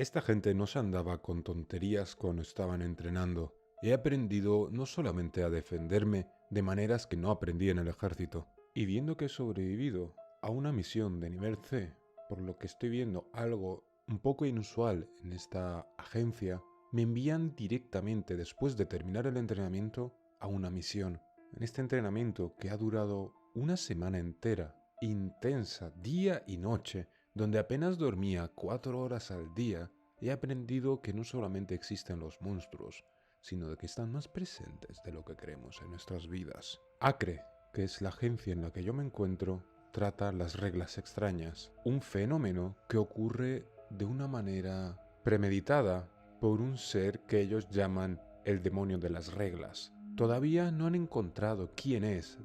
Esta gente no se andaba con tonterías cuando estaban entrenando. He aprendido no solamente a defenderme de maneras que no aprendí en el ejército. Y viendo que he sobrevivido a una misión de nivel C, por lo que estoy viendo algo un poco inusual en esta agencia, me envían directamente después de terminar el entrenamiento a una misión. En este entrenamiento que ha durado una semana entera, intensa, día y noche, donde apenas dormía 4 horas al día, he aprendido que no solamente existen los monstruos, sino de que están más presentes de lo que creemos en nuestras vidas. Acre, que es la agencia en la que yo me encuentro, trata las reglas extrañas, un fenómeno que ocurre de una manera premeditada por un ser que ellos llaman el demonio de las reglas. Todavía no han encontrado quién es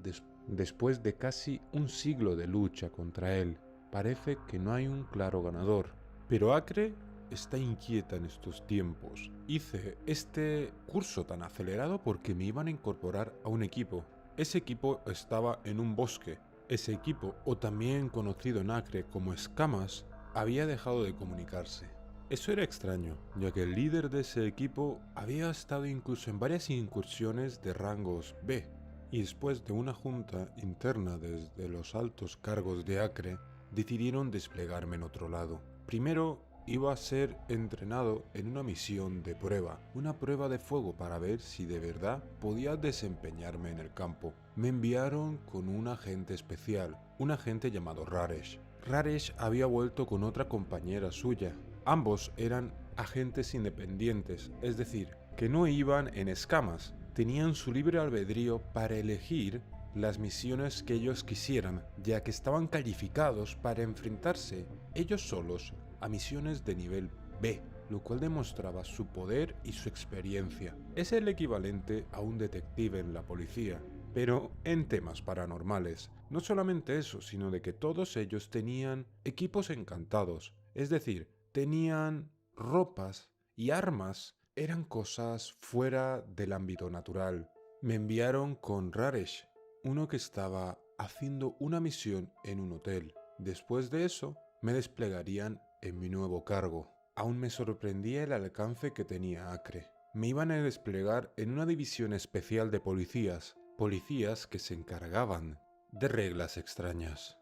después de casi un siglo de lucha contra él. Parece que no hay un claro ganador. Pero Acre está inquieta en estos tiempos. Hice este curso tan acelerado porque me iban a incorporar a un equipo. Ese equipo estaba en un bosque. Ese equipo, o también conocido en Acre como escamas, había dejado de comunicarse. Eso era extraño, ya que el líder de ese equipo había estado incluso en varias incursiones de rangos B, y después de una junta interna desde los altos cargos de Acre, decidieron desplegarme en otro lado. Primero iba a ser entrenado en una misión de prueba, una prueba de fuego para ver si de verdad podía desempeñarme en el campo. Me enviaron con un agente especial, un agente llamado Raresh. Raresh había vuelto con otra compañera suya. Ambos eran agentes independientes, es decir, que no iban en escamas, tenían su libre albedrío para elegir las misiones que ellos quisieran, ya que estaban calificados para enfrentarse ellos solos a misiones de nivel B, lo cual demostraba su poder y su experiencia. Es el equivalente a un detective en la policía, pero en temas paranormales. No solamente eso, sino de que todos ellos tenían equipos encantados, es decir, tenían ropas y armas, eran cosas fuera del ámbito natural. Me enviaron con Raresh, uno que estaba haciendo una misión en un hotel. Después de eso, me desplegarían en mi nuevo cargo. Aún me sorprendía el alcance que tenía Acre. Me iban a desplegar en una división especial de policías que se encargaban de reglas extrañas.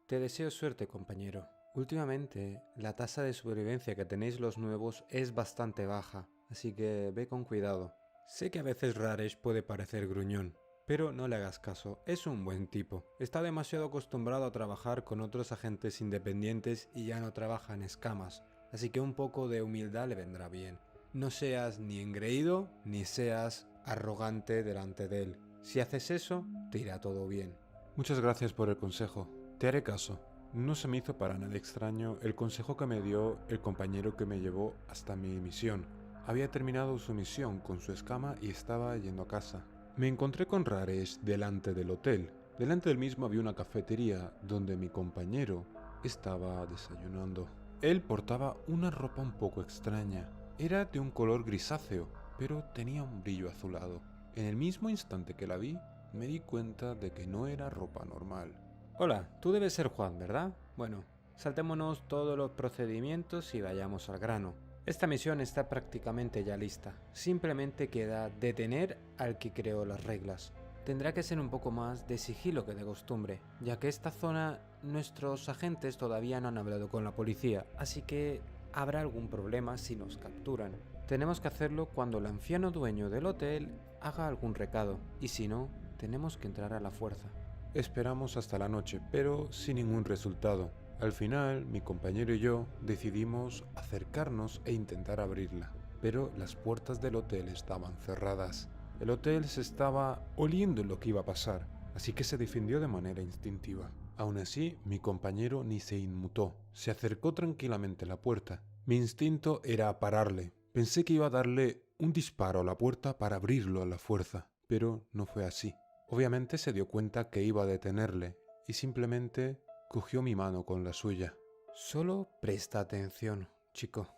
Te deseo suerte, compañero. Últimamente, la tasa de supervivencia que tenéis los nuevos es bastante baja, así que ve con cuidado. Sé que a veces Raresh puede parecer gruñón, pero no le hagas caso, es un buen tipo. Está demasiado acostumbrado a trabajar con otros agentes independientes y ya no trabaja en escamas, así que un poco de humildad le vendrá bien. No seas ni engreído ni seas arrogante delante de él. Si haces eso, te irá todo bien. Muchas gracias por el consejo. Te haré caso. No se me hizo para nada extraño el consejo que me dio el compañero que me llevó hasta mi misión. Había terminado su misión con su escama y estaba yendo a casa. Me encontré con Raresh delante del hotel. Delante del mismo había una cafetería donde mi compañero estaba desayunando. Él portaba una ropa un poco extraña. Era de un color grisáceo, pero tenía un brillo azulado. En el mismo instante que la vi, me di cuenta de que no era ropa normal. Hola, tú debes ser Juan, ¿verdad? Bueno, saltémonos todos los procedimientos y vayamos al grano. Esta misión está prácticamente ya lista. Simplemente queda detener al que creó las reglas. Tendrá que ser un poco más de sigilo que de costumbre, ya que esta zona nuestros agentes todavía no han hablado con la policía, así que habrá algún problema si nos capturan. Tenemos que hacerlo cuando el anciano dueño del hotel haga algún recado, y si no, tenemos que entrar a la fuerza. Esperamos hasta la noche, pero sin ningún resultado. Al final, mi compañero y yo decidimos acercarnos e intentar abrirla, pero las puertas del hotel estaban cerradas. El hotel se estaba oliendo lo que iba a pasar, así que se defendió de manera instintiva. Aún así, mi compañero ni se inmutó, se acercó tranquilamente a la puerta. Mi instinto era pararle. Pensé que iba a darle un disparo a la puerta para abrirlo a la fuerza, pero no fue así. Obviamente se dio cuenta que iba a detenerle y simplemente cogió mi mano con la suya. Solo presta atención, chico.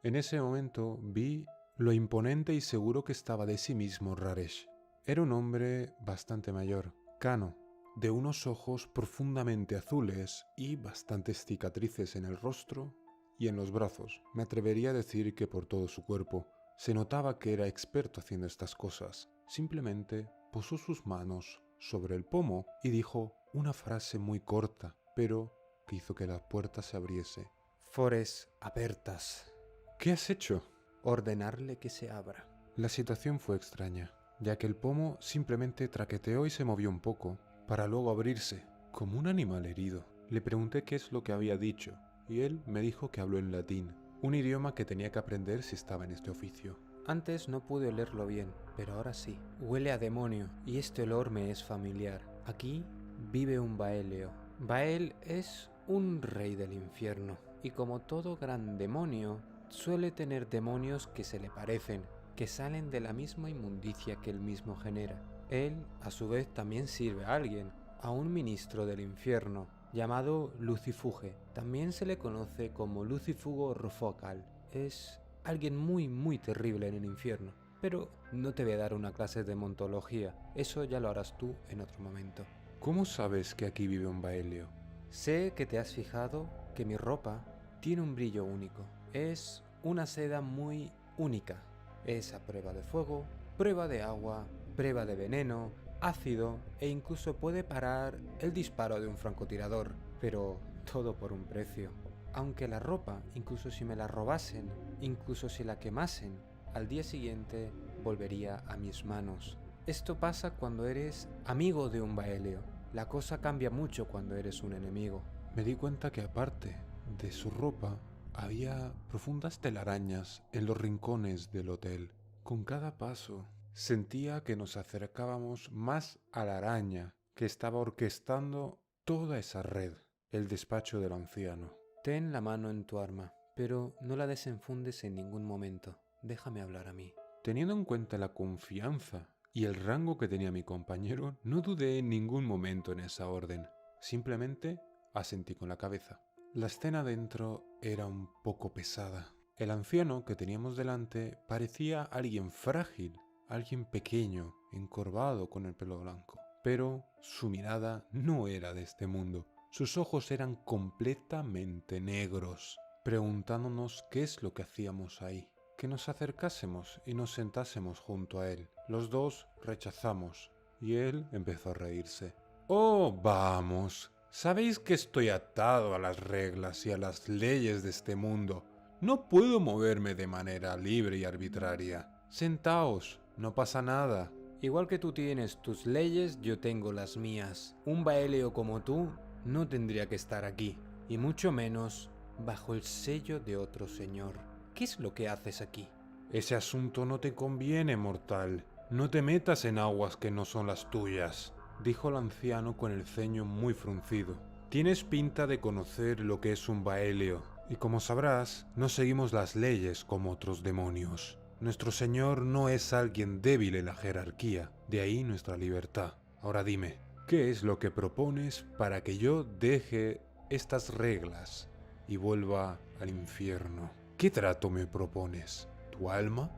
En ese momento vi lo imponente y seguro que estaba de sí mismo Raresh. Era un hombre bastante mayor, cano, de unos ojos profundamente azules y bastantes cicatrices en el rostro y en los brazos. Me atrevería a decir que por todo su cuerpo. Se notaba que era experto haciendo estas cosas. Simplemente posó sus manos sobre el pomo y dijo una frase muy corta, pero que hizo que la puerta se abriese. Fores apertas. ¿Qué has hecho? Ordenarle que se abra. La situación fue extraña, ya que el pomo simplemente traqueteó y se movió un poco, para luego abrirse, como un animal herido. Le pregunté qué es lo que había dicho, y él me dijo que habló en latín, un idioma que tenía que aprender si estaba en este oficio. Antes no pude olerlo bien, pero ahora sí. Huele a demonio, y este olor me es familiar. Aquí vive un Baelio. Bael es un rey del infierno, y como todo gran demonio, suele tener demonios que se le parecen, que salen de la misma inmundicia que él mismo genera. Él, a su vez, también sirve a alguien, a un ministro del infierno, llamado Lucifuge. También se le conoce como Lucifugo Rofocal. Es alguien muy terrible en el infierno. Pero no te voy a dar una clase de demontología, eso ya lo harás tú en otro momento. ¿Cómo sabes que aquí vive un Baelio? Sé que te has fijado que mi ropa tiene un brillo único. Es una seda muy única. Es a prueba de fuego, prueba de agua, prueba de veneno, ácido e incluso puede parar el disparo de un francotirador. Pero todo por un precio. Aunque la ropa, incluso si me la robasen, incluso si la quemasen, al día siguiente volvería a mis manos. Esto pasa cuando eres amigo de un Baelio. La cosa cambia mucho cuando eres un enemigo. Me di cuenta que aparte de su ropa, había profundas telarañas en los rincones del hotel. Con cada paso, sentía que nos acercábamos más a la araña que estaba orquestando toda esa red, el despacho del anciano. Ten la mano en tu arma, pero no la desenfundes en ningún momento. Déjame hablar a mí. Teniendo en cuenta la confianza y el rango que tenía mi compañero, no dudé en ningún momento en esa orden. Simplemente asentí con la cabeza. La escena dentro era un poco pesada. El anciano que teníamos delante parecía alguien frágil, alguien pequeño, encorvado con el pelo blanco. Pero su mirada no era de este mundo. Sus ojos eran completamente negros, preguntándonos qué es lo que hacíamos ahí. Que nos acercásemos y nos sentásemos junto a él. Los dos rechazamos y él empezó a reírse. ¡Oh, vamos! Sabéis que estoy atado a las reglas y a las leyes de este mundo. No puedo moverme de manera libre y arbitraria. Sentaos, no pasa nada. Igual que tú tienes tus leyes, yo tengo las mías. Un Baelio como tú no tendría que estar aquí, y mucho menos bajo el sello de otro señor. ¿Qué es lo que haces aquí? Ese asunto no te conviene, mortal. No te metas en aguas que no son las tuyas, dijo el anciano con el ceño muy fruncido. Tienes pinta de conocer lo que es un Baelio, y como sabrás, no seguimos las leyes como otros demonios. Nuestro señor no es alguien débil en la jerarquía, de ahí nuestra libertad. Ahora dime, ¿qué es lo que propones para que yo deje estas reglas y vuelva al infierno? ¿Qué trato me propones? ¿Tu alma?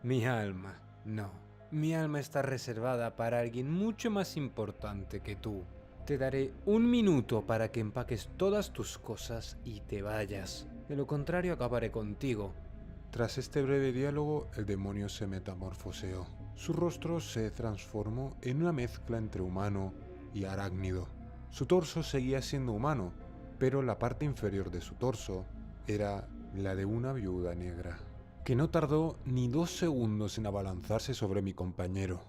Mi alma, no. Mi alma está reservada para alguien mucho más importante que tú. Te daré 1 minuto para que empaques todas tus cosas y te vayas. De lo contrario acabaré contigo. Tras este breve diálogo, el demonio se metamorfoseó. Su rostro se transformó en una mezcla entre humano y arácnido. Su torso seguía siendo humano, pero la parte inferior de su torso era la de una viuda negra, que no tardó ni 2 segundos en abalanzarse sobre mi compañero.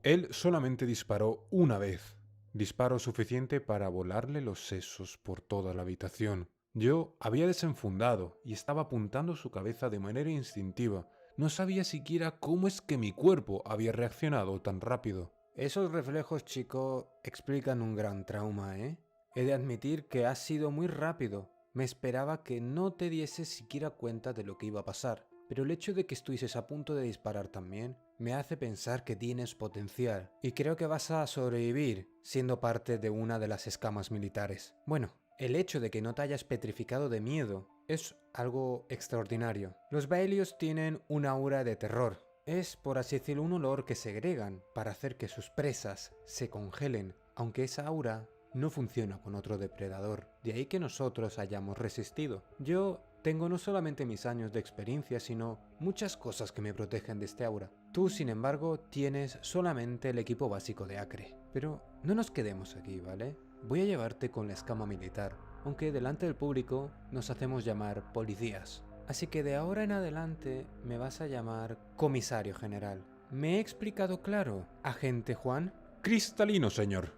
Él solamente disparó una vez, disparo suficiente para volarle los sesos por toda la habitación. Yo había desenfundado y estaba apuntando su cabeza de manera instintiva. No sabía siquiera cómo es que mi cuerpo había reaccionado tan rápido. Esos reflejos, chico, explican un gran trauma, ¿eh? He de admitir que has sido muy rápido. Me esperaba que no te dieses siquiera cuenta de lo que iba a pasar, pero el hecho de que estuvieses a punto de disparar también me hace pensar que tienes potencial y creo que vas a sobrevivir siendo parte de una de las escamas militares. Bueno, el hecho de que no te hayas petrificado de miedo es algo extraordinario. Los Baelios tienen una aura de terror. Es, por así decirlo, un olor que segregan para hacer que sus presas se congelen, aunque esa aura no funciona con otro depredador. De ahí que nosotros hayamos resistido. Yo tengo no solamente mis años de experiencia, sino muchas cosas que me protegen de este aura. Tú, sin embargo, tienes solamente el equipo básico de Acre. Pero no nos quedemos aquí, ¿vale? Voy a llevarte con la escama militar, aunque delante del público nos hacemos llamar policías. Así que de ahora en adelante me vas a llamar comisario general. ¿Me he explicado claro, agente Juan? Cristalino, señor,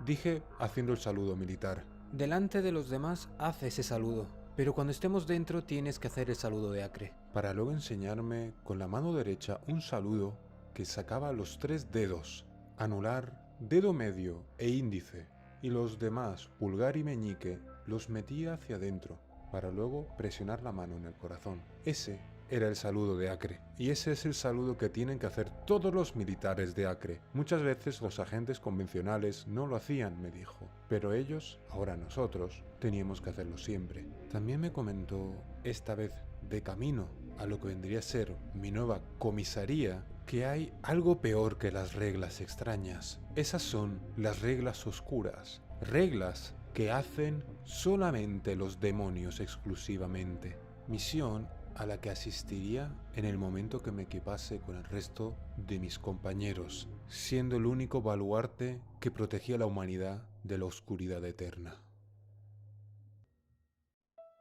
dije haciendo el saludo militar. Delante de los demás haz ese saludo, pero cuando estemos dentro tienes que hacer el saludo de Acre. Para luego enseñarme con la mano derecha un saludo que sacaba los 3 dedos, anular, dedo medio e índice, y los demás, pulgar y meñique, los metía hacia adentro, para luego presionar la mano en el corazón. Ese era el saludo de Acre, y ese es el saludo que tienen que hacer todos los militares de Acre. Muchas veces los agentes convencionales no lo hacían, me dijo, pero ellos, ahora nosotros, teníamos que hacerlo siempre. También me comentó, esta vez de camino a lo que vendría a ser mi nueva comisaría, que hay algo peor que las reglas extrañas. Esas son las reglas oscuras, reglas que hacen solamente los demonios exclusivamente. Misión a la que asistiría en el momento que me equipase con el resto de mis compañeros, siendo el único baluarte que protegía a la humanidad de la oscuridad eterna.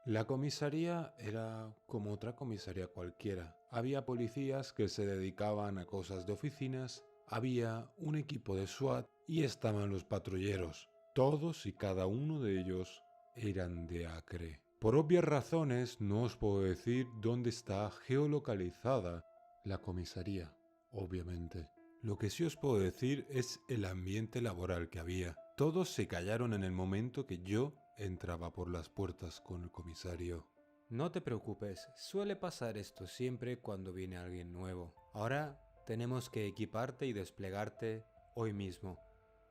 La comisaría era como otra comisaría cualquiera. Había policías que se dedicaban a cosas de oficinas, había un equipo de SWAT y estaban los patrulleros. Todos y cada uno de ellos eran de Acre. Por obvias razones no os puedo decir dónde está geolocalizada la comisaría, obviamente. Lo que sí os puedo decir es el ambiente laboral que había. Todos se callaron en el momento que yo entraba por las puertas con el comisario. No te preocupes, suele pasar esto siempre cuando viene alguien nuevo. Ahora tenemos que equiparte y desplegarte hoy mismo.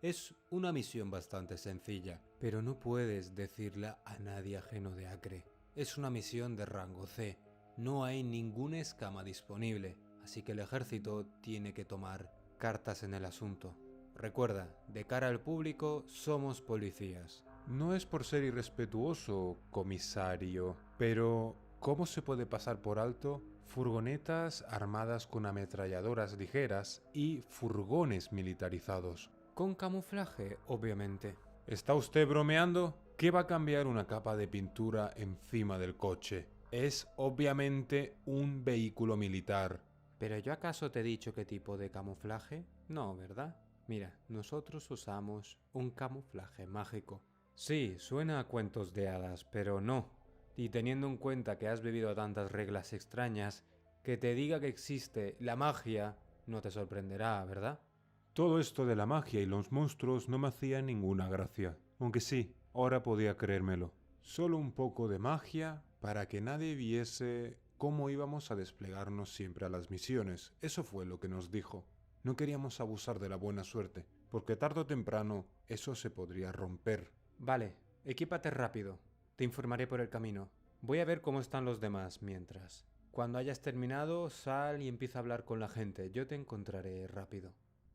Es una misión bastante sencilla, pero no puedes decirla a nadie ajeno de Acre. Es una misión de rango C. No hay ninguna escama disponible, así que el ejército tiene que tomar cartas en el asunto. Recuerda, de cara al público somos policías. No es por ser irrespetuoso, comisario, pero ¿cómo se puede pasar por alto furgonetas armadas con ametralladoras ligeras y furgones militarizados? Con camuflaje, obviamente. ¿Está usted bromeando? ¿Qué va a cambiar una capa de pintura encima del coche? Es obviamente un vehículo militar. ¿Pero yo acaso te he dicho qué tipo de camuflaje? No, ¿verdad? Mira, nosotros usamos un camuflaje mágico. Sí, suena a cuentos de hadas, pero no. Y teniendo en cuenta que has vivido tantas reglas extrañas, que te diga que existe la magia no te sorprenderá, ¿verdad? Todo esto de la magia y los monstruos no me hacía ninguna gracia, aunque sí, ahora podía creérmelo. Solo un poco de magia para que nadie viese cómo íbamos a desplegarnos siempre a las misiones. Eso fue lo que nos dijo. No queríamos abusar de la buena suerte, porque tarde o temprano eso se podría romper. Vale, equípate rápido. Te informaré por el camino. Voy a ver cómo están los demás mientras. Cuando hayas terminado, sal y empieza a hablar con la gente. Yo te encontraré rápido.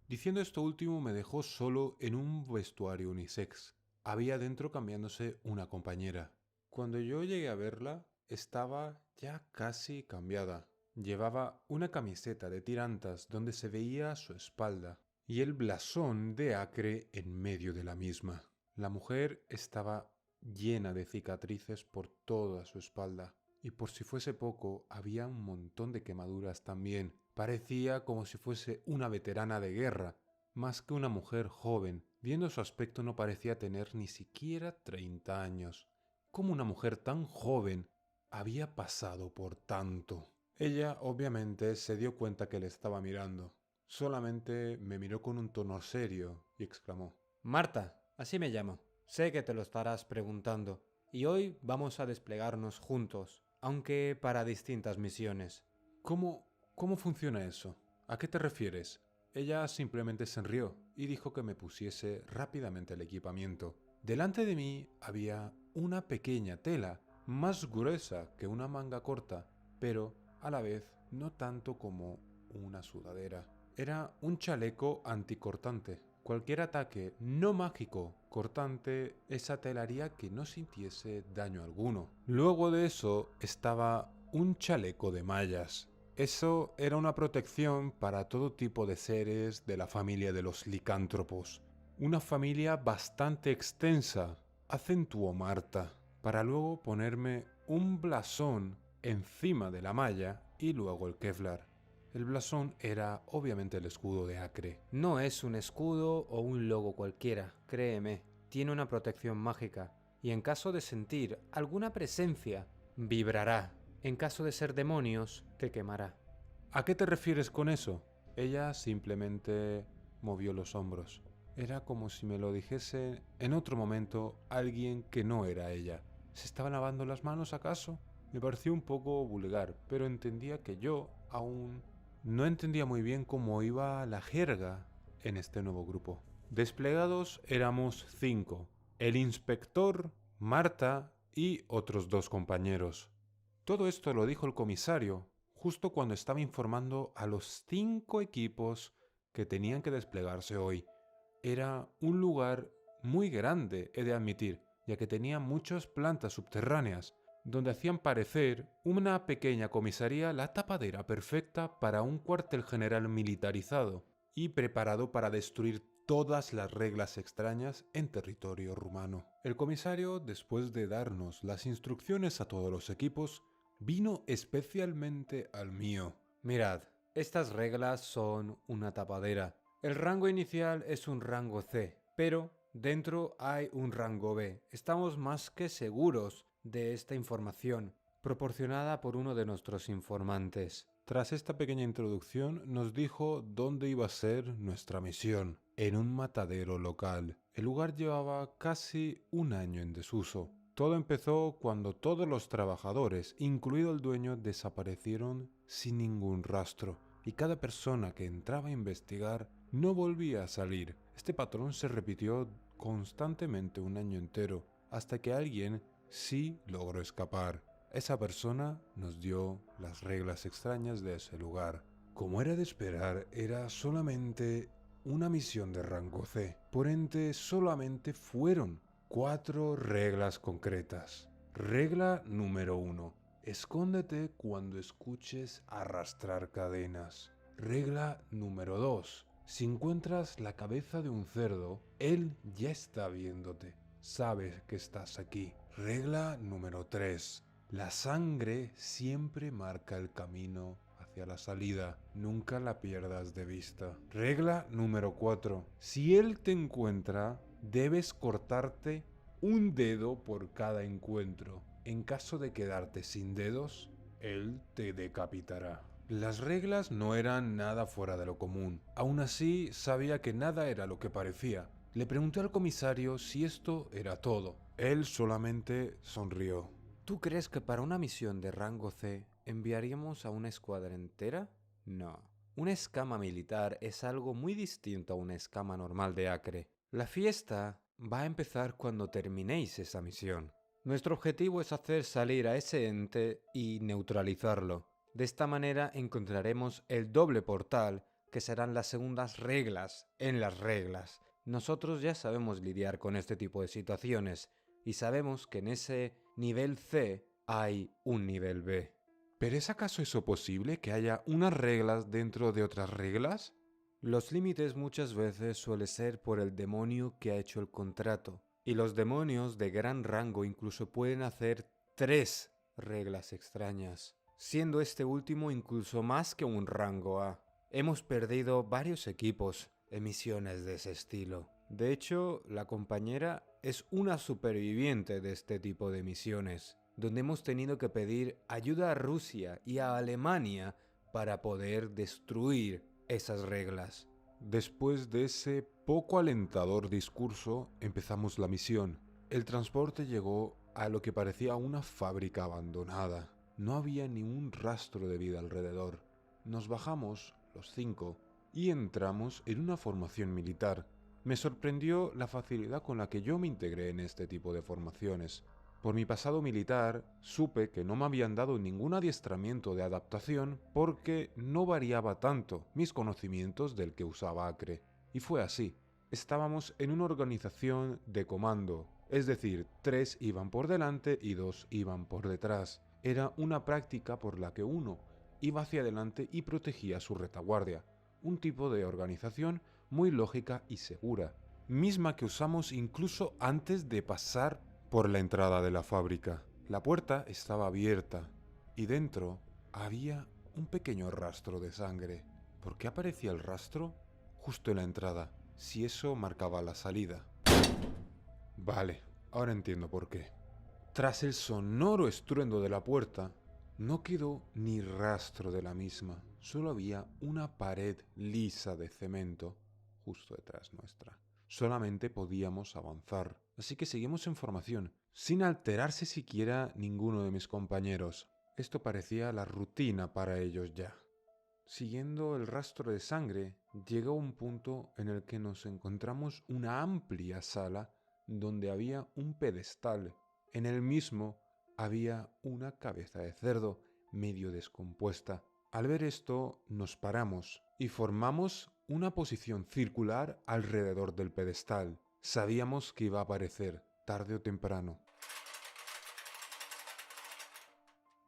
Diciendo esto último me dejó solo en un vestuario unisex. Había dentro cambiándose una compañera. Cuando yo llegué a verla, estaba ya casi cambiada. Llevaba una camiseta de tirantas donde se veía su espalda y el blasón de Acre en medio de la misma. La mujer estaba llena de cicatrices por toda su espalda. Y por si fuese poco, había un montón de quemaduras también. Parecía como si fuese una veterana de guerra, más que una mujer joven. Viendo su aspecto no parecía tener ni siquiera 30 años. ¿Cómo una mujer tan joven había pasado por tanto? Ella, obviamente, se dio cuenta que le estaba mirando. Solamente me miró con un tono serio y exclamó: Marta, así me llamo. Sé que te lo estarás preguntando. Y hoy vamos a desplegarnos juntos, aunque para distintas misiones. ¿Cómo funciona eso? ¿A qué te refieres? Ella simplemente se rió y dijo que me pusiese rápidamente el equipamiento. Delante de mí había una pequeña tela, más gruesa que una manga corta, pero a la vez no tanto como una sudadera. Era un chaleco anticortante. Cualquier ataque no mágico cortante, esa tela haría que no sintiese daño alguno. Luego de eso estaba un chaleco de mallas. Eso era una protección para todo tipo de seres de la familia de los licántropos. Una familia bastante extensa, acentuó Marta, para luego ponerme un blasón encima de la malla y luego el Kevlar. El blasón era obviamente el escudo de Acre. No es un escudo o un logo cualquiera, créeme, tiene una protección mágica y en caso de sentir alguna presencia, vibrará. En caso de ser demonios, te quemará. ¿A qué te refieres con eso? Ella simplemente movió los hombros. Era como si me lo dijese en otro momento alguien que no era ella. ¿Se estaba lavando las manos acaso? Me pareció un poco vulgar, pero entendía que yo aún no entendía muy bien cómo iba la jerga en este nuevo grupo. Desplegados éramos 5. El inspector, Marta y otros 2 compañeros. Todo esto lo dijo el comisario, justo cuando estaba informando a los 5 equipos que tenían que desplegarse hoy. Era un lugar muy grande, he de admitir, ya que tenía muchas plantas subterráneas, donde hacían parecer una pequeña comisaría la tapadera perfecta para un cuartel general militarizado y preparado para destruir todas las reglas extrañas en territorio rumano. El comisario, después de darnos las instrucciones a todos los equipos, vino especialmente al mío. Mirad, estas reglas son una tapadera. El rango inicial es un rango C, pero dentro hay un rango B. Estamos más que seguros de esta información, proporcionada por uno de nuestros informantes. Tras esta pequeña introducción, nos dijo dónde iba a ser nuestra misión, en un matadero local. El lugar llevaba casi un año en desuso. Todo empezó cuando todos los trabajadores, incluido el dueño, desaparecieron sin ningún rastro, y cada persona que entraba a investigar no volvía a salir. Este patrón se repitió constantemente un año entero, hasta que alguien sí logró escapar. Esa persona nos dio las reglas extrañas de ese lugar. Como era de esperar, era solamente una misión de rango C. Por ende, solamente fueron 4 reglas concretas. Regla número 1. Escóndete cuando escuches arrastrar cadenas. Regla número 2. Si encuentras la cabeza de un cerdo, él ya está viéndote. Sabe que estás aquí. Regla número 3. La sangre siempre marca el camino hacia la salida. Nunca la pierdas de vista. Regla número 4. Si él te encuentra, debes cortarte un dedo por cada encuentro. En caso de quedarte sin dedos, él te decapitará. Las reglas no eran nada fuera de lo común. Aún así, sabía que nada era lo que parecía. Le pregunté al comisario si esto era todo. Él solamente sonrió. ¿Tú crees que para una misión de rango C enviaríamos a una escuadra entera? No. Una escama militar es algo muy distinto a una escama normal de Acre. La fiesta va a empezar cuando terminéis esa misión. Nuestro objetivo es hacer salir a ese ente y neutralizarlo. De esta manera encontraremos el doble portal, que serán las segundas reglas en las reglas. Nosotros ya sabemos lidiar con este tipo de situaciones y sabemos que en ese nivel C hay un nivel B. ¿Pero es acaso eso posible, que haya unas reglas dentro de otras reglas? Los límites muchas veces suelen ser por el demonio que ha hecho el contrato, y los demonios de gran rango incluso pueden hacer 3 reglas extrañas, siendo este último incluso más que un rango A. Hemos perdido varios equipos en misiones de ese estilo. De hecho, la compañera es una superviviente de este tipo de misiones, donde hemos tenido que pedir ayuda a Rusia y a Alemania para poder destruir esas reglas. Después de ese poco alentador discurso, empezamos la misión. El transporte llegó a lo que parecía una fábrica abandonada. No había ni un rastro de vida alrededor. Nos bajamos, los 5, y entramos en una formación militar. Me sorprendió la facilidad con la que yo me integré en este tipo de formaciones. Por mi pasado militar, supe que no me habían dado ningún adiestramiento de adaptación porque no variaba tanto mis conocimientos del que usaba Acre. Y fue así. Estábamos en una organización de comando, es decir, 3 iban por delante y 2 iban por detrás. Era una práctica por la que uno iba hacia adelante y protegía su retaguardia. Un tipo de organización muy lógica y segura, misma que usamos incluso antes de pasar por la entrada de la fábrica. La puerta estaba abierta y dentro había un pequeño rastro de sangre. ¿Por qué aparecía el rastro justo en la entrada, si eso marcaba la salida? Vale, ahora entiendo por qué. Tras el sonoro estruendo de la puerta, no quedó ni rastro de la misma, solo había una pared lisa de cemento justo detrás nuestra. Solamente podíamos avanzar, así que seguimos en formación, sin alterarse siquiera ninguno de mis compañeros. Esto parecía la rutina para ellos ya. Siguiendo el rastro de sangre, llegó un punto en el que nos encontramos una amplia sala donde había un pedestal. En el mismo había una cabeza de cerdo medio descompuesta. Al ver esto, nos paramos y formamos una posición circular alrededor del pedestal. Sabíamos que iba a aparecer, tarde o temprano.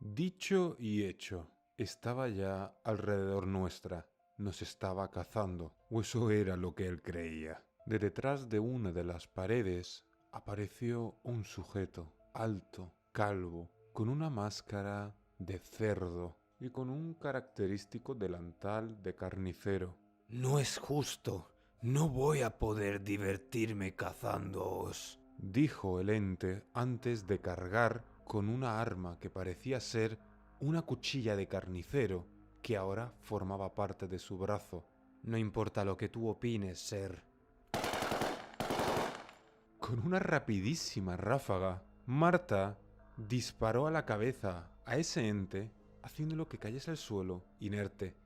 Dicho y hecho, estaba ya alrededor nuestra, nos estaba cazando, o eso era lo que él creía. De detrás de una de las paredes apareció un sujeto, alto, calvo, con una máscara de cerdo y con un característico delantal de carnicero. No es justo. No voy a poder divertirme cazándoos, Dijo el ente antes de cargar con una arma que parecía ser una cuchilla de carnicero que ahora formaba parte de su brazo. No importa lo que tú opines, ser. Con una rapidísima ráfaga, Marta disparó a la cabeza a ese ente, haciéndolo que cayese al suelo, inerte.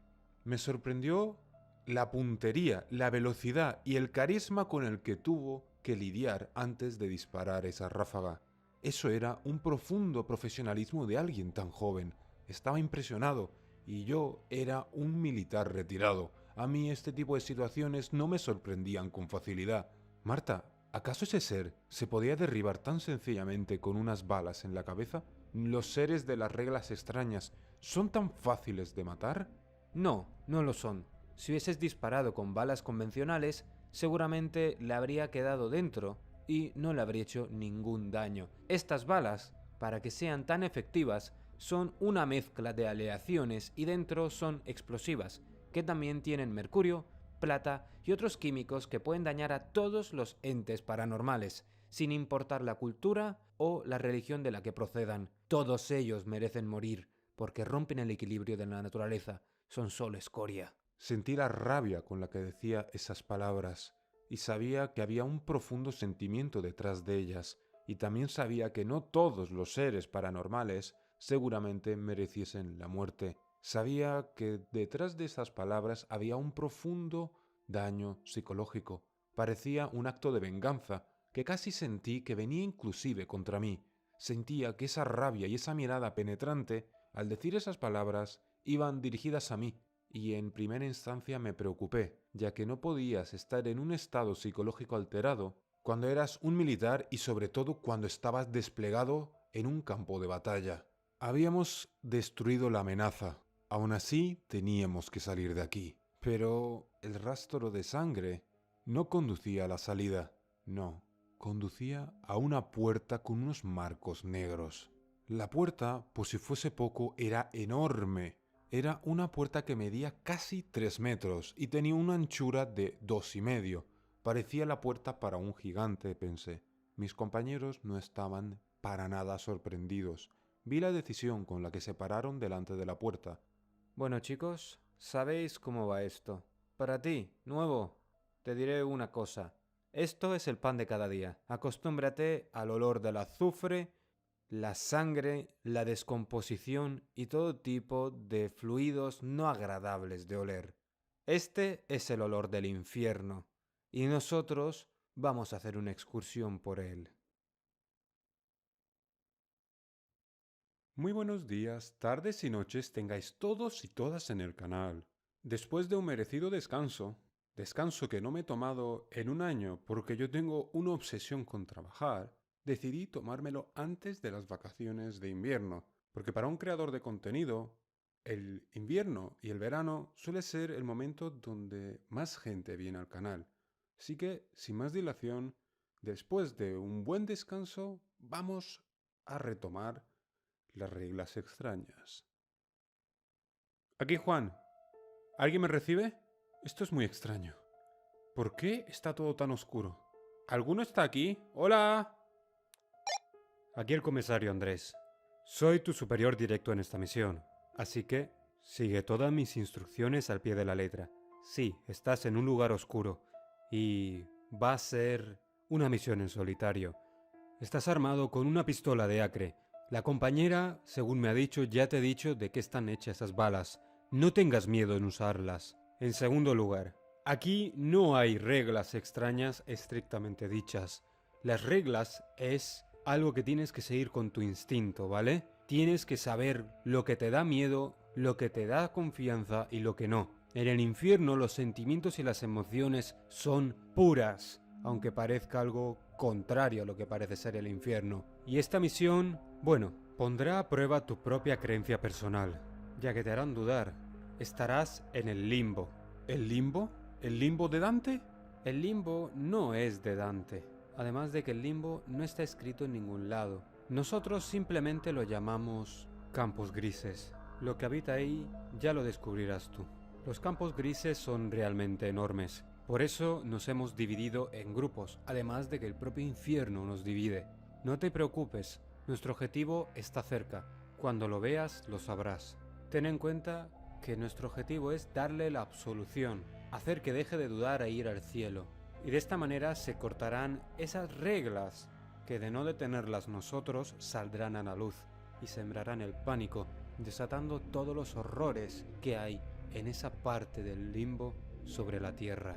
Me sorprendió la puntería, la velocidad y el carisma con el que tuvo que lidiar antes de disparar esa ráfaga. Eso era un profundo profesionalismo de alguien tan joven. Estaba impresionado y yo era un militar retirado. A mí este tipo de situaciones no me sorprendían con facilidad. Marta, ¿acaso ese ser se podía derribar tan sencillamente con unas balas en la cabeza? ¿Los seres de las reglas extrañas son tan fáciles de matar? No, no lo son. Si hubieses disparado con balas convencionales, seguramente le habría quedado dentro y no le habría hecho ningún daño. Estas balas, para que sean tan efectivas, son una mezcla de aleaciones y dentro son explosivas, que también tienen mercurio, plata y otros químicos que pueden dañar a todos los entes paranormales, sin importar la cultura o la religión de la que procedan. Todos ellos merecen morir, porque rompen el equilibrio de la naturaleza. Son solo escoria. Sentí la rabia con la que decía esas palabras y sabía que había un profundo sentimiento detrás de ellas, y también sabía que no todos los seres paranormales seguramente mereciesen la muerte. Sabía que detrás de esas palabras había un profundo daño psicológico. Parecía un acto de venganza que casi sentí que venía inclusive contra mí. Sentía que esa rabia y esa mirada penetrante, al decir esas palabras, iban dirigidas a mí, y en primera instancia me preocupé, ya que no podías estar en un estado psicológico alterado cuando eras un militar y sobre todo cuando estabas desplegado en un campo de batalla. Habíamos destruido la amenaza, aún así teníamos que salir de aquí. Pero el rastro de sangre no conducía a la salida, no, conducía a una puerta con unos marcos negros. La puerta, por si fuese poco, era enorme. Era una puerta que medía casi 3 metros y tenía una anchura de 2,5. Parecía la puerta para un gigante, pensé. Mis compañeros no estaban para nada sorprendidos. Vi la decisión con la que se pararon delante de la puerta. Bueno, chicos, sabéis cómo va esto. Para ti, nuevo, te diré una cosa. Esto es el pan de cada día. Acostúmbrate al olor del azufre, la sangre, la descomposición y todo tipo de fluidos no agradables de oler. Este es el olor del infierno, y nosotros vamos a hacer una excursión por él. Muy buenos días, tardes y noches tengáis todos y todas en el canal. Después de un merecido descanso que no me he tomado en un año porque yo tengo una obsesión con trabajar, decidí tomármelo antes de las vacaciones de invierno, porque para un creador de contenido, el invierno y el verano suele ser el momento donde más gente viene al canal. Así que, sin más dilación, después de un buen descanso, vamos a retomar las reglas extrañas. Aquí Juan. ¿Alguien me recibe? Esto es muy extraño. ¿Por qué está todo tan oscuro? ¿Alguno está aquí? ¡Hola! Aquí el comisario Andrés. Soy tu superior directo en esta misión, así que sigue todas mis instrucciones al pie de la letra. Sí, estás en un lugar oscuro y va a ser una misión en solitario. Estás armado con una pistola de acre. La compañera, según me ha dicho, ya te he dicho de qué están hechas esas balas. No tengas miedo en usarlas. En segundo lugar, aquí no hay reglas extrañas estrictamente dichas. Las reglas es algo que tienes que seguir con tu instinto, ¿vale? Tienes que saber lo que te da miedo, lo que te da confianza y lo que no. En el infierno los sentimientos y las emociones son puras, aunque parezca algo contrario a lo que parece ser el infierno. Y esta misión, bueno, pondrá a prueba tu propia creencia personal, ya que te harán dudar. Estarás en el limbo. ¿El limbo? ¿El limbo de Dante? El limbo no es de Dante, además de que el limbo no está escrito en ningún lado. Nosotros simplemente lo llamamos campos grises. Lo que habita ahí ya lo descubrirás tú. Los campos grises son realmente enormes. Por eso nos hemos dividido en grupos, además de que el propio infierno nos divide. No te preocupes, nuestro objetivo está cerca. Cuando lo veas, lo sabrás. Ten en cuenta que nuestro objetivo es darle la absolución, hacer que deje de dudar e ir al cielo. Y de esta manera se cortarán esas reglas que de no detenerlas nosotros saldrán a la luz y sembrarán el pánico, desatando todos los horrores que hay en esa parte del limbo sobre la tierra.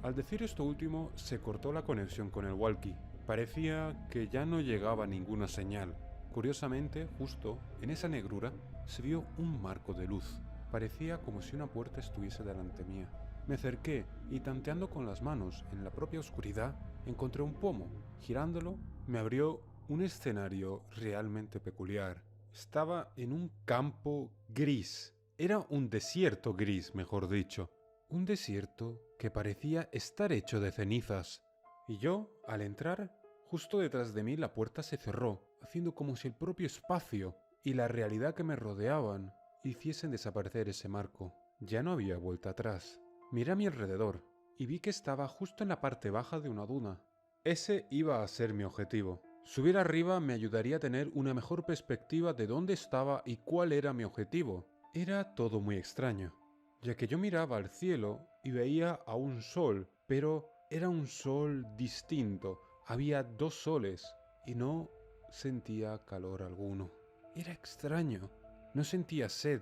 Al decir esto último, se cortó la conexión con el walkie. Parecía que ya no llegaba ninguna señal. Curiosamente, justo en esa negrura se vio un marco de luz. Parecía como si una puerta estuviese delante mía. Me acerqué y tanteando con las manos en la propia oscuridad, encontré un pomo. Girándolo, me abrió un escenario realmente peculiar. Estaba en un campo gris. Era un desierto gris, mejor dicho. Un desierto que parecía estar hecho de cenizas. Y yo, al entrar, justo detrás de mí la puerta se cerró, haciendo como si el propio espacio y la realidad que me rodeaban hiciesen desaparecer ese marco. Ya no había vuelta atrás. Miré a mi alrededor y vi que estaba justo en la parte baja de una duna. Ese iba a ser mi objetivo. Subir arriba me ayudaría a tener una mejor perspectiva de dónde estaba y cuál era mi objetivo. Era todo muy extraño, ya que yo miraba al cielo y veía a un sol, pero era un sol distinto. Había dos soles y no sentía calor alguno. Era extraño. No sentía sed,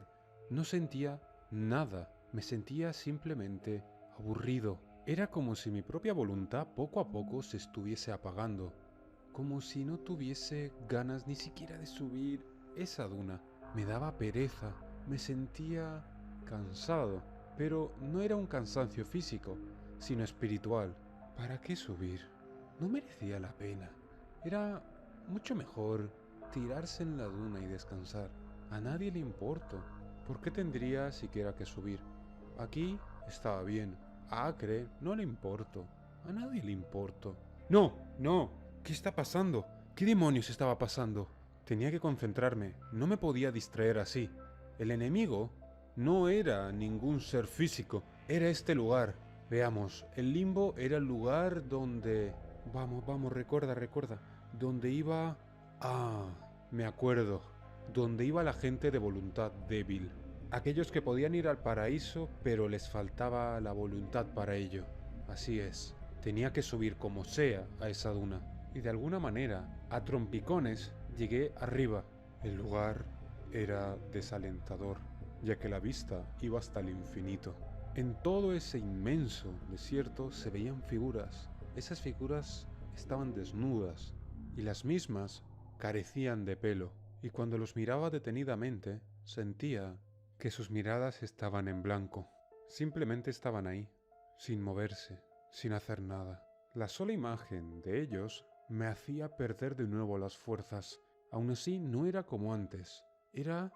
no sentía nada. Me sentía simplemente aburrido. Era como si mi propia voluntad poco a poco se estuviese apagando. Como si no tuviese ganas ni siquiera de subir esa duna. Me daba pereza, me sentía cansado, pero no era un cansancio físico, sino espiritual. ¿Para qué subir? No merecía la pena. Era mucho mejor tirarse en la duna y descansar. A nadie le importo. ¿Por qué tendría siquiera que subir? Aquí estaba bien. A Acre no le importo. A nadie le importo. ¡No! ¡No! ¿Qué está pasando? ¿Qué demonios estaba pasando? Tenía que concentrarme. No me podía distraer así. El enemigo no era ningún ser físico. Era este lugar. Veamos, el limbo era el lugar donde... Vamos, recuerda. Donde iba... me acuerdo. Donde iba la gente de voluntad débil. Aquellos que podían ir al paraíso, pero les faltaba la voluntad para ello. Así es. Tenía que subir como sea a esa duna. Y de alguna manera, a trompicones, llegué arriba. El lugar era desalentador, ya que la vista iba hasta el infinito. En todo ese inmenso desierto se veían figuras. Esas figuras estaban desnudas y las mismas carecían de pelo. y cuando los miraba detenidamente, sentía que sus miradas estaban en blanco. Simplemente estaban ahí, sin moverse, sin hacer nada. La sola imagen de ellos me hacía perder de nuevo las fuerzas. Aún así, no era como antes. Era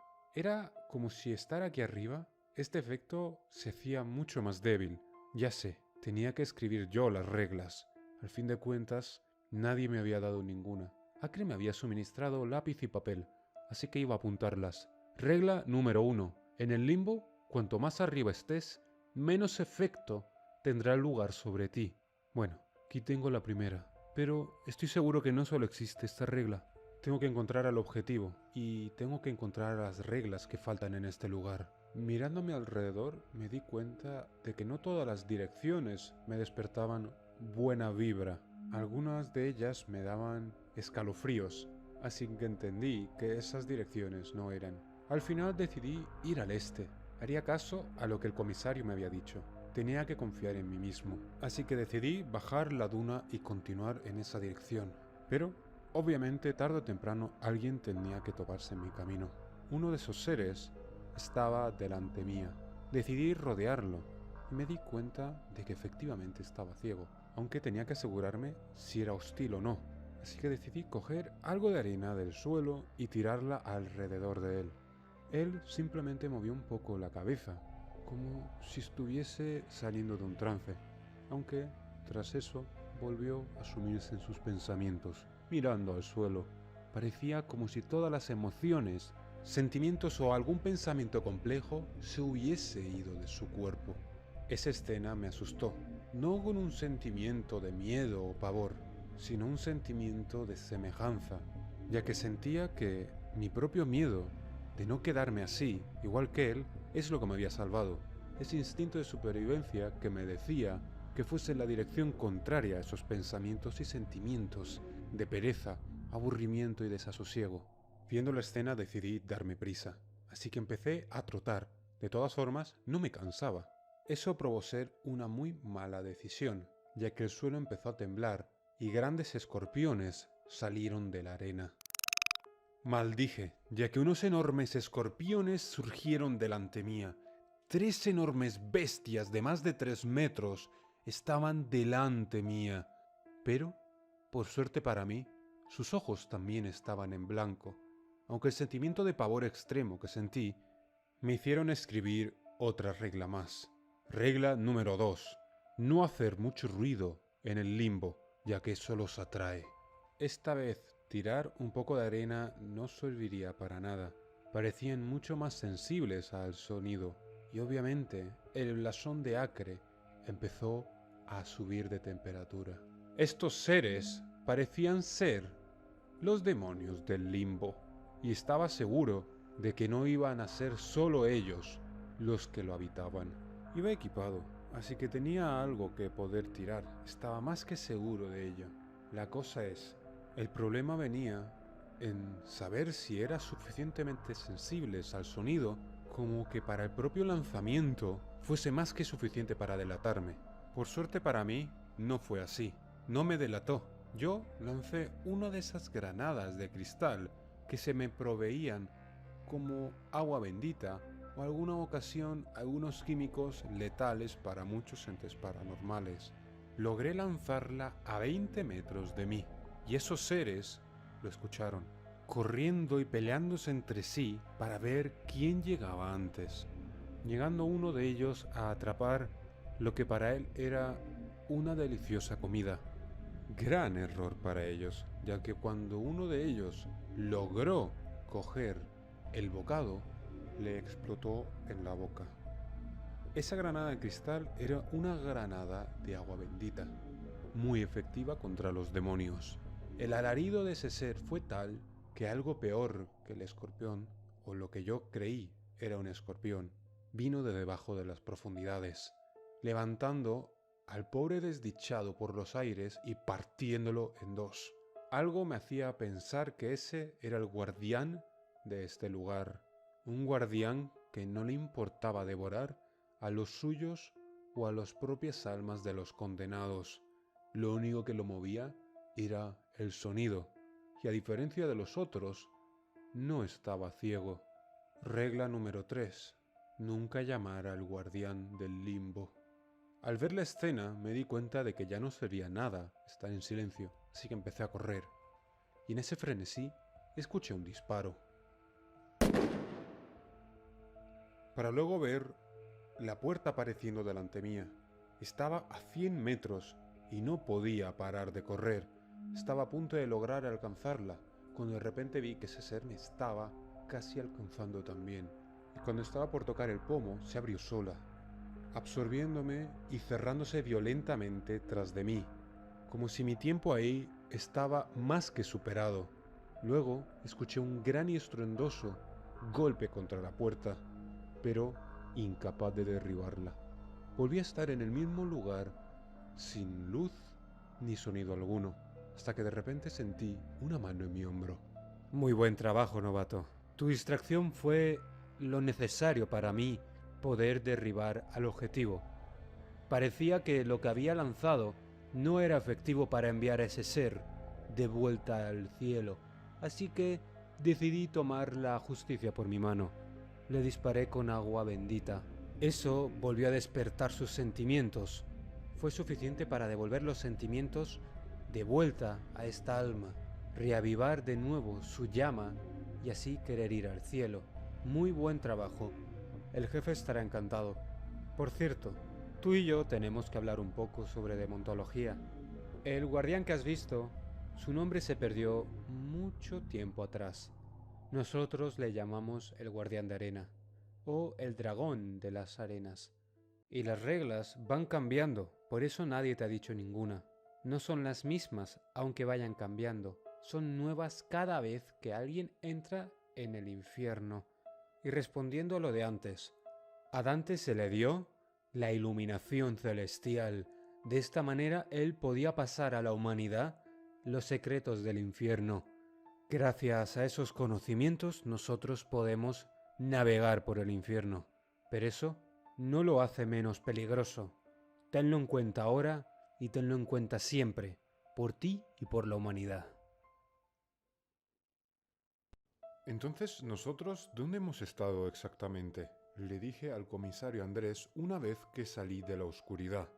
como si estar aquí arriba, este efecto se hacía mucho más débil. Ya sé, tenía que escribir yo las reglas. Al fin de cuentas, nadie me había dado ninguna. Acre me había suministrado lápiz y papel, así que iba a apuntarlas. Regla número 1. En el limbo, cuanto más arriba estés, menos efecto tendrá lugar sobre ti. Bueno, aquí tengo la primera, pero estoy seguro que no solo existe esta regla. Tengo que encontrar al objetivo y tengo que encontrar las reglas que faltan en este lugar. Mirando a mi alrededor, me di cuenta de que no todas las direcciones me despertaban buena vibra. Algunas de ellas me daban escalofríos, así que entendí que esas direcciones no eran. Al final decidí ir al este. Haría caso a lo que el comisario me había dicho. Tenía que confiar en mí mismo, así que decidí bajar la duna y continuar en esa dirección. Pero, obviamente, tarde o temprano alguien tenía que toparse en mi camino. Uno de esos seres estaba delante mía. Decidí rodearlo y me di cuenta de que efectivamente estaba ciego, aunque tenía que asegurarme si era hostil o no. Así que decidí coger algo de arena del suelo y tirarla alrededor de él. Él simplemente movió un poco la cabeza, como si estuviese saliendo de un trance, aunque tras eso volvió a sumirse en sus pensamientos, mirando al suelo. Parecía como si todas las emociones, sentimientos o algún pensamiento complejo se hubiese ido de su cuerpo. Esa escena me asustó, no con un sentimiento de miedo o pavor, sino un sentimiento de semejanza, ya que sentía que mi propio miedo de no quedarme así, igual que él, es lo que me había salvado. Ese instinto de supervivencia que me decía que fuese en la dirección contraria a esos pensamientos y sentimientos de pereza, aburrimiento y desasosiego. Viendo la escena decidí darme prisa, así que empecé a trotar. De todas formas, no me cansaba. Eso probó ser una muy mala decisión, ya que el suelo empezó a temblar y grandes escorpiones salieron de la arena. Maldije, ya que unos enormes escorpiones surgieron delante mía. 3 enormes bestias de más de 3 metros estaban delante mía. Pero, por suerte para mí, sus ojos también estaban en blanco, aunque el sentimiento de pavor extremo que sentí me hicieron escribir otra regla más. Regla número 2. No hacer mucho ruido en el limbo, ya que eso los atrae. Esta vez, tirar un poco de arena no serviría para nada. Parecían mucho más sensibles al sonido y obviamente el blasón de Acre empezó a subir de temperatura. Estos seres parecían ser los demonios del limbo y estaba seguro de que no iban a ser solo ellos los que lo habitaban. Iba equipado, así que tenía algo que poder tirar. Estaba más que seguro de ello. La cosa es, el problema venía en saber si eran suficientemente sensibles al sonido como que para el propio lanzamiento fuese más que suficiente para delatarme. Por suerte para mí, no fue así. No me delató. Yo lancé una de esas granadas de cristal que se me proveían como agua bendita o alguna ocasión algunos químicos letales para muchos entes paranormales. Logré lanzarla a 20 metros de mí y esos seres lo escucharon, corriendo y peleándose entre sí para ver quién llegaba antes, llegando uno de ellos a atrapar lo que para él era una deliciosa comida. Gran error para ellos, ya que cuando uno de ellos logró coger el bocado, le explotó en la boca. Esa granada de cristal era una granada de agua bendita, muy efectiva contra los demonios. El alarido de ese ser fue tal que algo peor que el escorpión, o lo que yo creí era un escorpión, vino de debajo de las profundidades, levantando al pobre desdichado por los aires y partiéndolo en dos. Algo me hacía pensar que ese era el guardián de este lugar, un guardián que no le importaba devorar a los suyos o a las propias almas de los condenados. Lo único que lo movía era el sonido, y a diferencia de los otros, no estaba ciego. Regla número 3. Nunca llamar al guardián del limbo. Al ver la escena me di cuenta de que ya no sería nada estar en silencio, así que empecé a correr. Y en ese frenesí escuché un disparo. Para luego ver la puerta apareciendo delante mía. Estaba a 100 metros y no podía parar de correr. Estaba a punto de lograr alcanzarla, cuando de repente vi que ese ser me estaba casi alcanzando también. Y cuando estaba por tocar el pomo, se abrió sola, absorbiéndome y cerrándose violentamente tras de mí, como si mi tiempo ahí estaba más que superado. Luego escuché un gran y estruendoso golpe contra la puerta, pero incapaz de derribarla. Volví a estar en el mismo lugar, sin luz ni sonido alguno, hasta que de repente sentí una mano en mi hombro. Muy buen trabajo, novato. Tu distracción fue lo necesario para mí poder derribar al objetivo. Parecía que lo que había lanzado no era efectivo para enviar a ese ser de vuelta al cielo, así que decidí tomar la justicia por mi mano. Le disparé con agua bendita. Eso volvió a despertar sus sentimientos. Fue suficiente para devolver los sentimientos de vuelta a esta alma, reavivar de nuevo su llama y así querer ir al cielo. Muy buen trabajo. El jefe estará encantado. Por cierto, tú y yo tenemos que hablar un poco sobre demontología. El guardián que has visto, su nombre se perdió mucho tiempo atrás. Nosotros le llamamos el guardián de arena o el dragón de las arenas. Y las reglas van cambiando, por eso nadie te ha dicho ninguna. No son las mismas, aunque vayan cambiando. Son nuevas cada vez que alguien entra en el infierno. Y respondiendo a lo de antes, a Dante se le dio la iluminación celestial. De esta manera él podía pasar a la humanidad los secretos del infierno. Gracias a esos conocimientos nosotros podemos navegar por el infierno. Pero eso no lo hace menos peligroso. Tenlo en cuenta ahora y tenlo en cuenta siempre, por ti y por la humanidad. Entonces, ¿nosotros dónde hemos estado exactamente? Le dije al comisario Andrés una vez que salí de la oscuridad.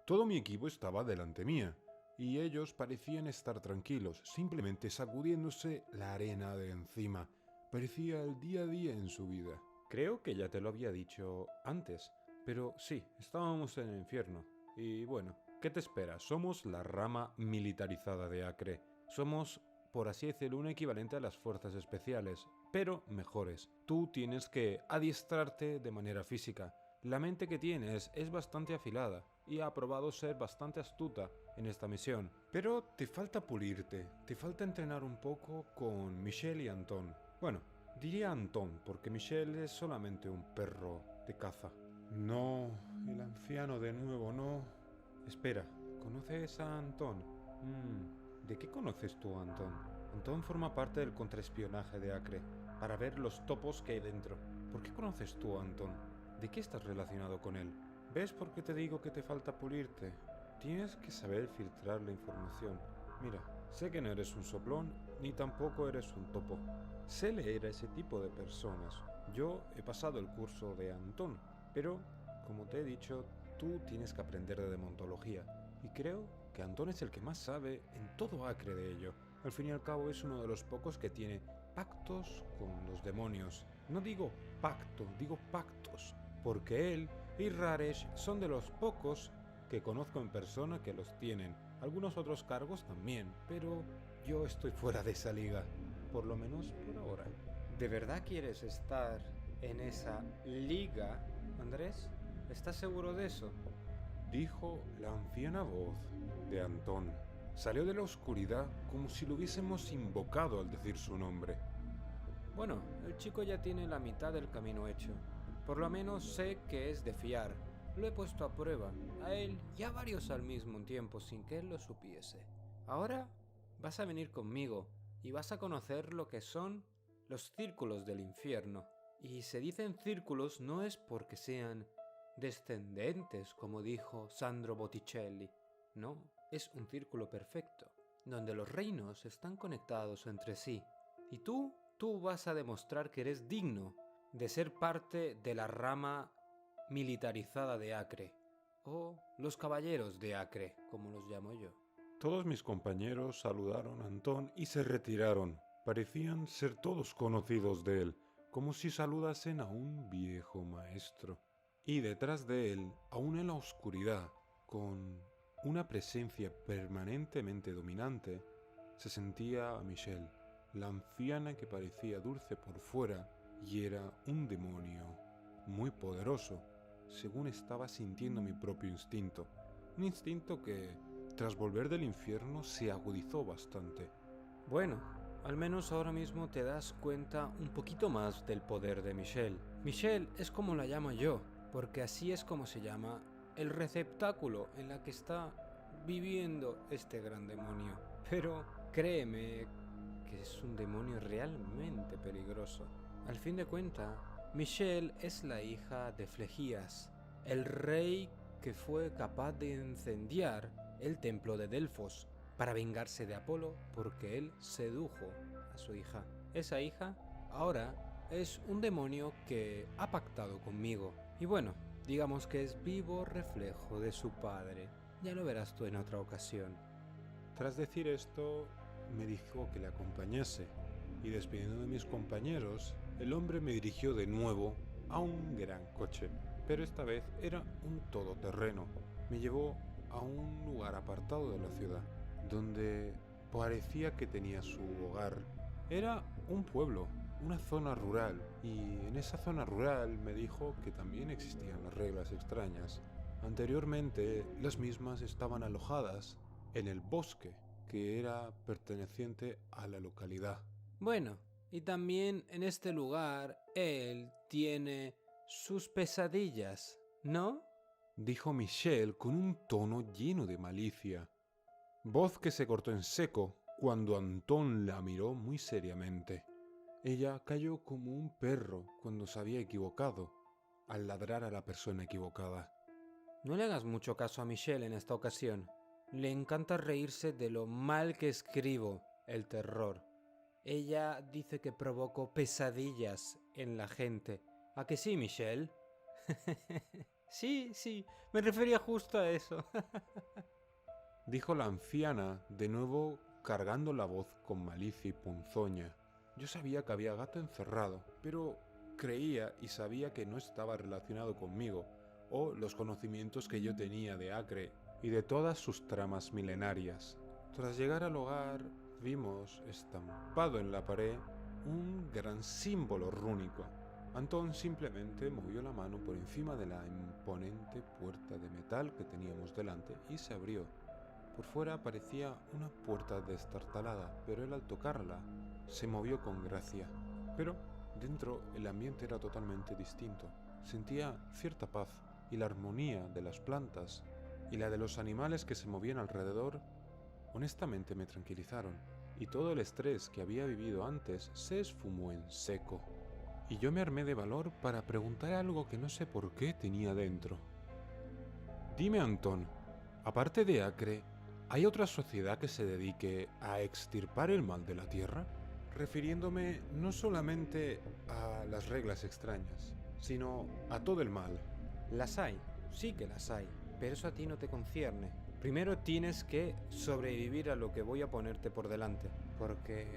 Todo mi equipo estaba delante mía, y ellos parecían estar tranquilos, simplemente sacudiéndose la arena de encima. Parecía el día a día en su vida. Creo que ya te lo había dicho antes, pero sí, estábamos en el infierno. Y bueno, ¿qué te esperas? Somos la rama militarizada de Acre. Somos, por así decirlo, un equivalente a las fuerzas especiales, pero mejores. Tú tienes que adiestrarte de manera física. La mente que tienes es bastante afilada y ha probado ser bastante astuta en esta misión. Pero te falta pulirte, te falta entrenar un poco con Michel y Anton. Bueno, diría Anton porque Michel es solamente un perro de caza. No, el anciano de nuevo, no. Espera, ¿conoces a Anton? ¿De qué conoces tú a Anton? Anton forma parte del contraespionaje de Acre, para ver los topos que hay dentro. ¿Por qué conoces tú a Anton? ¿De qué estás relacionado con él? ¿Ves por qué te digo que te falta pulirte? Tienes que saber filtrar la información. Mira, sé que no eres un soplón, ni tampoco eres un topo. Sé leer a ese tipo de personas. Yo he pasado el curso de Anton, pero, como te he dicho, tú tienes que aprender de demontología. Y creo que Anton es el que más sabe en todo Acre de ello. Al fin y al cabo es uno de los pocos que tiene pactos con los demonios. No digo pacto, digo pactos, porque él y Raresh son de los pocos que conozco en persona que los tienen. Algunos otros cargos también, pero yo estoy fuera de esa liga, por lo menos por ahora. ¿De verdad quieres estar en esa liga, Andrés? ¿Estás seguro de eso? Dijo la anciana voz de Antón. Salió de la oscuridad como si lo hubiésemos invocado al decir su nombre. Bueno, el chico ya tiene la mitad del camino hecho. Por lo menos sé que es de fiar. Lo he puesto a prueba, a él y a varios al mismo tiempo sin que él lo supiese. Ahora vas a venir conmigo y vas a conocer lo que son los círculos del infierno. Y se dicen círculos no es porque sean descendentes, como dijo Sandro Botticelli. No, es un círculo perfecto, donde los reinos están conectados entre sí. Y tú tú vas a demostrar que eres digno de ser parte de la rama militarizada de Acre, o los caballeros de Acre, como los llamo yo. Todos mis compañeros saludaron a Antón y se retiraron. Parecían ser todos conocidos de él, como si saludasen a un viejo maestro. Y detrás de él, aún en la oscuridad, con una presencia permanentemente dominante, se sentía a Michelle, la anciana que parecía dulce por fuera y era un demonio muy poderoso, según estaba sintiendo mi propio instinto. Un instinto que, tras volver del infierno, se agudizó bastante. Bueno, al menos ahora mismo te das cuenta un poquito más del poder de Michelle. Michelle es como la llamo yo, porque así es como se llama el receptáculo en la que está viviendo este gran demonio. Pero créeme que es un demonio realmente peligroso. Al fin de cuentas, Michelle es la hija de Flegías, el rey que fue capaz de incendiar el templo de Delfos para vengarse de Apolo porque él sedujo a su hija. Esa hija ahora es un demonio que ha pactado conmigo. Y bueno, digamos que es vivo reflejo de su padre. Ya lo verás tú en otra ocasión. Tras decir esto, me dijo que le acompañase, y despidiendo de mis compañeros, el hombre me dirigió de nuevo a un gran coche, pero esta vez era un todoterreno. Me llevó a un lugar apartado de la ciudad, donde parecía que tenía su hogar. Era un pueblo, una zona rural, y en esa zona rural me dijo que también existían las reglas extrañas. Anteriormente, las mismas estaban alojadas en el bosque, que era perteneciente a la localidad. Bueno, y también en este lugar él tiene sus pesadillas, ¿no? Dijo Michelle con un tono lleno de malicia, voz que se cortó en seco cuando Antón la miró muy seriamente. Ella cayó como un perro cuando se había equivocado, al ladrar a la persona equivocada. No le hagas mucho caso a Michelle en esta ocasión. Le encanta reírse de lo mal que escribo el terror. Ella dice que provoco pesadillas en la gente. ¿A que sí, Michelle? Sí, me refería justo a eso. Dijo la anciana, de nuevo cargando la voz con malicia y ponzoña. Yo sabía que había gato encerrado, pero creía y sabía que no estaba relacionado conmigo, o los conocimientos que yo tenía de Acre y de todas sus tramas milenarias. Tras llegar al hogar, vimos estampado en la pared un gran símbolo rúnico. Antón simplemente movió la mano por encima de la imponente puerta de metal que teníamos delante y se abrió. Por fuera parecía una puerta destartalada, pero él al tocarla se movió con gracia. Pero dentro el ambiente era totalmente distinto. Sentía cierta paz y la armonía de las plantas y la de los animales que se movían alrededor honestamente me tranquilizaron, y todo el estrés que había vivido antes se esfumó en seco. Y yo me armé de valor para preguntar algo que no sé por qué tenía dentro. Dime, Antón, aparte de Acre, ¿hay otra sociedad que se dedique a extirpar el mal de la tierra? Refiriéndome no solamente a las reglas extrañas, sino a todo el mal. Las hay, sí que las hay, pero eso a ti no te concierne. Primero tienes que sobrevivir a lo que voy a ponerte por delante, porque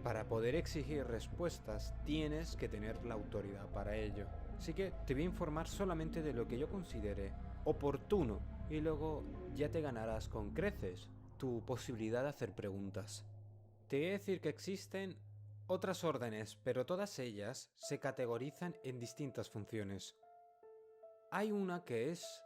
para poder exigir respuestas tienes que tener la autoridad para ello. Así que te voy a informar solamente de lo que yo considere oportuno y luego ya te ganarás con creces tu posibilidad de hacer preguntas. Te voy a decir que existen otras órdenes, pero todas ellas se categorizan en distintas funciones. Hay una que es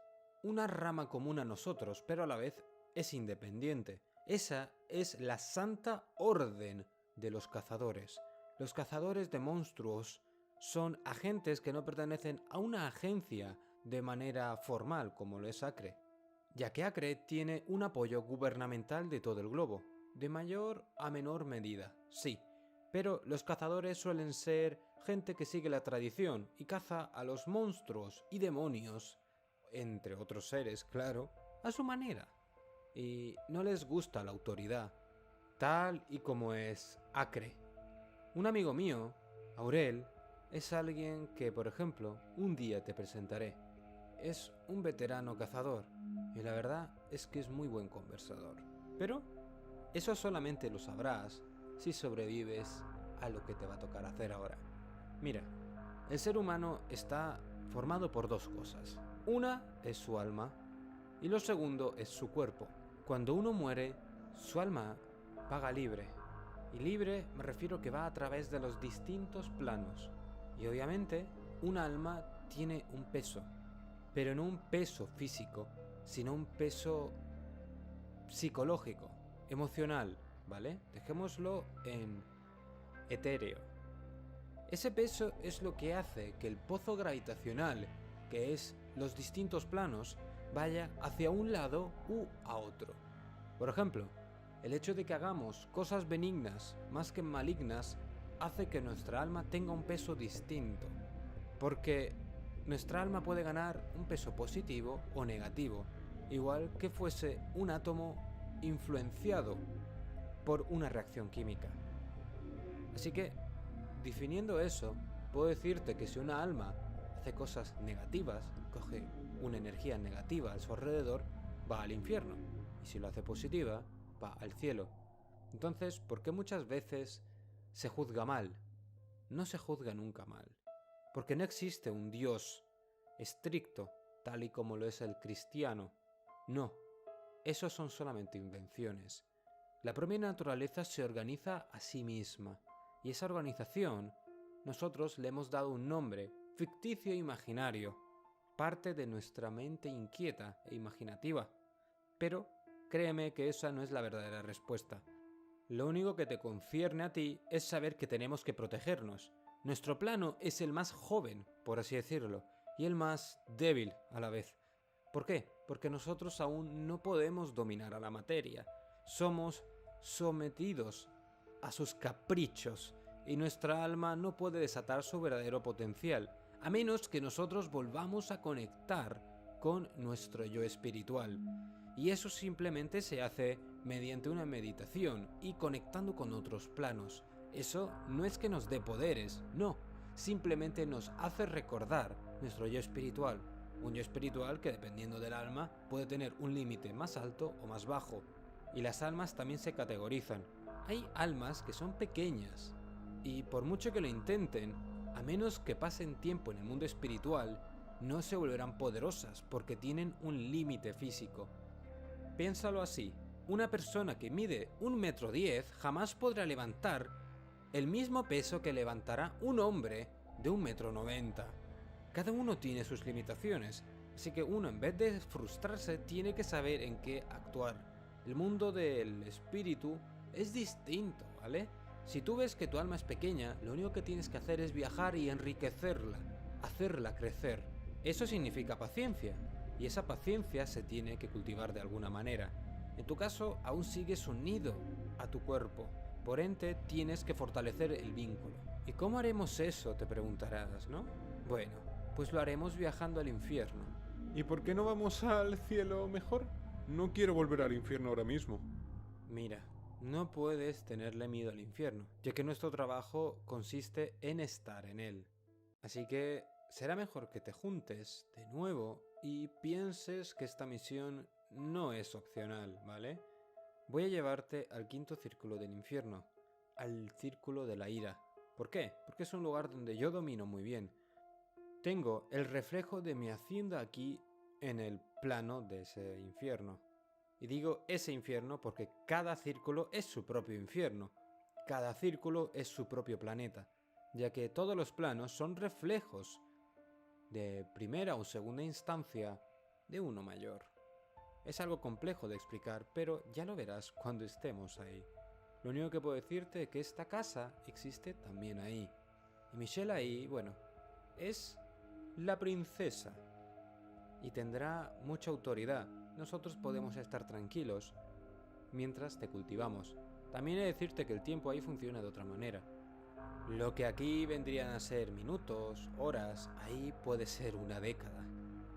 una rama común a nosotros, pero a la vez es independiente. Esa es la Santa Orden de los Cazadores. Los cazadores de monstruos son agentes que no pertenecen a una agencia de manera formal, como lo es Acre, ya que Acre tiene un apoyo gubernamental de todo el globo, de mayor a menor medida, sí, pero los cazadores suelen ser gente que sigue la tradición y caza a los monstruos y demonios, entre otros seres, claro, a su manera. Y no les gusta la autoridad, tal y como es Acre. Un amigo mío, Aurel, es alguien que, por ejemplo, un día te presentaré. Es un veterano cazador y la verdad es que es muy buen conversador. Pero eso solamente lo sabrás si sobrevives a lo que te va a tocar hacer ahora. Mira, el ser humano está formado por dos cosas. Una es su alma y lo segundo es su cuerpo. Cuando uno muere, su alma vaga libre. Y libre me refiero que va a través de los distintos planos. Y obviamente, un alma tiene un peso. Pero no un peso físico, sino un peso psicológico, emocional, ¿vale? Dejémoslo en etéreo. Ese peso es lo que hace que el pozo gravitacional, que es los distintos planos, vaya hacia un lado u a otro. Por ejemplo, el hecho de que hagamos cosas benignas más que malignas hace que nuestra alma tenga un peso distinto, porque nuestra alma puede ganar un peso positivo o negativo, igual que fuese un átomo influenciado por una reacción química. Así que, definiendo eso, puedo decirte que si una alma hace cosas negativas, coge una energía negativa a su alrededor, va al infierno, y si lo hace positiva, va al cielo. Entonces, ¿por qué muchas veces se juzga mal? No se juzga nunca mal, porque no existe un Dios estricto, tal y como lo es el cristiano. No, esos son solamente invenciones. La propia naturaleza se organiza a sí misma, y esa organización nosotros le hemos dado un nombre, ficticio e imaginario, parte de nuestra mente inquieta e imaginativa. Pero créeme que esa no es la verdadera respuesta. Lo único que te concierne a ti es saber que tenemos que protegernos. Nuestro plano es el más joven, por así decirlo, y el más débil a la vez. ¿Por qué? Porque nosotros aún no podemos dominar a la materia. Somos sometidos a sus caprichos y nuestra alma no puede desatar su verdadero potencial, a menos que nosotros volvamos a conectar con nuestro yo espiritual. Y eso simplemente se hace mediante una meditación y conectando con otros planos. Eso no es que nos dé poderes, no, simplemente nos hace recordar nuestro yo espiritual. Un yo espiritual que, dependiendo del alma, puede tener un límite más alto o más bajo. Y las almas también se categorizan. Hay almas que son pequeñas y por mucho que lo intenten, a menos que pasen tiempo en el mundo espiritual, no se volverán poderosas porque tienen un límite físico. Piénsalo así, una persona que mide 1,10 m jamás podrá levantar el mismo peso que levantará un hombre de 1,90 m. Cada uno tiene sus limitaciones, así que uno, en vez de frustrarse, tiene que saber en qué actuar. El mundo del espíritu es distinto, ¿vale? Si tú ves que tu alma es pequeña, lo único que tienes que hacer es viajar y enriquecerla, hacerla crecer. Eso significa paciencia, y esa paciencia se tiene que cultivar de alguna manera. En tu caso, aún sigues unido a tu cuerpo, por ende tienes que fortalecer el vínculo. ¿Y cómo haremos eso?, te preguntarás, ¿no? Bueno, pues lo haremos viajando al infierno. ¿Y por qué no vamos al cielo mejor? No quiero volver al infierno ahora mismo. Mira, no puedes tenerle miedo al infierno, ya que nuestro trabajo consiste en estar en él. Así que será mejor que te juntes de nuevo y pienses que esta misión no es opcional, ¿vale? Voy a llevarte al quinto círculo del infierno, al círculo de la ira. ¿Por qué? Porque es un lugar donde yo domino muy bien. Tengo el reflejo de mi hacienda aquí en el plano de ese infierno. Y digo ese infierno porque cada círculo es su propio infierno. Cada círculo es su propio planeta, ya que todos los planos son reflejos de primera o segunda instancia de uno mayor. Es algo complejo de explicar, pero ya lo verás cuando estemos ahí. Lo único que puedo decirte es que esta casa existe también ahí. Y Michelle ahí, bueno, es la princesa y tendrá mucha autoridad. Nosotros podemos estar tranquilos mientras te cultivamos. También he de decirte que el tiempo ahí funciona de otra manera. Lo que aquí vendrían a ser minutos, horas, ahí puede ser una década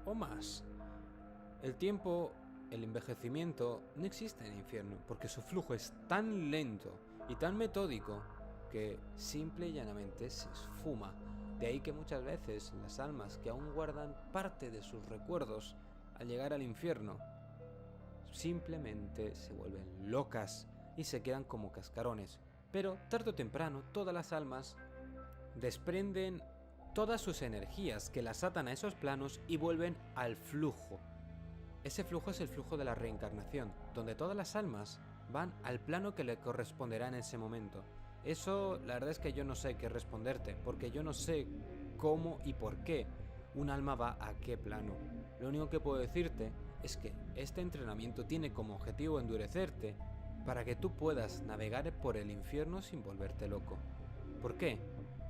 o más. El tiempo, el envejecimiento, no existe en el infierno porque su flujo es tan lento y tan metódico porque simple y llanamente se esfuma. De ahí que muchas veces las almas que aún guardan parte de sus recuerdos al llegar al infierno simplemente se vuelven locas y se quedan como cascarones. Pero tarde o temprano todas las almas desprenden todas sus energías que las atan a esos planos y vuelven al flujo. Ese flujo es el flujo de la reencarnación, donde todas las almas van al plano que le corresponderá en ese momento. Eso la verdad es que yo no sé qué responderte, porque yo no sé cómo y por qué un alma va a qué plano. Lo único que puedo decirte es que este entrenamiento tiene como objetivo endurecerte para que tú puedas navegar por el infierno sin volverte loco. ¿Por qué?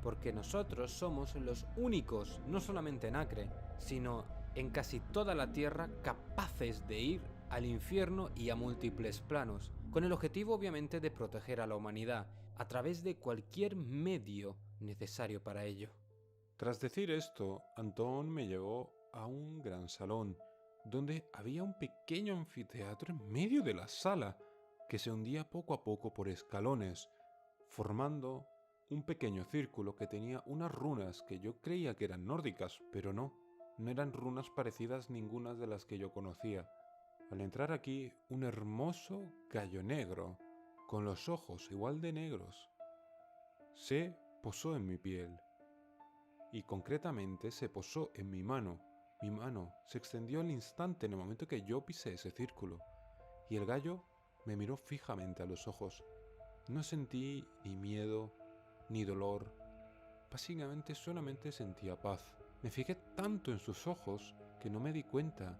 Porque nosotros somos los únicos, no solamente en Acre, sino en casi toda la Tierra, capaces de ir al infierno y a múltiples planos, con el objetivo obviamente de proteger a la humanidad, a través de cualquier medio necesario para ello. Tras decir esto, Antón me llevó a un gran salón, donde había un pequeño anfiteatro en medio de la sala, que se hundía poco a poco por escalones, formando un pequeño círculo que tenía unas runas que yo creía que eran nórdicas, pero no eran runas parecidas ninguna de las que yo conocía. Al entrar aquí, un hermoso gallo negro, con los ojos igual de negros, se posó en mi piel. Y concretamente se posó en mi mano. Mi mano se extendió al instante en el momento que yo pisé ese círculo. Y el gallo me miró fijamente a los ojos. No sentí ni miedo, ni dolor. Básicamente solamente sentía paz. Me fijé tanto en sus ojos que no me di cuenta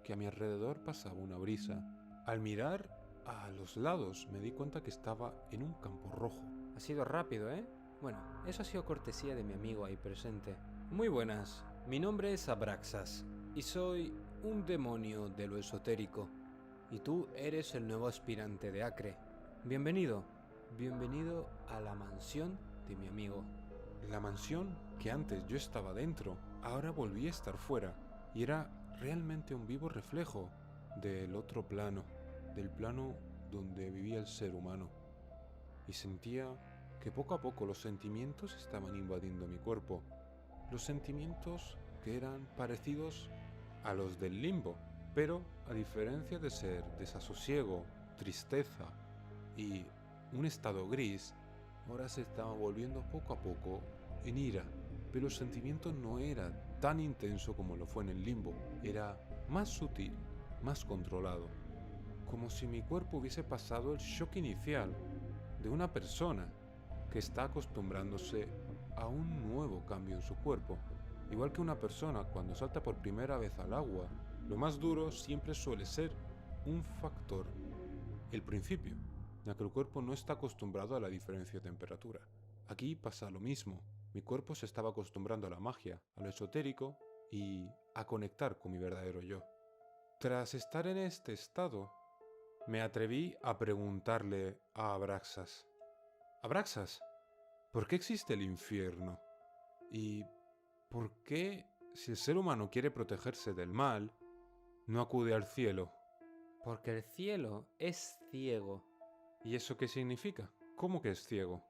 que a mi alrededor pasaba una brisa. Al mirar a los lados me di cuenta que estaba en un campo rojo. Ha sido rápido, ¿eh? Bueno, eso ha sido cortesía de mi amigo ahí presente. Muy buenas, mi nombre es Abraxas y soy un demonio de lo esotérico. Y tú eres el nuevo aspirante de Acre. Bienvenido a la mansión de mi amigo. La mansión que antes yo estaba dentro, ahora volví a estar fuera, y era realmente un vivo reflejo del otro plano, del plano donde vivía el ser humano. Y sentía que poco a poco los sentimientos estaban invadiendo mi cuerpo, los sentimientos que eran parecidos a los del limbo, pero a diferencia de ser desasosiego, tristeza y un estado gris, ahora se estaba volviendo poco a poco en ira, pero el sentimiento no era tan intenso como lo fue en el limbo, era más sutil, más controlado, como si mi cuerpo hubiese pasado el shock inicial de una persona que está acostumbrándose a un nuevo cambio en su cuerpo. Igual que una persona cuando salta por primera vez al agua, lo más duro siempre suele ser un factor, el principio, ya que el cuerpo no está acostumbrado a la diferencia de temperatura. Aquí pasa lo mismo, mi cuerpo se estaba acostumbrando a la magia, a lo esotérico y a conectar con mi verdadero yo. Tras estar en este estado, me atreví a preguntarle a Abraxas: Abraxas, ¿por qué existe el infierno? ¿Y por qué, si el ser humano quiere protegerse del mal, no acude al cielo? Porque el cielo es ciego. ¿Y eso qué significa? ¿Cómo que es ciego?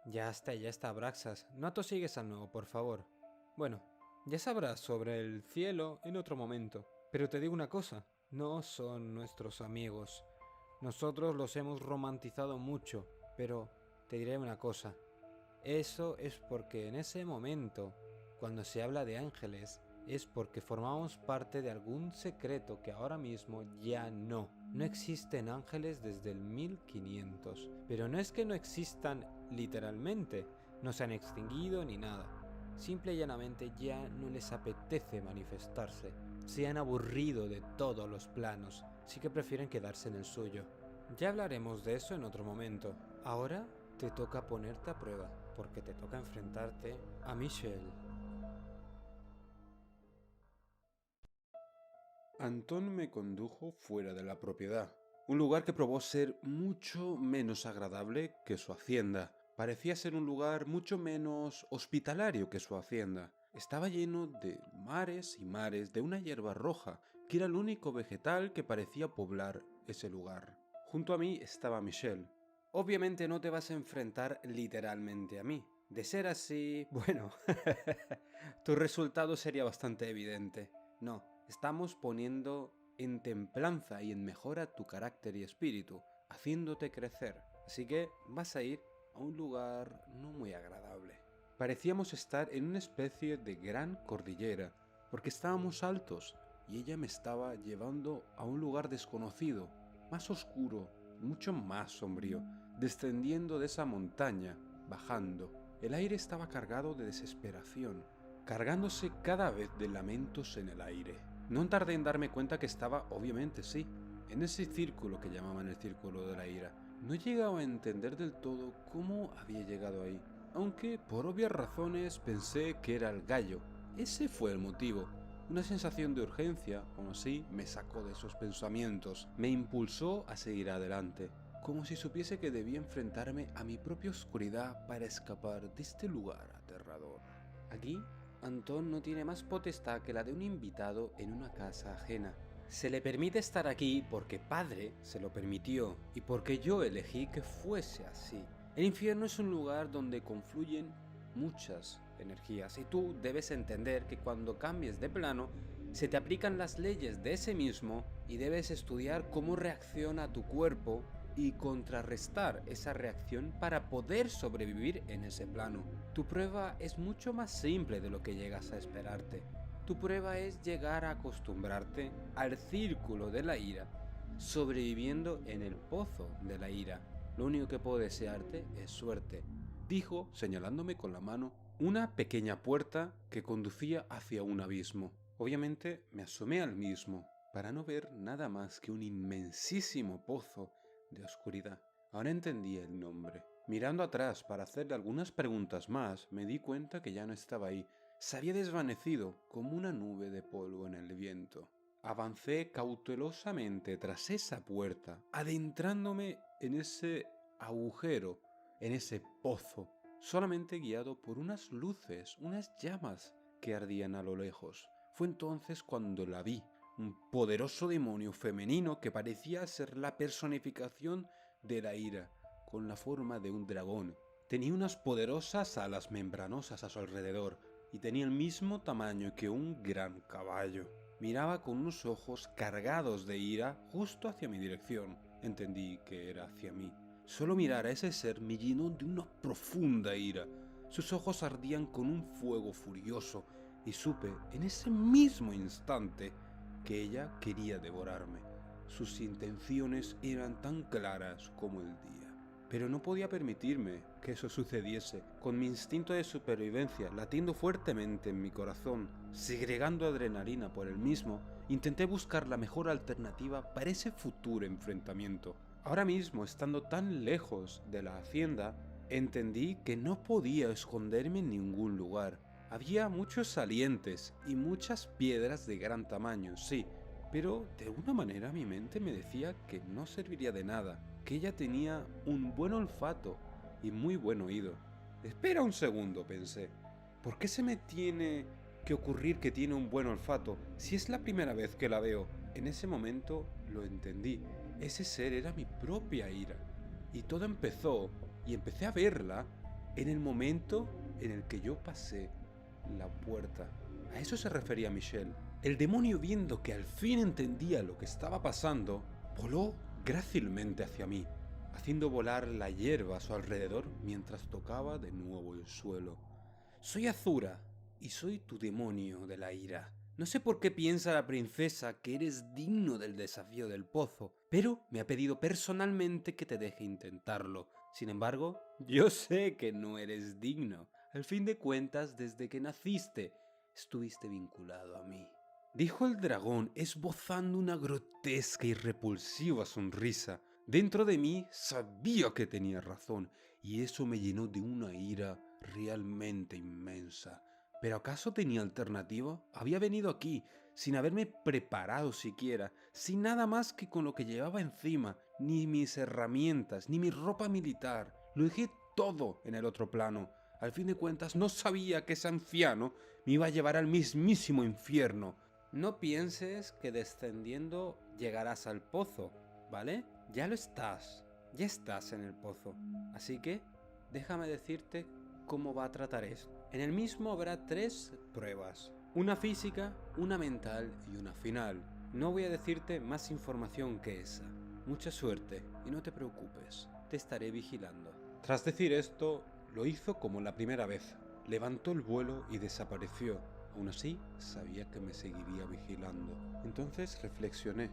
Ya está, Abraxas. No atosigues al nuevo, por favor. Bueno, ya sabrás sobre el cielo en otro momento. Pero te digo una cosa, no son nuestros amigos. Nosotros los hemos romantizado mucho, pero te diré una cosa. Eso es porque en ese momento, cuando se habla de ángeles, es porque formamos parte de algún secreto que ahora mismo ya no. No existen ángeles desde el 1500, pero no es que no existan literalmente, no se han extinguido ni nada. Simple y llanamente ya no les apetece manifestarse. Se han aburrido de todos los planos, así que prefieren quedarse en el suyo. Ya hablaremos de eso en otro momento. Ahora te toca ponerte a prueba, porque te toca enfrentarte a Michelle. Antón me condujo fuera de la propiedad, un lugar que probó ser mucho menos agradable que su hacienda. Parecía ser un lugar mucho menos hospitalario que su hacienda. Estaba lleno de mares y mares de una hierba roja, que era el único vegetal que parecía poblar ese lugar. Junto a mí estaba Michelle, Obviamente no te vas a enfrentar literalmente a mí. De ser así, bueno, tu resultado sería bastante evidente. No, estamos poniendo en templanza y en mejora tu carácter y espíritu, haciéndote crecer. Así que vas a ir a un lugar no muy agradable. Parecíamos estar en una especie de gran cordillera, porque estábamos altos y ella me estaba llevando a un lugar desconocido, más oscuro, mucho más sombrío, descendiendo de esa montaña, bajando. El aire estaba cargado de desesperación, cargándose cada vez de lamentos en el aire. No tardé en darme cuenta que estaba, obviamente sí, en ese círculo que llamaban el círculo de la ira. No llegaba a entender del todo cómo había llegado ahí, aunque por obvias razones pensé que era el gallo. Ese fue el motivo. Una sensación de urgencia, aún así, me sacó de esos pensamientos, me impulsó a seguir adelante, como si supiese que debía enfrentarme a mi propia oscuridad para escapar de este lugar aterrador. Aquí, Antón no tiene más potestad que la de un invitado en una casa ajena. Se le permite estar aquí porque Padre se lo permitió y porque yo elegí que fuese así. El infierno es un lugar donde confluyen muchas energías y tú debes entender que cuando cambies de plano se te aplican las leyes de ese mismo y debes estudiar cómo reacciona tu cuerpo y contrarrestar esa reacción para poder sobrevivir en ese plano. Tu prueba es mucho más simple de lo que llegas a esperarte. Tu prueba es llegar a acostumbrarte al círculo de la ira, sobreviviendo en el pozo de la ira. Lo único que puedo desearte es suerte, dijo, señalándome con la mano una pequeña puerta que conducía hacia un abismo. Obviamente me asomé al mismo, para no ver nada más que un inmensísimo pozo de oscuridad. Ahora entendí el nombre. Mirando atrás para hacerle algunas preguntas más, me di cuenta que ya no estaba ahí. Se había desvanecido como una nube de polvo en el viento. Avancé cautelosamente tras esa puerta, adentrándome en ese agujero, en ese pozo, solamente guiado por unas luces, unas llamas que ardían a lo lejos. Fue entonces cuando la vi, un poderoso demonio femenino que parecía ser la personificación de la ira, con la forma de un dragón. Tenía unas poderosas alas membranosas a su alrededor y tenía el mismo tamaño que un gran caballo. Miraba con unos ojos cargados de ira justo hacia mi dirección. Entendí que era hacia mí. Solo mirar a ese ser me llenó de una profunda ira. Sus ojos ardían con un fuego furioso y supe en ese mismo instante que ella quería devorarme. Sus intenciones eran tan claras como el día. Pero no podía permitirme que eso sucediese. Con mi instinto de supervivencia latiendo fuertemente en mi corazón, segregando adrenalina por el mismo, intenté buscar la mejor alternativa para ese futuro enfrentamiento. Ahora mismo, estando tan lejos de la hacienda, entendí que no podía esconderme en ningún lugar. Había muchos salientes y muchas piedras de gran tamaño, sí, pero de alguna manera mi mente me decía que no serviría de nada, que ella tenía un buen olfato y muy buen oído. Espera un segundo, pensé. ¿Por qué se me tiene que ocurrir que tiene un buen olfato si es la primera vez que la veo? En ese momento lo entendí. Ese ser era mi propia ira. Y todo empezó, y empecé a verla, en el momento en el que yo pasé la puerta. A eso se refería Michelle. El demonio, viendo que al fin entendía lo que estaba pasando, voló grácilmente hacia mí, haciendo volar la hierba a su alrededor mientras tocaba de nuevo el suelo. Soy Azura, y soy tu demonio de la ira. No sé por qué piensa la princesa que eres digno del desafío del pozo, pero me ha pedido personalmente que te deje intentarlo. Sin embargo, yo sé que no eres digno. Al fin de cuentas, desde que naciste, estuviste vinculado a mí. Dijo el dragón, esbozando una grotesca y repulsiva sonrisa. Dentro de mí sabía que tenía razón, y eso me llenó de una ira realmente inmensa. ¿Pero acaso tenía alternativa? Había venido aquí, sin haberme preparado siquiera, sin nada más que con lo que llevaba encima, ni mis herramientas, ni mi ropa militar. Lo dejé todo en el otro plano. Al fin de cuentas, no sabía que ese anciano me iba a llevar al mismísimo infierno. No pienses que descendiendo llegarás al pozo, ¿vale? Ya lo estás. Ya estás en el pozo, así que déjame decirte cómo va a tratar esto. En el mismo habrá 3 pruebas, una física, una mental y una final. No voy a decirte más información que esa. Mucha suerte y no te preocupes, te estaré vigilando. Tras decir esto, lo hizo como la primera vez. Levantó el vuelo y desapareció. Aún así, sabía que me seguiría vigilando. Entonces reflexioné.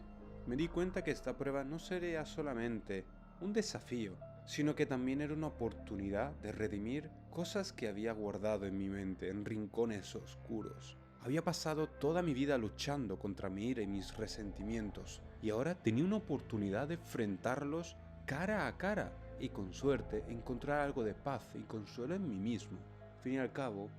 Me di cuenta que esta prueba no sería solamente un desafío, sino que también era una oportunidad de redimir cosas que había guardado en mi mente, en rincones oscuros. Había pasado toda mi vida luchando contra mi ira y mis resentimientos, y ahora tenía una oportunidad de enfrentarlos cara a cara, y con suerte encontrar algo de paz y consuelo en mí mismo. Al fin y al cabo,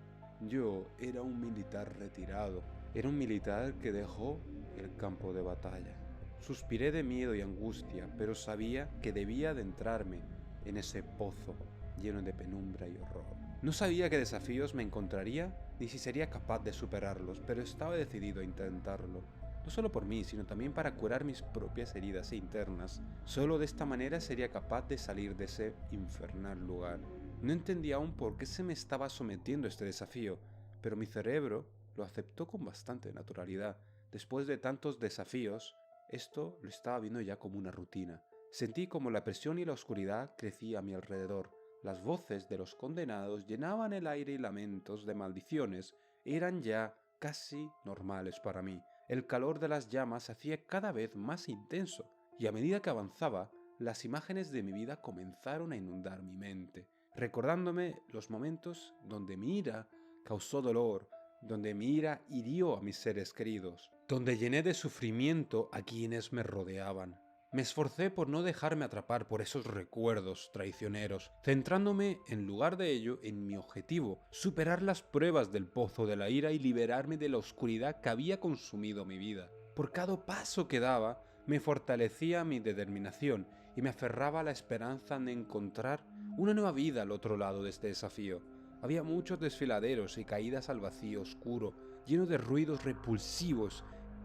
yo era un militar retirado, era un militar que dejó el campo de batalla. Suspiré de miedo y angustia, pero sabía que debía adentrarme en ese pozo lleno de penumbra y horror. No sabía qué desafíos me encontraría ni si sería capaz de superarlos, pero estaba decidido a intentarlo. No solo por mí, sino también para curar mis propias heridas internas. Solo de esta manera sería capaz de salir de ese infernal lugar. No entendía aún por qué se me estaba sometiendo a este desafío, pero mi cerebro lo aceptó con bastante naturalidad. Después de tantos desafíos, esto lo estaba viendo ya como una rutina. Sentí como la presión y la oscuridad crecía a mi alrededor. Las voces de los condenados llenaban el aire y lamentos de maldiciones eran ya casi normales para mí. El calor de las llamas se hacía cada vez más intenso, y a medida que avanzaba, las imágenes de mi vida comenzaron a inundar mi mente, recordándome los momentos donde mi ira causó dolor, donde mi ira hirió a mis seres queridos, donde llené de sufrimiento a quienes me rodeaban. Me esforcé por no dejarme atrapar por esos recuerdos traicioneros, centrándome en lugar de ello en mi objetivo, superar las pruebas del pozo de la ira y liberarme de la oscuridad que había consumido mi vida. Por cada paso que daba, me fortalecía mi determinación y me aferraba a la esperanza de encontrar una nueva vida al otro lado de este desafío. Había muchos desfiladeros y caídas al vacío oscuro, lleno de ruidos repulsivos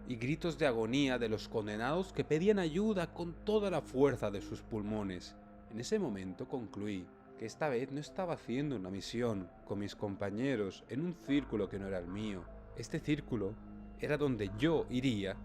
y gritos de agonía de los condenados que pedían ayuda con toda la fuerza de sus pulmones. En ese momento concluí que esta vez no estaba haciendo una misión con mis compañeros en un círculo que no era el mío. Este círculo era donde yo iría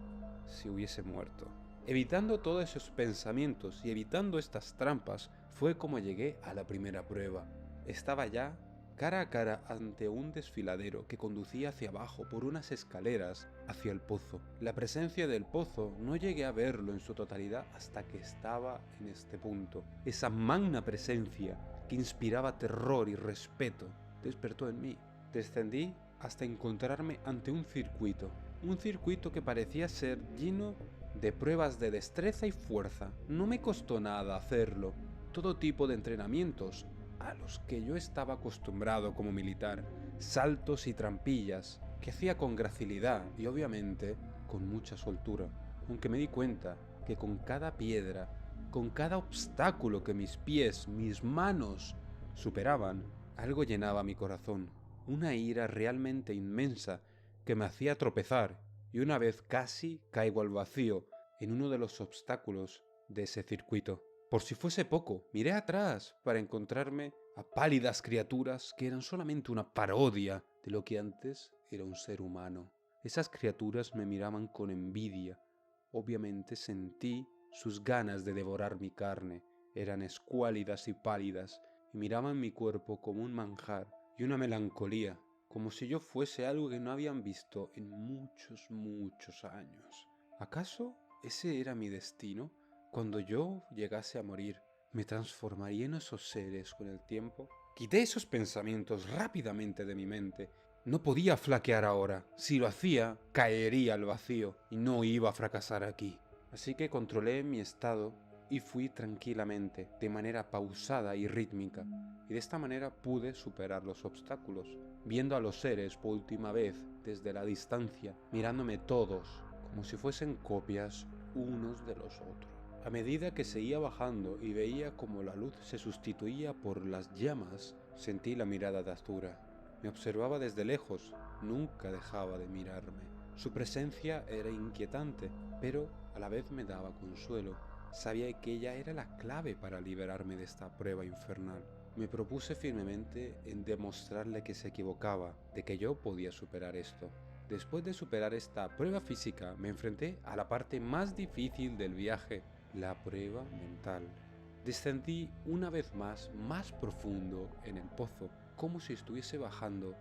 si hubiese muerto. Evitando todos esos pensamientos y evitando estas trampas fue como llegué a la primera prueba. Estaba ya cara a cara ante un desfiladero que conducía hacia abajo por unas escaleras hacia el pozo. La presencia del pozo no llegué a verlo en su totalidad hasta que estaba en este punto. Esa magna presencia que inspiraba terror y respeto despertó en mí. Descendí hasta encontrarme ante un circuito que parecía ser lleno de pruebas de destreza y fuerza. No me costó nada hacerlo. Todo tipo de entrenamientos a los que yo estaba acostumbrado como militar, saltos y trampillas, que hacía con gracilidad y obviamente con mucha soltura, aunque me di cuenta que con cada piedra, con cada obstáculo que mis pies, mis manos superaban, algo llenaba mi corazón, una ira realmente inmensa que me hacía tropezar y una vez casi caigo al vacío en uno de los obstáculos de ese circuito. Por si fuese poco, miré atrás para encontrarme a pálidas criaturas que eran solamente una parodia de lo que antes era un ser humano. Esas criaturas me miraban con envidia. Obviamente sentí sus ganas de devorar mi carne. Eran escuálidas y pálidas y miraban mi cuerpo como un manjar y una melancolía, como si yo fuese algo que no habían visto en muchos años. ¿Acaso ese era mi destino? Cuando yo llegase a morir, ¿me transformaría en esos seres con el tiempo? Quité esos pensamientos rápidamente de mi mente. No podía flaquear ahora. Si lo hacía, caería al vacío y no iba a fracasar aquí. Así que controlé mi estado y fui tranquilamente, de manera pausada y rítmica, y de esta manera pude superar los obstáculos, viendo a los seres por última vez desde la distancia, mirándome todos como si fuesen copias unos de los otros. A medida que seguía bajando y veía como la luz se sustituía por las llamas, sentí la mirada de Azura. Me observaba desde lejos, nunca dejaba de mirarme. Su presencia era inquietante, pero a la vez me daba consuelo. Sabía que ella era la clave para liberarme de esta prueba infernal. Me propuse firmemente en demostrarle que se equivocaba, de que yo podía superar esto. Después de superar esta prueba física, me enfrenté a la parte más difícil del viaje, la prueba mental. Descendí una vez más profundo en el pozo, como si estuviese bajando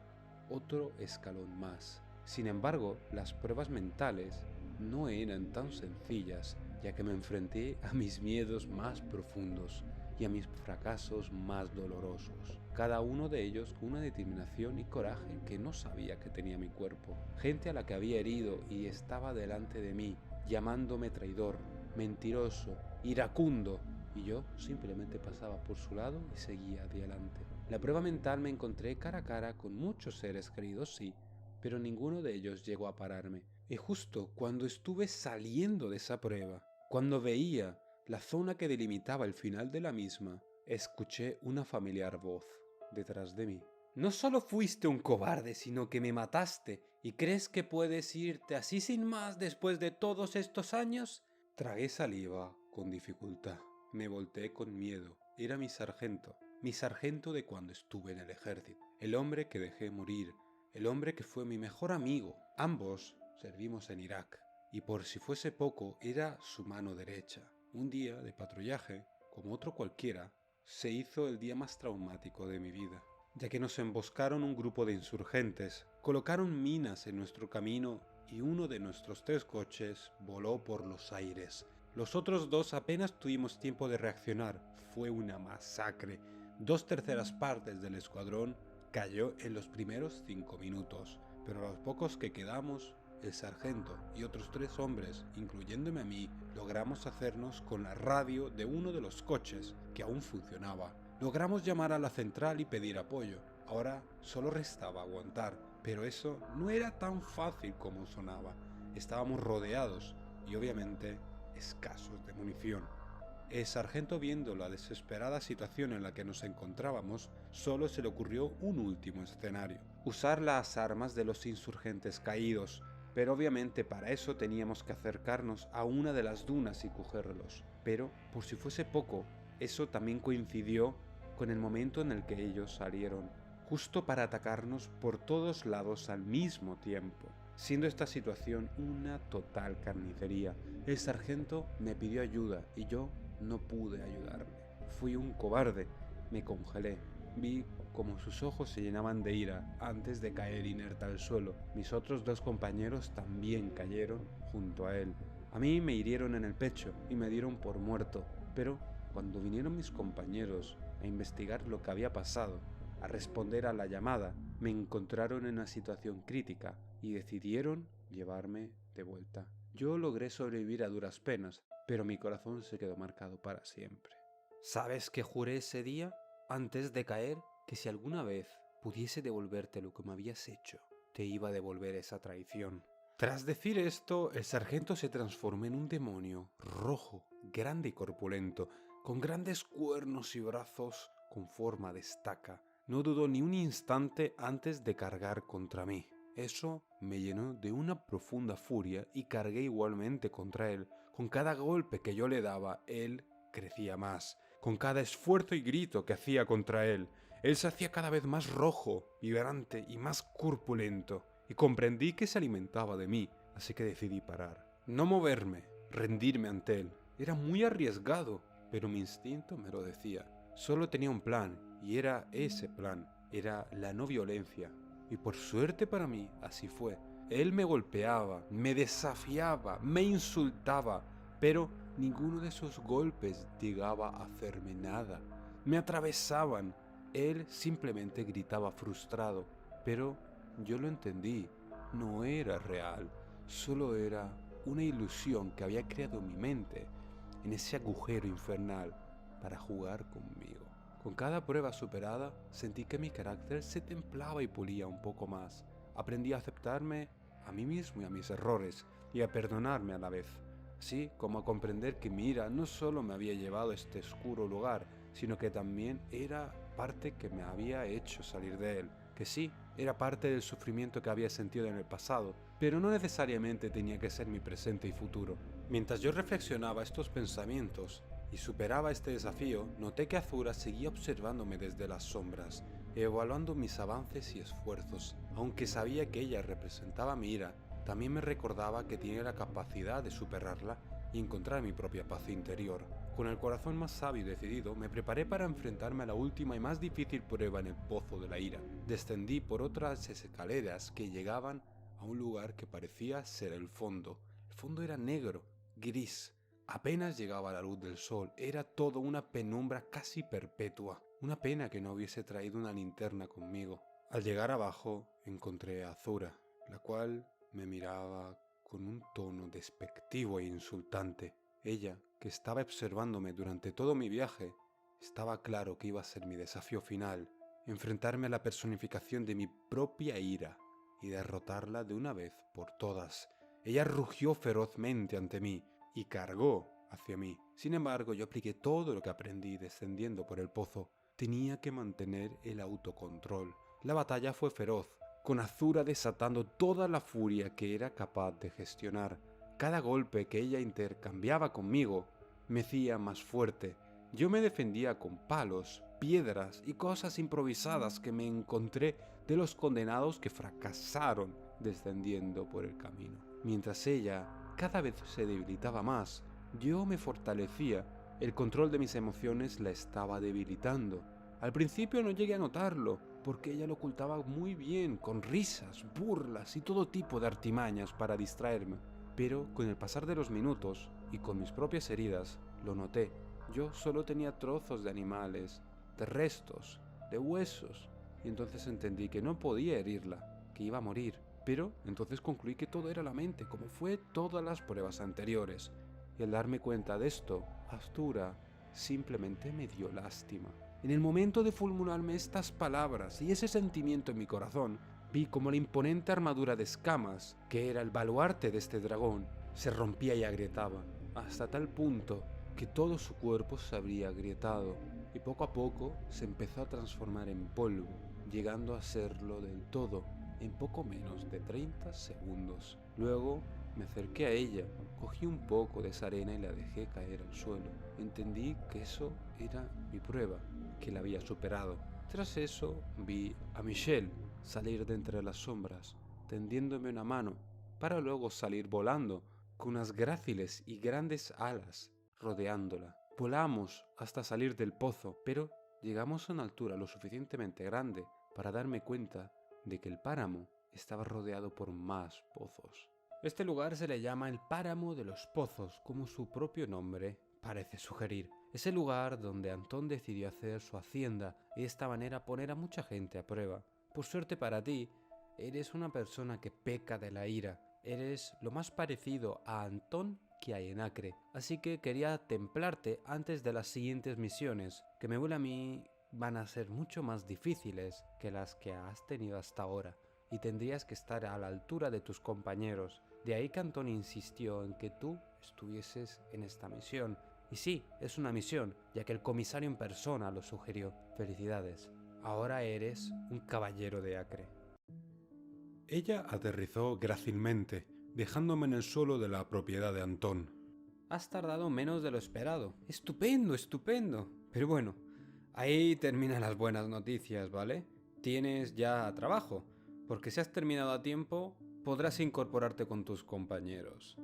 otro escalón más. Sin embargo, las pruebas mentales no eran tan sencillas, ya que me enfrenté a mis miedos más profundos y a mis fracasos más dolorosos, cada uno de ellos con una determinación y coraje que no sabía que tenía mi cuerpo. Gente a la que había herido y estaba delante de mí, llamándome traidor, mentiroso, iracundo, y yo simplemente pasaba por su lado y seguía adelante. La prueba mental me encontré cara a cara con muchos seres queridos, sí, pero ninguno de ellos llegó a pararme. Y justo cuando estuve saliendo de esa prueba, cuando veía la zona que delimitaba el final de la misma, escuché una familiar voz detrás de mí. No solo fuiste un cobarde, sino que me mataste. ¿Y crees que puedes irte así sin más después de todos estos años? Tragué saliva con dificultad. Me volteé con miedo. Era mi sargento de cuando estuve en el ejército, el hombre que dejé morir, el hombre que fue mi mejor amigo. Ambos servimos en Irak, y por si fuese poco, era su mano derecha. Un día de patrullaje, como otro cualquiera, se hizo el día más traumático de mi vida, ya que nos emboscaron un grupo de insurgentes, colocaron minas en nuestro camino y uno de nuestros 3 coches voló por los aires. Los otros 2 apenas tuvimos tiempo de reaccionar. Fue una masacre. 2/3 partes del escuadrón cayó en los primeros 5 minutos, pero a los pocos que quedamos, el sargento y otros 3 hombres, incluyéndome a mí, logramos hacernos con la radio de uno de los coches, que aún funcionaba. Logramos llamar a la central y pedir apoyo. Ahora solo restaba aguantar, pero eso no era tan fácil como sonaba. Estábamos rodeados y obviamente escasos de munición. El sargento, viendo la desesperada situación en la que nos encontrábamos, solo se le ocurrió un último escenario: usar las armas de los insurgentes caídos, pero obviamente para eso teníamos que acercarnos a una de las dunas y cogerlos. Pero, por si fuese poco, eso también coincidió con el momento en el que ellos salieron, justo para atacarnos por todos lados al mismo tiempo, siendo esta situación una total carnicería. El sargento me pidió ayuda y yo no pude ayudarle. Fui un cobarde, me congelé. Vi como sus ojos se llenaban de ira antes de caer inerte al suelo. Mis otros 2 compañeros también cayeron junto a él. A mí me hirieron en el pecho y me dieron por muerto, pero cuando vinieron mis compañeros a investigar lo que había pasado, a responder a la llamada, me encontraron en una situación crítica y decidieron llevarme de vuelta. Yo logré sobrevivir a duras penas, pero mi corazón se quedó marcado para siempre. ¿Sabes qué juré ese día, antes de caer? Que si alguna vez pudiese devolverte lo que me habías hecho, te iba a devolver esa traición. Tras decir esto, el sargento se transformó en un demonio rojo, grande y corpulento, con grandes cuernos y brazos con forma de estaca. No dudó ni un instante antes de cargar contra mí. Eso me llenó de una profunda furia y cargué igualmente contra él. Con cada golpe que yo le daba, él crecía más. Con cada esfuerzo y grito que hacía contra él se hacía cada vez más rojo, vibrante y más corpulento. Y comprendí que se alimentaba de mí, así que decidí parar. No moverme, rendirme ante él. Era muy arriesgado, pero mi instinto me lo decía. Solo tenía un plan, y era ese plan. Era la no violencia. Y por suerte para mí, así fue. Él me golpeaba, me desafiaba, me insultaba, pero ninguno de esos golpes llegaba a hacerme nada. Me atravesaban. Él simplemente gritaba frustrado, pero yo lo entendí. No era real, solo era una ilusión que había creado en mi mente, en ese agujero infernal, para jugar conmigo. Con cada prueba superada, sentí que mi carácter se templaba y pulía un poco más. Aprendí a aceptarme a mí mismo y a mis errores, y a perdonarme a la vez, así como a comprender que mi ira no solo me había llevado a este oscuro lugar, sino que también era parte que me había hecho salir de él, que sí, era parte del sufrimiento que había sentido en el pasado, pero no necesariamente tenía que ser mi presente y futuro. Mientras yo reflexionaba estos pensamientos y superaba este desafío, noté que Azura seguía observándome desde las sombras, evaluando mis avances y esfuerzos. Aunque sabía que ella representaba mi ira, también me recordaba que tenía la capacidad de superarla y encontrar mi propia paz interior. Con el corazón más sabio y decidido, me preparé para enfrentarme a la última y más difícil prueba en el pozo de la ira. Descendí por otras escaleras que llegaban a un lugar que parecía ser el fondo. El fondo era negro, gris. Apenas llegaba la luz del sol, era todo una penumbra casi perpetua. Una pena que no hubiese traído una linterna conmigo. Al llegar abajo, encontré a Azura, la cual me miraba con un tono despectivo e insultante. Ella, que estaba observándome durante todo mi viaje, estaba claro que iba a ser mi desafío final, enfrentarme a la personificación de mi propia ira y derrotarla de una vez por todas. Ella rugió ferozmente ante mí y cargó hacia mí. Sin embargo, yo apliqué todo lo que aprendí descendiendo por el pozo. Tenía que mantener el autocontrol. La batalla fue feroz, con Azura desatando toda la furia que era capaz de gestionar. Cada golpe que ella intercambiaba conmigo me hacía más fuerte. Yo me defendía con palos, piedras y cosas improvisadas que me encontré de los condenados que fracasaron descendiendo por el camino. Mientras ella cada vez se debilitaba más, yo me fortalecía. El control de mis emociones la estaba debilitando. Al principio no llegué a notarlo, porque ella lo ocultaba muy bien, con risas, burlas y todo tipo de artimañas para distraerme. Pero con el pasar de los minutos y con mis propias heridas, lo noté. Yo solo tenía trozos de animales, de restos, de huesos, y entonces entendí que no podía herirla, que iba a morir. Pero entonces concluí que todo era la mente, como fue todas las pruebas anteriores. Y al darme cuenta de esto, Azura simplemente me dio lástima. En el momento de fulminarme estas palabras y ese sentimiento en mi corazón, vi como la imponente armadura de escamas, que era el baluarte de este dragón, se rompía y agrietaba, hasta tal punto que todo su cuerpo se habría agrietado, y poco a poco se empezó a transformar en polvo, llegando a serlo del todo en poco menos de 30 segundos. Luego me acerqué a ella, cogí un poco de esa arena y la dejé caer al suelo. Entendí que eso era mi prueba, que la había superado. Tras eso vi a Michelle salir de entre las sombras, tendiéndome una mano, para luego salir volando, con unas gráciles y grandes alas rodeándola. Volamos hasta salir del pozo, pero llegamos a una altura lo suficientemente grande para darme cuenta de que el páramo estaba rodeado por más pozos. Este lugar se le llama el Páramo de los Pozos, como su propio nombre parece sugerir. Es el lugar donde Antón decidió hacer su hacienda y de esta manera poner a mucha gente a prueba. Por suerte para ti, eres una persona que peca de la ira. Eres lo más parecido a Antón que hay en Acre. Así que quería templarte antes de las siguientes misiones, que me huele a mí van a ser mucho más difíciles que las que has tenido hasta ahora, y tendrías que estar a la altura de tus compañeros. De ahí que Antón insistió en que tú estuvieses en esta misión. Y sí, es una misión, ya que el comisario en persona lo sugirió. Felicidades, ahora eres un caballero de Acre. Ella aterrizó grácilmente, dejándome en el suelo de la propiedad de Antón. Has tardado menos de lo esperado. Estupendo, estupendo. Pero bueno, ahí terminan las buenas noticias, ¿vale? Tienes ya trabajo, porque si has terminado a tiempo, podrás incorporarte con tus compañeros.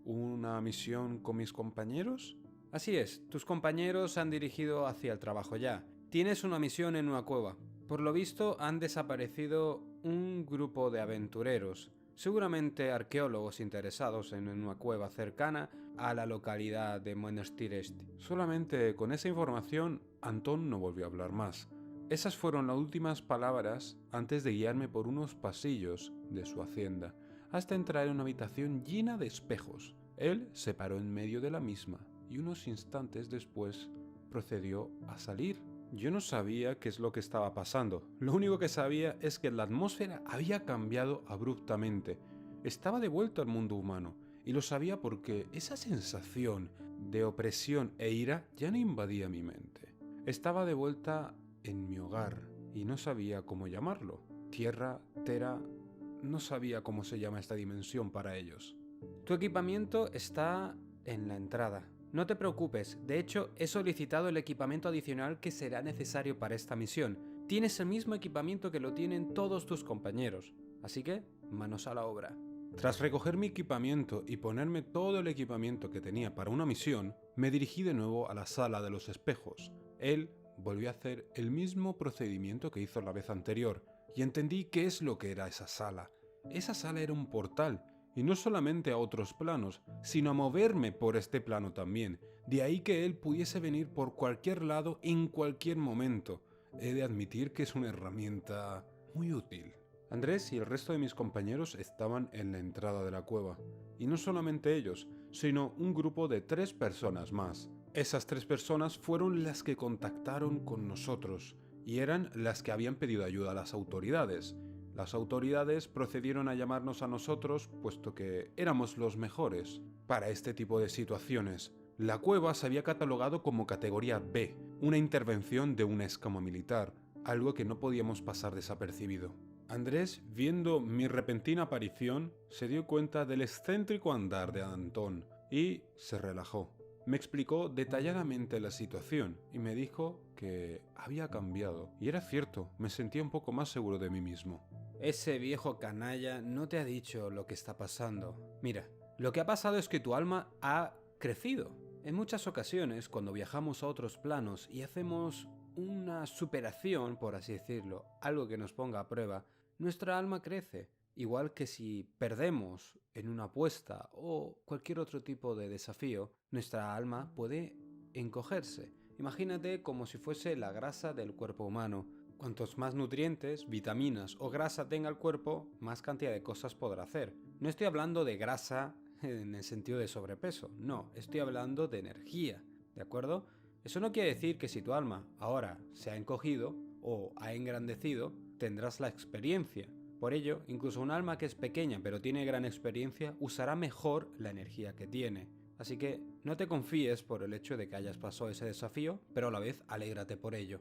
¿Una misión con mis compañeros? Así es, tus compañeros se han dirigido hacia el trabajo ya. Tienes una misión en una cueva. Por lo visto, han desaparecido un grupo de aventureros, seguramente arqueólogos interesados en una cueva cercana a la localidad de Monastir Este. Solamente con esa información, Antón no volvió a hablar más. Esas fueron las últimas palabras antes de guiarme por unos pasillos de su hacienda, hasta entrar en una habitación llena de espejos. Él se paró en medio de la misma y unos instantes después procedió a salir. Yo no sabía qué es lo que estaba pasando. Lo único que sabía es que la atmósfera había cambiado abruptamente. Estaba de vuelta al mundo humano, y lo sabía porque esa sensación de opresión e ira ya no invadía mi mente. Estaba de vuelta en mi hogar y no sabía cómo llamarlo. Tierra, Tera, no sabía cómo se llama esta dimensión para ellos. Tu equipamiento está en la entrada. No te preocupes, de hecho he solicitado el equipamiento adicional que será necesario para esta misión. Tienes el mismo equipamiento que lo tienen todos tus compañeros, así que manos a la obra. Tras recoger mi equipamiento y ponerme todo el equipamiento que tenía para una misión, me dirigí de nuevo a la sala de los espejos. Él volvió a hacer el mismo procedimiento que hizo la vez anterior, y entendí qué es lo que era esa sala. Esa sala era un portal, y no solamente a otros planos, sino a moverme por este plano también, de ahí que él pudiese venir por cualquier lado en cualquier momento. He de admitir que es una herramienta muy útil. Andrés y el resto de mis compañeros estaban en la entrada de la cueva, y no solamente ellos, sino un grupo de 3 personas más. Esas 3 personas fueron las que contactaron con nosotros, y eran las que habían pedido ayuda a las autoridades. Las autoridades procedieron a llamarnos a nosotros, puesto que éramos los mejores para este tipo de situaciones. La cueva se había catalogado como categoría B, una intervención de una escama militar, algo que no podíamos pasar desapercibido. Andrés, viendo mi repentina aparición, se dio cuenta del excéntrico andar de Antón y se relajó. Me explicó detalladamente la situación y me dijo que había cambiado. Y era cierto, me sentía un poco más seguro de mí mismo. Ese viejo canalla no te ha dicho lo que está pasando. Mira, lo que ha pasado es que tu alma ha crecido. En muchas ocasiones, cuando viajamos a otros planos y hacemos una superación, por así decirlo, algo que nos ponga a prueba, nuestra alma crece. Igual que si perdemos en una apuesta o cualquier otro tipo de desafío, nuestra alma puede encogerse. Imagínate como si fuese la grasa del cuerpo humano. Cuantos más nutrientes, vitaminas o grasa tenga el cuerpo, más cantidad de cosas podrá hacer. No estoy hablando de grasa en el sentido de sobrepeso, no, estoy hablando de energía, ¿de acuerdo? Eso no quiere decir que si tu alma ahora se ha encogido o ha engrandecido, tendrás la experiencia. Por ello, incluso un alma que es pequeña pero tiene gran experiencia usará mejor la energía que tiene. Así que no te confíes por el hecho de que hayas pasado ese desafío, pero a la vez alégrate por ello.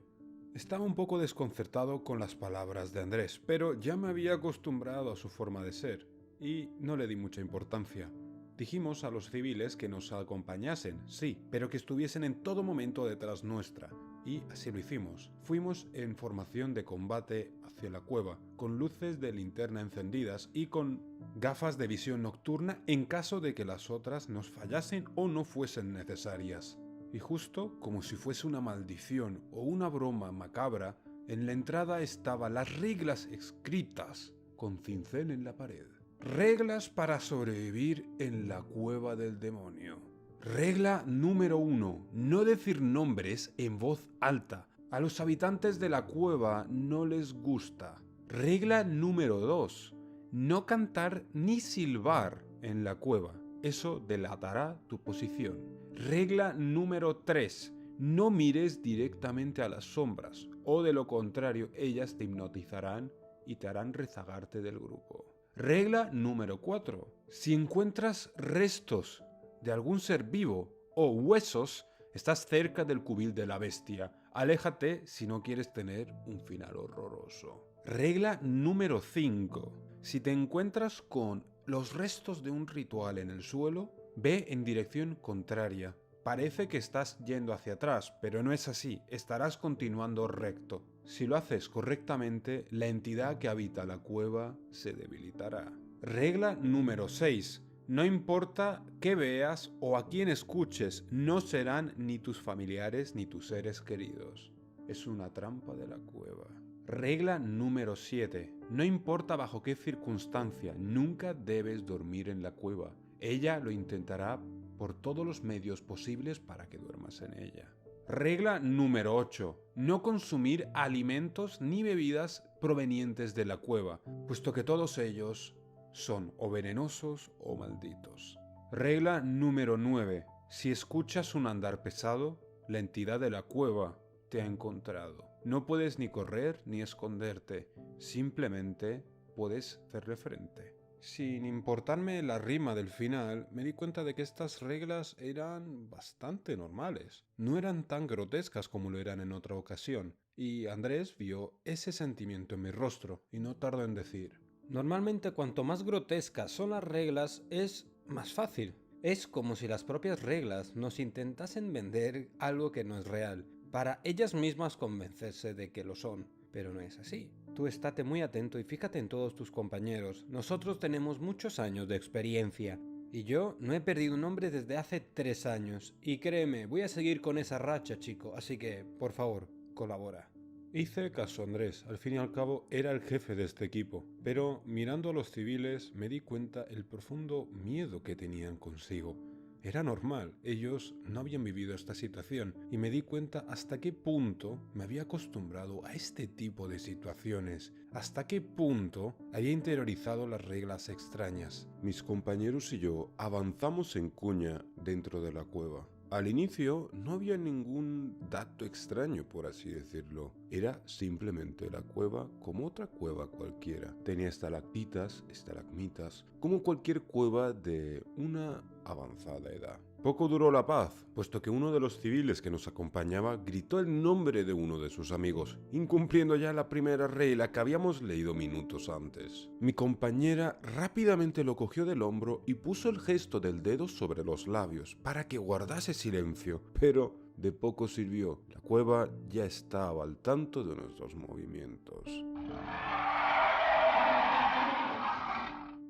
Estaba un poco desconcertado con las palabras de Andrés, pero ya me había acostumbrado a su forma de ser, y no le di mucha importancia. Dijimos a los civiles que nos acompañasen, sí, pero que estuviesen en todo momento detrás nuestra, y así lo hicimos. Fuimos en formación de combate hacia la cueva, con luces de linterna encendidas y con gafas de visión nocturna en caso de que las otras nos fallasen o no fuesen necesarias. Y justo como si fuese una maldición o una broma macabra, en la entrada estaban las reglas escritas con cincel en la pared. Reglas para sobrevivir en la cueva del demonio. Regla número 1. No decir nombres en voz alta. A los habitantes de la cueva no les gusta. Regla número 2. No cantar ni silbar en la cueva. Eso delatará tu posición. Regla número 3. No mires directamente a las sombras, o de lo contrario ellas te hipnotizarán y te harán rezagarte del grupo. Regla número 4. Si encuentras restos de algún ser vivo o huesos, estás cerca del cubil de la bestia. Aléjate si no quieres tener un final horroroso. Regla número 5. Si te encuentras con los restos de un ritual en el suelo, ve en dirección contraria. Parece que estás yendo hacia atrás, pero no es así, estarás continuando recto. Si lo haces correctamente, la entidad que habita la cueva se debilitará. Regla número 6. No importa qué veas o a quién escuches, no serán ni tus familiares ni tus seres queridos. Es una trampa de la cueva. Regla número 7. No importa bajo qué circunstancia, nunca debes dormir en la cueva. Ella lo intentará por todos los medios posibles para que duermas en ella. Regla número 8. No consumir alimentos ni bebidas provenientes de la cueva, puesto que todos ellos son o venenosos o malditos. Regla número 9. Si escuchas un andar pesado, la entidad de la cueva te ha encontrado. No puedes ni correr ni esconderte, simplemente puedes hacerle frente. Sin importarme la rima del final, me di cuenta de que estas reglas eran bastante normales. No eran tan grotescas como lo eran en otra ocasión, y Andrés vio ese sentimiento en mi rostro y no tardó en decir: Normalmente cuanto más grotescas son las reglas es más fácil. Es como si las propias reglas nos intentasen vender algo que no es real, para ellas mismas convencerse de que lo son. Pero no es así. Tú estate muy atento y fíjate en todos tus compañeros. Nosotros tenemos muchos años de experiencia. Y yo no he perdido un hombre desde hace 3 años. Y créeme, voy a seguir con esa racha, chico. Así que, por favor, colabora. Hice caso a Andrés, al fin y al cabo era el jefe de este equipo, pero mirando a los civiles me di cuenta el profundo miedo que tenían consigo. Era normal, ellos no habían vivido esta situación y me di cuenta hasta qué punto me había acostumbrado a este tipo de situaciones, hasta qué punto había interiorizado las reglas extrañas. Mis compañeros y yo avanzamos en cuña dentro de la cueva. Al inicio no había ningún dato extraño, por así decirlo. Era simplemente la cueva como otra cueva cualquiera. Tenía estalactitas, estalagmitas, como cualquier cueva de una avanzada edad. Poco duró la paz, puesto que uno de los civiles que nos acompañaba gritó el nombre de uno de sus amigos, incumpliendo ya la primera regla que habíamos leído minutos antes. Mi compañera rápidamente lo cogió del hombro y puso el gesto del dedo sobre los labios para que guardase silencio, pero de poco sirvió. La cueva ya estaba al tanto de nuestros movimientos.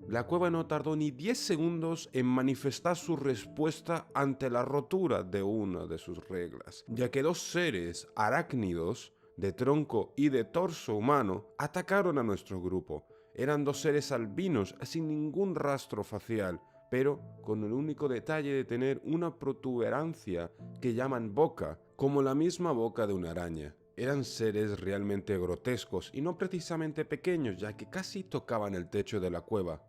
La cueva no tardó ni 10 segundos en manifestar su respuesta ante la rotura de una de sus reglas, ya que dos seres arácnidos, de tronco y de torso humano, atacaron a nuestro grupo. Eran dos seres albinos sin ningún rastro facial, pero con el único detalle de tener una protuberancia que llaman boca, como la misma boca de una araña. Eran seres realmente grotescos y no precisamente pequeños, ya que casi tocaban el techo de la cueva.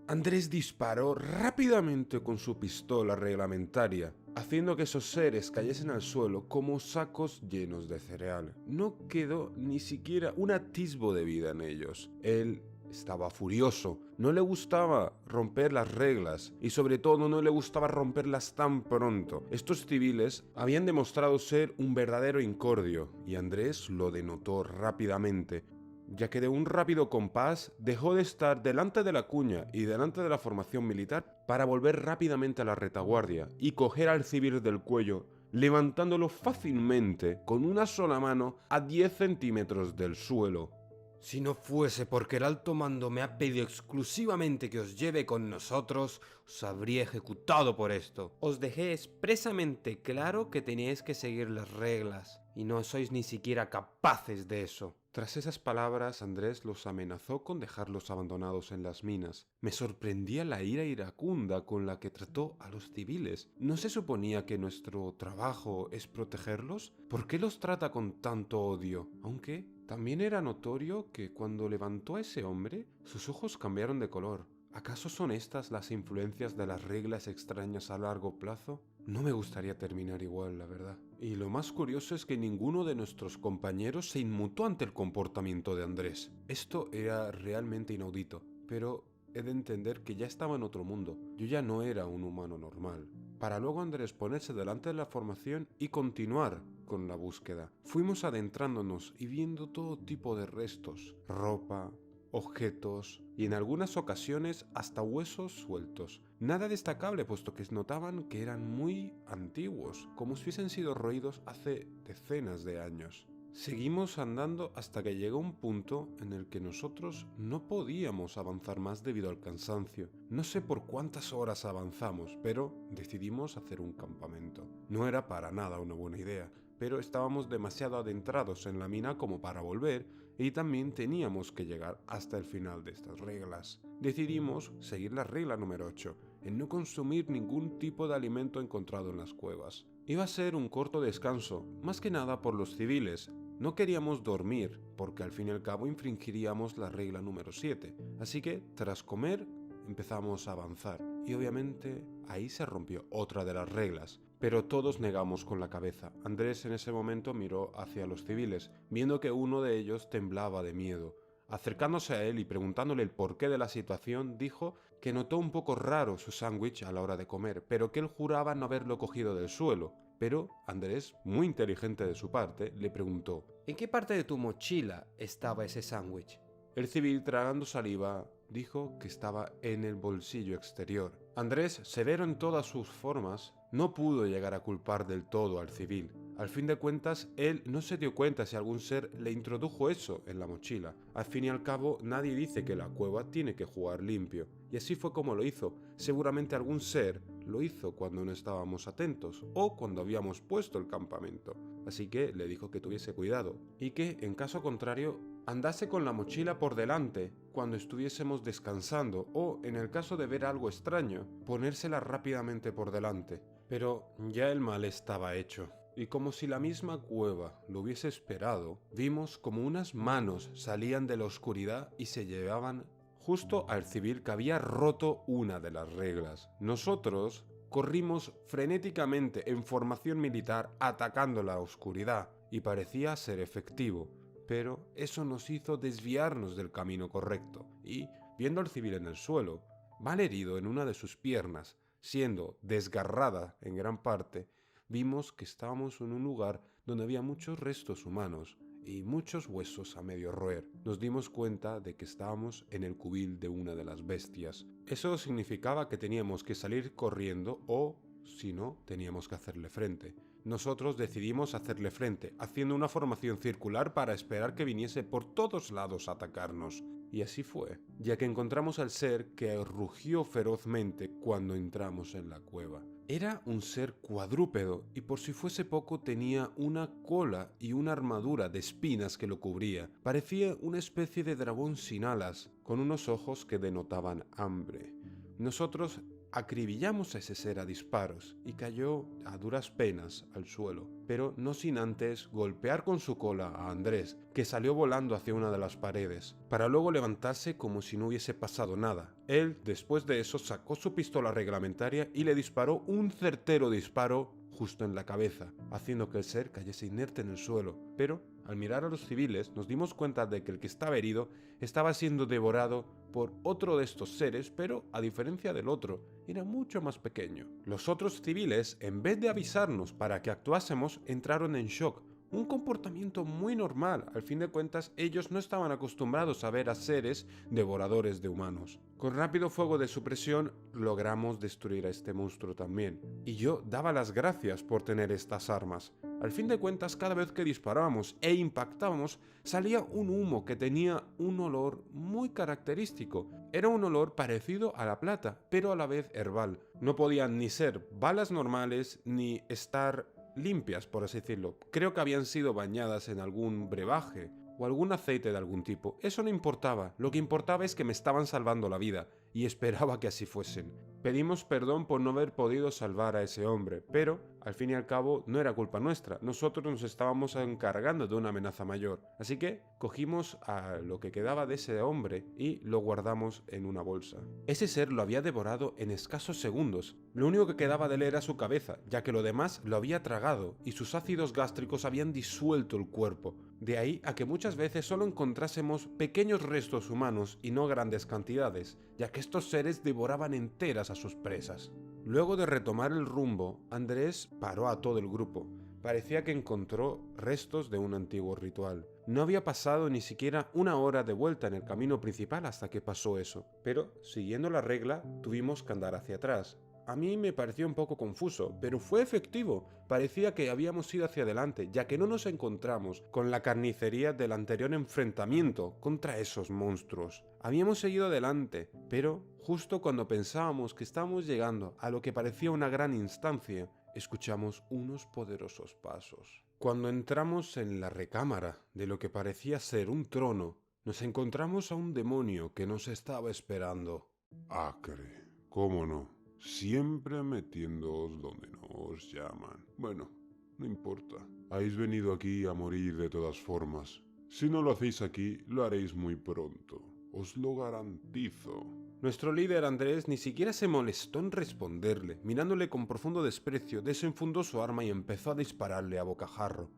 Andrés disparó rápidamente con su pistola reglamentaria, haciendo que esos seres cayesen al suelo como sacos llenos de cereal. No quedó ni siquiera un atisbo de vida en ellos. Él estaba furioso, no le gustaba romper las reglas y sobre todo no le gustaba romperlas tan pronto. Estos civiles habían demostrado ser un verdadero incordio y Andrés lo denotó rápidamente, ya que de un rápido compás dejó de estar delante de la cuña y delante de la formación militar para volver rápidamente a la retaguardia y coger al civil del cuello, levantándolo fácilmente con una sola mano a 10 centímetros del suelo. Si no fuese porque el alto mando me ha pedido exclusivamente que os lleve con nosotros, os habría ejecutado por esto. Os dejé expresamente claro que teníais que seguir las reglas, y no sois ni siquiera capaces de eso. Tras esas palabras, Andrés los amenazó con dejarlos abandonados en las minas. Me sorprendía la ira iracunda con la que trató a los civiles. ¿No se suponía que nuestro trabajo es protegerlos? ¿Por qué los trata con tanto odio? Aunque también era notorio que cuando levantó a ese hombre, sus ojos cambiaron de color. ¿Acaso son estas las influencias de las reglas extrañas a largo plazo? No me gustaría terminar igual, la verdad. Y lo más curioso es que ninguno de nuestros compañeros se inmutó ante el comportamiento de Andrés. Esto era realmente inaudito, pero he de entender que ya estaba en otro mundo. Yo ya no era un humano normal. Para luego Andrés ponerse delante de la formación y continuar con la búsqueda. Fuimos adentrándonos y viendo todo tipo de restos, ropa, objetos y en algunas ocasiones hasta huesos sueltos. Nada destacable, puesto que notaban que eran muy antiguos, como si hubiesen sido roídos hace decenas de años. Seguimos andando hasta que llegó un punto en el que nosotros no podíamos avanzar más debido al cansancio. No sé por cuántas horas avanzamos, pero decidimos hacer un campamento. No era para nada una buena idea, pero estábamos demasiado adentrados en la mina como para volver y también teníamos que llegar hasta el final de estas reglas. Decidimos seguir la regla número 8, en no consumir ningún tipo de alimento encontrado en las cuevas. Iba a ser un corto descanso, más que nada por los civiles. No queríamos dormir, porque al fin y al cabo infringiríamos la regla número 7. Así que, tras comer, empezamos a avanzar. Y obviamente, ahí se rompió otra de las reglas. Pero todos negamos con la cabeza. Andrés en ese momento miró hacia los civiles, viendo que uno de ellos temblaba de miedo. Acercándose a él y preguntándole el porqué de la situación, dijo que notó un poco raro su sándwich a la hora de comer, pero que él juraba no haberlo cogido del suelo. Pero Andrés, muy inteligente de su parte, le preguntó: ¿En qué parte de tu mochila estaba ese sándwich? El civil, tragando saliva, dijo que estaba en el bolsillo exterior. Andrés, severo en todas sus formas, no pudo llegar a culpar del todo al civil. Al fin de cuentas, él no se dio cuenta si algún ser le introdujo eso en la mochila. Al fin y al cabo, nadie dice que la cueva tiene que jugar limpio. Y así fue como lo hizo. Seguramente algún ser lo hizo cuando no estábamos atentos o cuando habíamos puesto el campamento. Así que le dijo que tuviese cuidado y que, en caso contrario, andase con la mochila por delante cuando estuviésemos descansando o, en el caso de ver algo extraño, ponérsela rápidamente por delante. Pero ya el mal estaba hecho. Y como si la misma cueva lo hubiese esperado, vimos como unas manos salían de la oscuridad y se llevaban justo al civil que había roto una de las reglas. Nosotros corrimos frenéticamente en formación militar atacando la oscuridad y parecía ser efectivo, pero eso nos hizo desviarnos del camino correcto y, viendo al civil en el suelo, mal herido en una de sus piernas, siendo desgarrada en gran parte, vimos que estábamos en un lugar donde había muchos restos humanos y muchos huesos a medio roer. Nos dimos cuenta de que estábamos en el cubil de una de las bestias. Eso significaba que teníamos que salir corriendo o, si no, teníamos que hacerle frente. Nosotros decidimos hacerle frente, haciendo una formación circular para esperar que viniese por todos lados a atacarnos. Y así fue, ya que encontramos al ser que rugió ferozmente cuando entramos en la cueva. Era un ser cuadrúpedo y por si fuese poco tenía una cola y una armadura de espinas que lo cubría. Parecía una especie de dragón sin alas, con unos ojos que denotaban hambre. Nosotros acribillamos a ese ser a disparos y cayó a duras penas al suelo, pero no sin antes golpear con su cola a Andrés, que salió volando hacia una de las paredes, para luego levantarse como si no hubiese pasado nada. Él, después de eso, sacó su pistola reglamentaria y le disparó un certero disparo justo en la cabeza, haciendo que el ser cayese inerte en el suelo. Pero, al mirar a los civiles, nos dimos cuenta de que el que estaba herido estaba siendo devorado por otro de estos seres, pero a diferencia del otro, era mucho más pequeño. Los otros civiles, en vez de avisarnos para que actuásemos, entraron en shock. Un comportamiento muy normal, al fin de cuentas ellos no estaban acostumbrados a ver a seres devoradores de humanos. Con rápido fuego de supresión logramos destruir a este monstruo también, y yo daba las gracias por tener estas armas. Al fin de cuentas, cada vez que disparábamos e impactábamos, salía un humo que tenía un olor muy característico. Era un olor parecido a la plata, pero a la vez herbal. No podían ni ser balas normales ni estar limpias, por así decirlo. Creo que habían sido bañadas en algún brebaje o algún aceite de algún tipo. Eso no importaba. Lo que importaba es que me estaban salvando la vida y esperaba que así fuesen. Pedimos perdón por no haber podido salvar a ese hombre, pero al fin y al cabo no era culpa nuestra. Nosotros nos estábamos encargando de una amenaza mayor. Así que cogimos a lo que quedaba de ese hombre y lo guardamos en una bolsa. Ese ser lo había devorado en escasos segundos. Lo único que quedaba de él era su cabeza, ya que lo demás lo había tragado y sus ácidos gástricos habían disuelto el cuerpo. De ahí a que muchas veces solo encontrásemos pequeños restos humanos y no grandes cantidades, ya que estos seres devoraban enteras a sus presas. Luego de retomar el rumbo, Andrés paró a todo el grupo. Parecía que encontró restos de un antiguo ritual. No había pasado ni siquiera una hora de vuelta en el camino principal hasta que pasó eso, pero siguiendo la regla tuvimos que andar hacia atrás. A mí me pareció un poco confuso, pero fue efectivo. Parecía que habíamos ido hacia adelante, ya que no nos encontramos con la carnicería del anterior enfrentamiento contra esos monstruos. Habíamos seguido adelante, pero justo cuando pensábamos que estábamos llegando a lo que parecía una gran instancia, escuchamos unos poderosos pasos. Cuando entramos en la recámara de lo que parecía ser un trono, nos encontramos a un demonio que nos estaba esperando. Acre, ¿cómo no? Siempre metiéndoos donde no os llaman. Bueno, no importa. Habéis venido aquí a morir de todas formas. Si no lo hacéis aquí, lo haréis muy pronto. Os lo garantizo. Nuestro líder Andrés ni siquiera se molestó en responderle. Mirándole con profundo desprecio, desenfundó su arma y empezó a dispararle a bocajarro.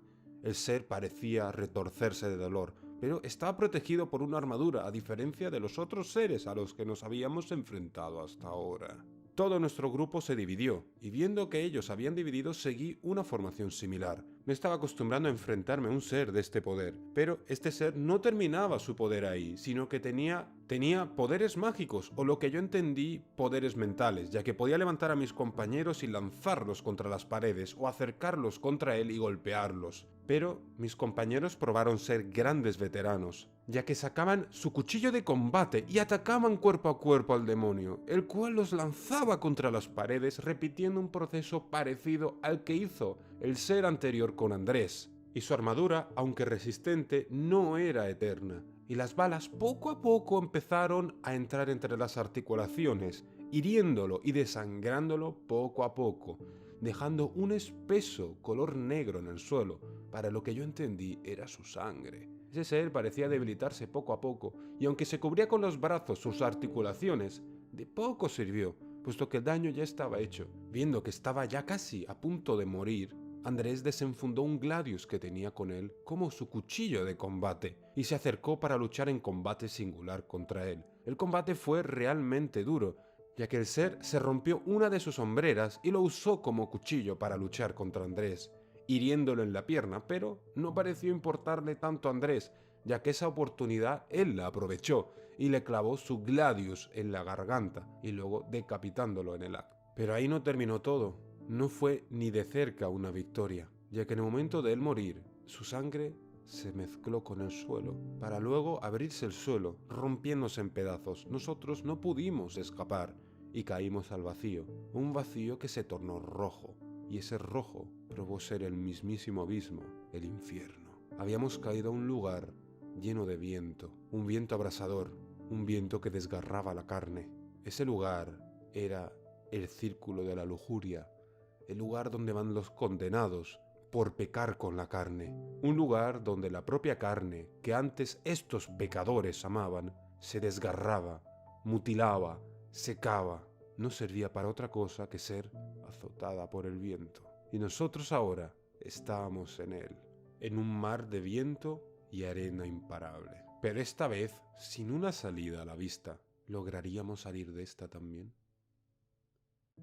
El ser parecía retorcerse de dolor, pero estaba protegido por una armadura, a diferencia de los otros seres a los que nos habíamos enfrentado hasta ahora. Todo nuestro grupo se dividió, y viendo que ellos habían dividido, seguí una formación similar. Me estaba acostumbrando a enfrentarme a un ser de este poder, pero este ser no terminaba su poder ahí, sino que tenía poderes mágicos, o lo que yo entendí, poderes mentales, ya que podía levantar a mis compañeros y lanzarlos contra las paredes, o acercarlos contra él y golpearlos. Pero mis compañeros probaron ser grandes veteranos, ya que sacaban su cuchillo de combate y atacaban cuerpo a cuerpo al demonio, el cual los lanzaba contra las paredes, repitiendo un proceso parecido al que hizo el ser anterior con Andrés. Y su armadura, aunque resistente, no era eterna, y las balas poco a poco empezaron a entrar entre las articulaciones, hiriéndolo y desangrándolo poco a poco, dejando un espeso color negro en el suelo, para lo que yo entendí era su sangre. Ese ser parecía debilitarse poco a poco, y aunque se cubría con los brazos sus articulaciones, de poco sirvió, puesto que el daño ya estaba hecho. Viendo que estaba ya casi a punto de morir, Andrés desenfundó un gladius que tenía con él como su cuchillo de combate, y se acercó para luchar en combate singular contra él. El combate fue realmente duro, ya que el ser se rompió una de sus hombreras y lo usó como cuchillo para luchar contra Andrés, hiriéndolo en la pierna, pero no pareció importarle tanto a Andrés, ya que esa oportunidad él la aprovechó y le clavó su gladius en la garganta y luego decapitándolo en el acto. Pero ahí no terminó todo. No fue ni de cerca una victoria, ya que en el momento de él morir, su sangre se mezcló con el suelo, para luego abrirse el suelo, rompiéndose en pedazos. Nosotros no pudimos escapar y caímos al vacío, un vacío que se tornó rojo, y ese rojo probó ser el mismísimo abismo, el infierno. Habíamos caído a un lugar lleno de viento, un viento abrasador, un viento que desgarraba la carne. Ese lugar era el círculo de la lujuria, el lugar donde van los condenados por pecar con la carne, un lugar donde la propia carne, que antes estos pecadores amaban, se desgarraba, mutilaba, secaba, no servía para otra cosa que ser azotada por el viento. Y nosotros ahora estábamos en él, en un mar de viento y arena imparable. Pero esta vez, sin una salida a la vista, ¿lograríamos salir de esta también?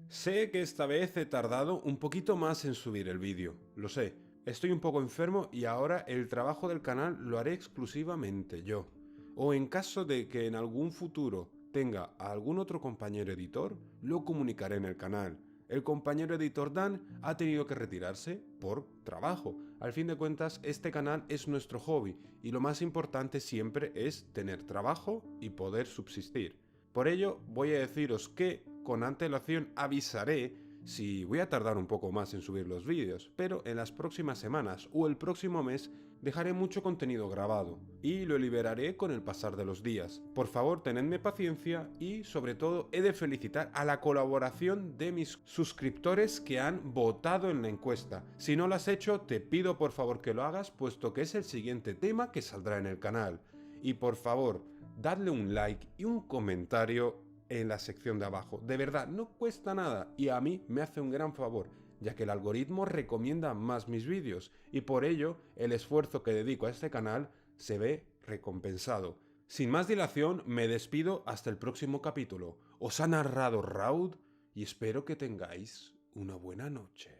Sé que esta vez he tardado un poquito más en subir el vídeo, lo sé. Estoy un poco enfermo y ahora el trabajo del canal lo haré exclusivamente yo. O en caso de que en algún futuro tenga a algún otro compañero editor, lo comunicaré en el canal. El compañero editor Dan ha tenido que retirarse por trabajo. Al fin de cuentas, este canal es nuestro hobby y lo más importante siempre es tener trabajo y poder subsistir. Por ello, voy a deciros que con antelación avisaré si voy a tardar un poco más en subir los vídeos, pero en las próximas semanas o el próximo mes dejaré mucho contenido grabado y lo liberaré con el pasar de los días. Por favor, tenedme paciencia y sobre todo he de felicitar a la colaboración de mis suscriptores que han votado en la encuesta. Si no lo has hecho, te pido por favor que lo hagas, puesto que es el siguiente tema que saldrá en el canal. Y por favor, dadle un like y un comentario en la sección de abajo. De verdad, no cuesta nada y a mí me hace un gran favor, ya que el algoritmo recomienda más mis vídeos y por ello el esfuerzo que dedico a este canal se ve recompensado. Sin más dilación, me despido hasta el próximo capítulo. Os ha narrado Raud y espero que tengáis una buena noche.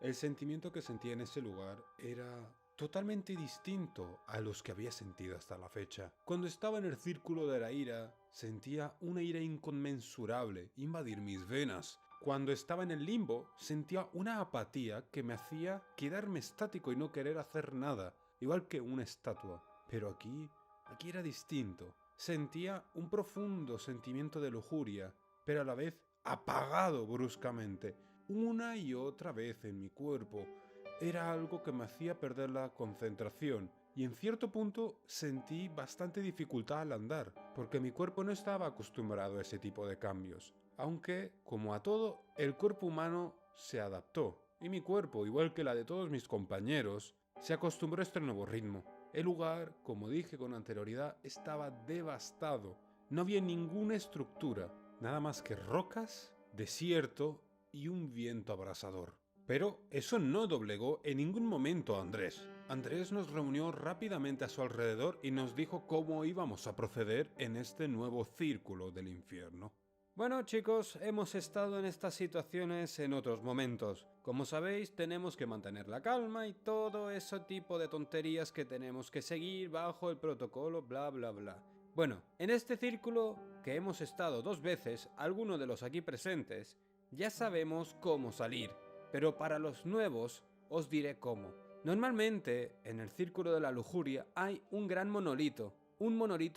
El sentimiento que sentía en ese lugar era totalmente distinto a los que había sentido hasta la fecha. Cuando estaba en el círculo de la ira, sentía una ira inconmensurable invadir mis venas. Cuando estaba en el limbo, sentía una apatía que me hacía quedarme estático y no querer hacer nada, igual que una estatua. Pero aquí era distinto. Sentía un profundo sentimiento de lujuria, pero a la vez apagado bruscamente, una y otra vez en mi cuerpo. Era algo que me hacía perder la concentración y en cierto punto sentí bastante dificultad al andar, porque mi cuerpo no estaba acostumbrado a ese tipo de cambios. Aunque, como a todo, el cuerpo humano se adaptó y mi cuerpo, igual que la de todos mis compañeros, se acostumbró a este nuevo ritmo. El lugar, como dije con anterioridad, estaba devastado. No había ninguna estructura, nada más que rocas, desierto y un viento abrasador. Pero eso no doblegó en ningún momento a Andrés. Andrés nos reunió rápidamente a su alrededor y nos dijo cómo íbamos a proceder en este nuevo círculo del infierno. Bueno chicos, hemos estado en estas situaciones en otros momentos. Como sabéis, tenemos que mantener la calma y todo ese tipo de tonterías que tenemos que seguir bajo el protocolo bla bla bla. Bueno, en este círculo, que hemos estado 2 veces, algunos de los aquí presentes, ya sabemos cómo salir. Pero para los nuevos, os diré cómo. Normalmente, en el círculo de la lujuria hay un gran monolito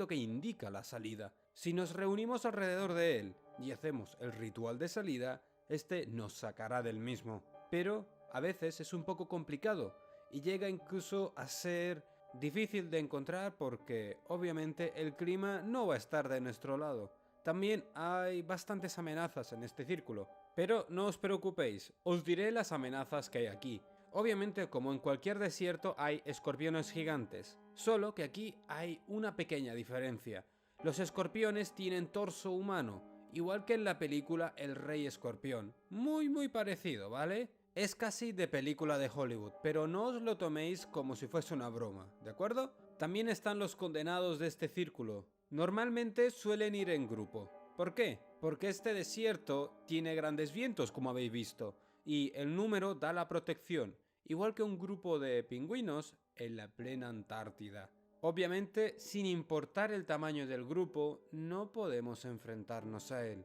que indica la salida. Si nos reunimos alrededor de él y hacemos el ritual de salida, este nos sacará del mismo. Pero a veces es un poco complicado y llega incluso a ser difícil de encontrar porque obviamente el clima no va a estar de nuestro lado. También hay bastantes amenazas en este círculo, pero no os preocupéis, os diré las amenazas que hay aquí. Obviamente, como en cualquier desierto, hay escorpiones gigantes, solo que aquí hay una pequeña diferencia. Los escorpiones tienen torso humano, igual que en la película El Rey Escorpión. Muy parecido, ¿vale? Es casi de película de Hollywood, pero no os lo toméis como si fuese una broma, ¿de acuerdo? También están los condenados de este círculo. Normalmente suelen ir en grupo. ¿Por qué? Porque este desierto tiene grandes vientos, como habéis visto, y el número da la protección, igual que un grupo de pingüinos en la plena Antártida. Obviamente, sin importar el tamaño del grupo, no podemos enfrentarnos a él.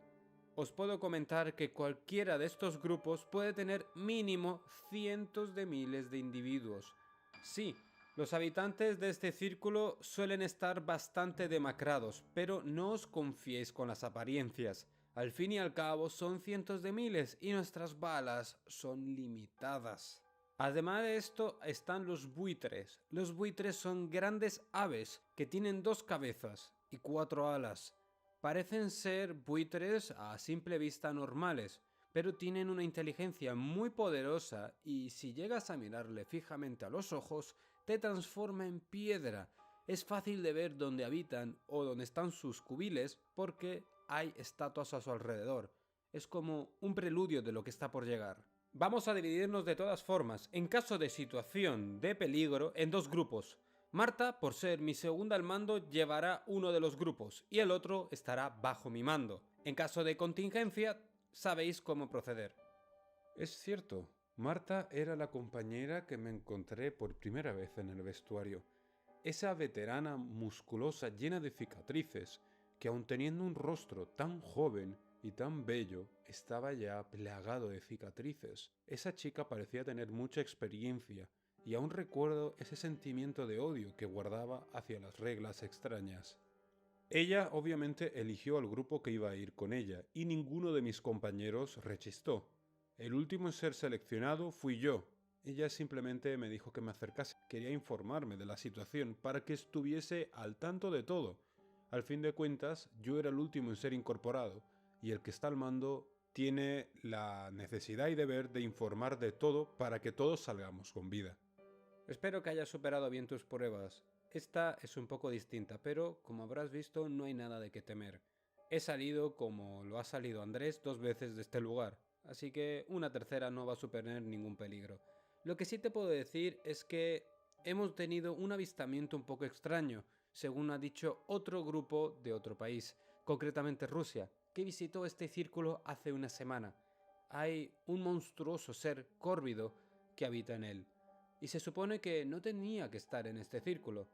Os puedo comentar que cualquiera de estos grupos puede tener mínimo cientos de miles de individuos. Sí, los habitantes de este círculo suelen estar bastante demacrados, pero no os confiéis con las apariencias. Al fin y al cabo son cientos de miles y nuestras balas son limitadas. Además de esto están los buitres. Los buitres son grandes aves que tienen 2 cabezas y 4 alas. Parecen ser buitres a simple vista normales, pero tienen una inteligencia muy poderosa y si llegas a mirarle fijamente a los ojos, te transforma en piedra. Es fácil de ver dónde habitan o dónde están sus cubiles porque hay estatuas a su alrededor. Es como un preludio de lo que está por llegar. Vamos a dividirnos de todas formas, en caso de situación de peligro, en 2 grupos. Marta, por ser mi segunda al mando, llevará uno de los grupos y el otro estará bajo mi mando. En caso de contingencia, sabéis cómo proceder. Es cierto, Marta era la compañera que me encontré por primera vez en el vestuario. Esa veterana musculosa llena de cicatrices, que aun teniendo un rostro tan joven y tan bello, estaba ya plagado de cicatrices. Esa chica parecía tener mucha experiencia, y aún recuerdo ese sentimiento de odio que guardaba hacia las reglas extrañas. Ella obviamente eligió al grupo que iba a ir con ella, y ninguno de mis compañeros rechistó. El último en ser seleccionado fui yo. Ella simplemente me dijo que me acercase. Quería informarme de la situación para que estuviese al tanto de todo. Al fin de cuentas, yo era el último en ser incorporado, y el que está al mando tiene la necesidad y deber de informar de todo para que todos salgamos con vida. Espero que hayas superado bien tus pruebas. Esta es un poco distinta, pero como habrás visto no hay nada de qué temer. He salido como lo ha salido Andrés 2 veces de este lugar, así que una tercera no va a suponer ningún peligro. Lo que sí te puedo decir es que hemos tenido un avistamiento un poco extraño, según ha dicho otro grupo de otro país, concretamente Rusia, que visitó este círculo hace una semana. Hay un monstruoso ser córvido que habita en él, y se supone que no tenía que estar en este círculo.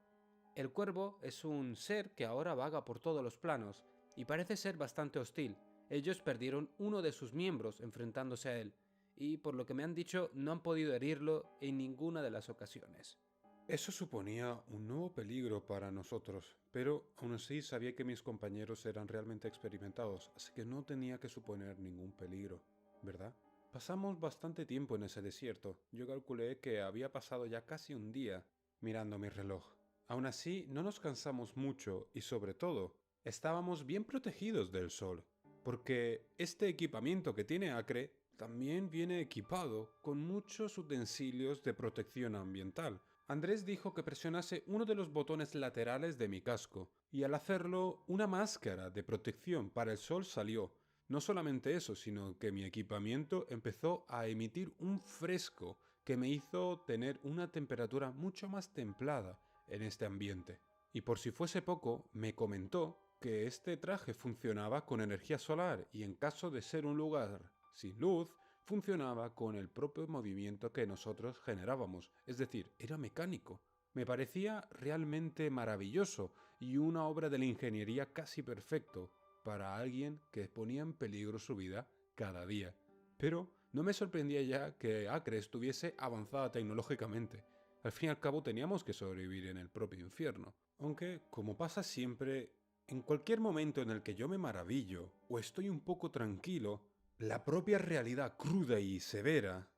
El cuervo es un ser que ahora vaga por todos los planos, y parece ser bastante hostil. Ellos perdieron uno de sus miembros enfrentándose a él, y por lo que me han dicho no han podido herirlo en ninguna de las ocasiones. Eso suponía un nuevo peligro para nosotros, pero aún así sabía que mis compañeros eran realmente experimentados, así que no tenía que suponer ningún peligro, ¿verdad? Pasamos bastante tiempo en ese desierto. Yo calculé que había pasado ya casi un día mirando mi reloj. Aún así, no nos cansamos mucho y sobre todo, estábamos bien protegidos del sol, porque este equipamiento que tiene Acre también viene equipado con muchos utensilios de protección ambiental. Andrés dijo que presionase uno de los botones laterales de mi casco, y al hacerlo, una máscara de protección para el sol salió. No solamente eso, sino que mi equipamiento empezó a emitir un fresco que me hizo tener una temperatura mucho más templada en este ambiente. Y por si fuese poco, me comentó que este traje funcionaba con energía solar y en caso de ser un lugar sin luz, funcionaba con el propio movimiento que nosotros generábamos, es decir, era mecánico. Me parecía realmente maravilloso y una obra de la ingeniería casi perfecto para alguien que ponía en peligro su vida cada día. Pero no me sorprendía ya que Acre estuviese avanzada tecnológicamente. Al fin y al cabo teníamos que sobrevivir en el propio infierno. Aunque, como pasa siempre, en cualquier momento en el que yo me maravillo o estoy un poco tranquilo, la propia realidad cruda y severa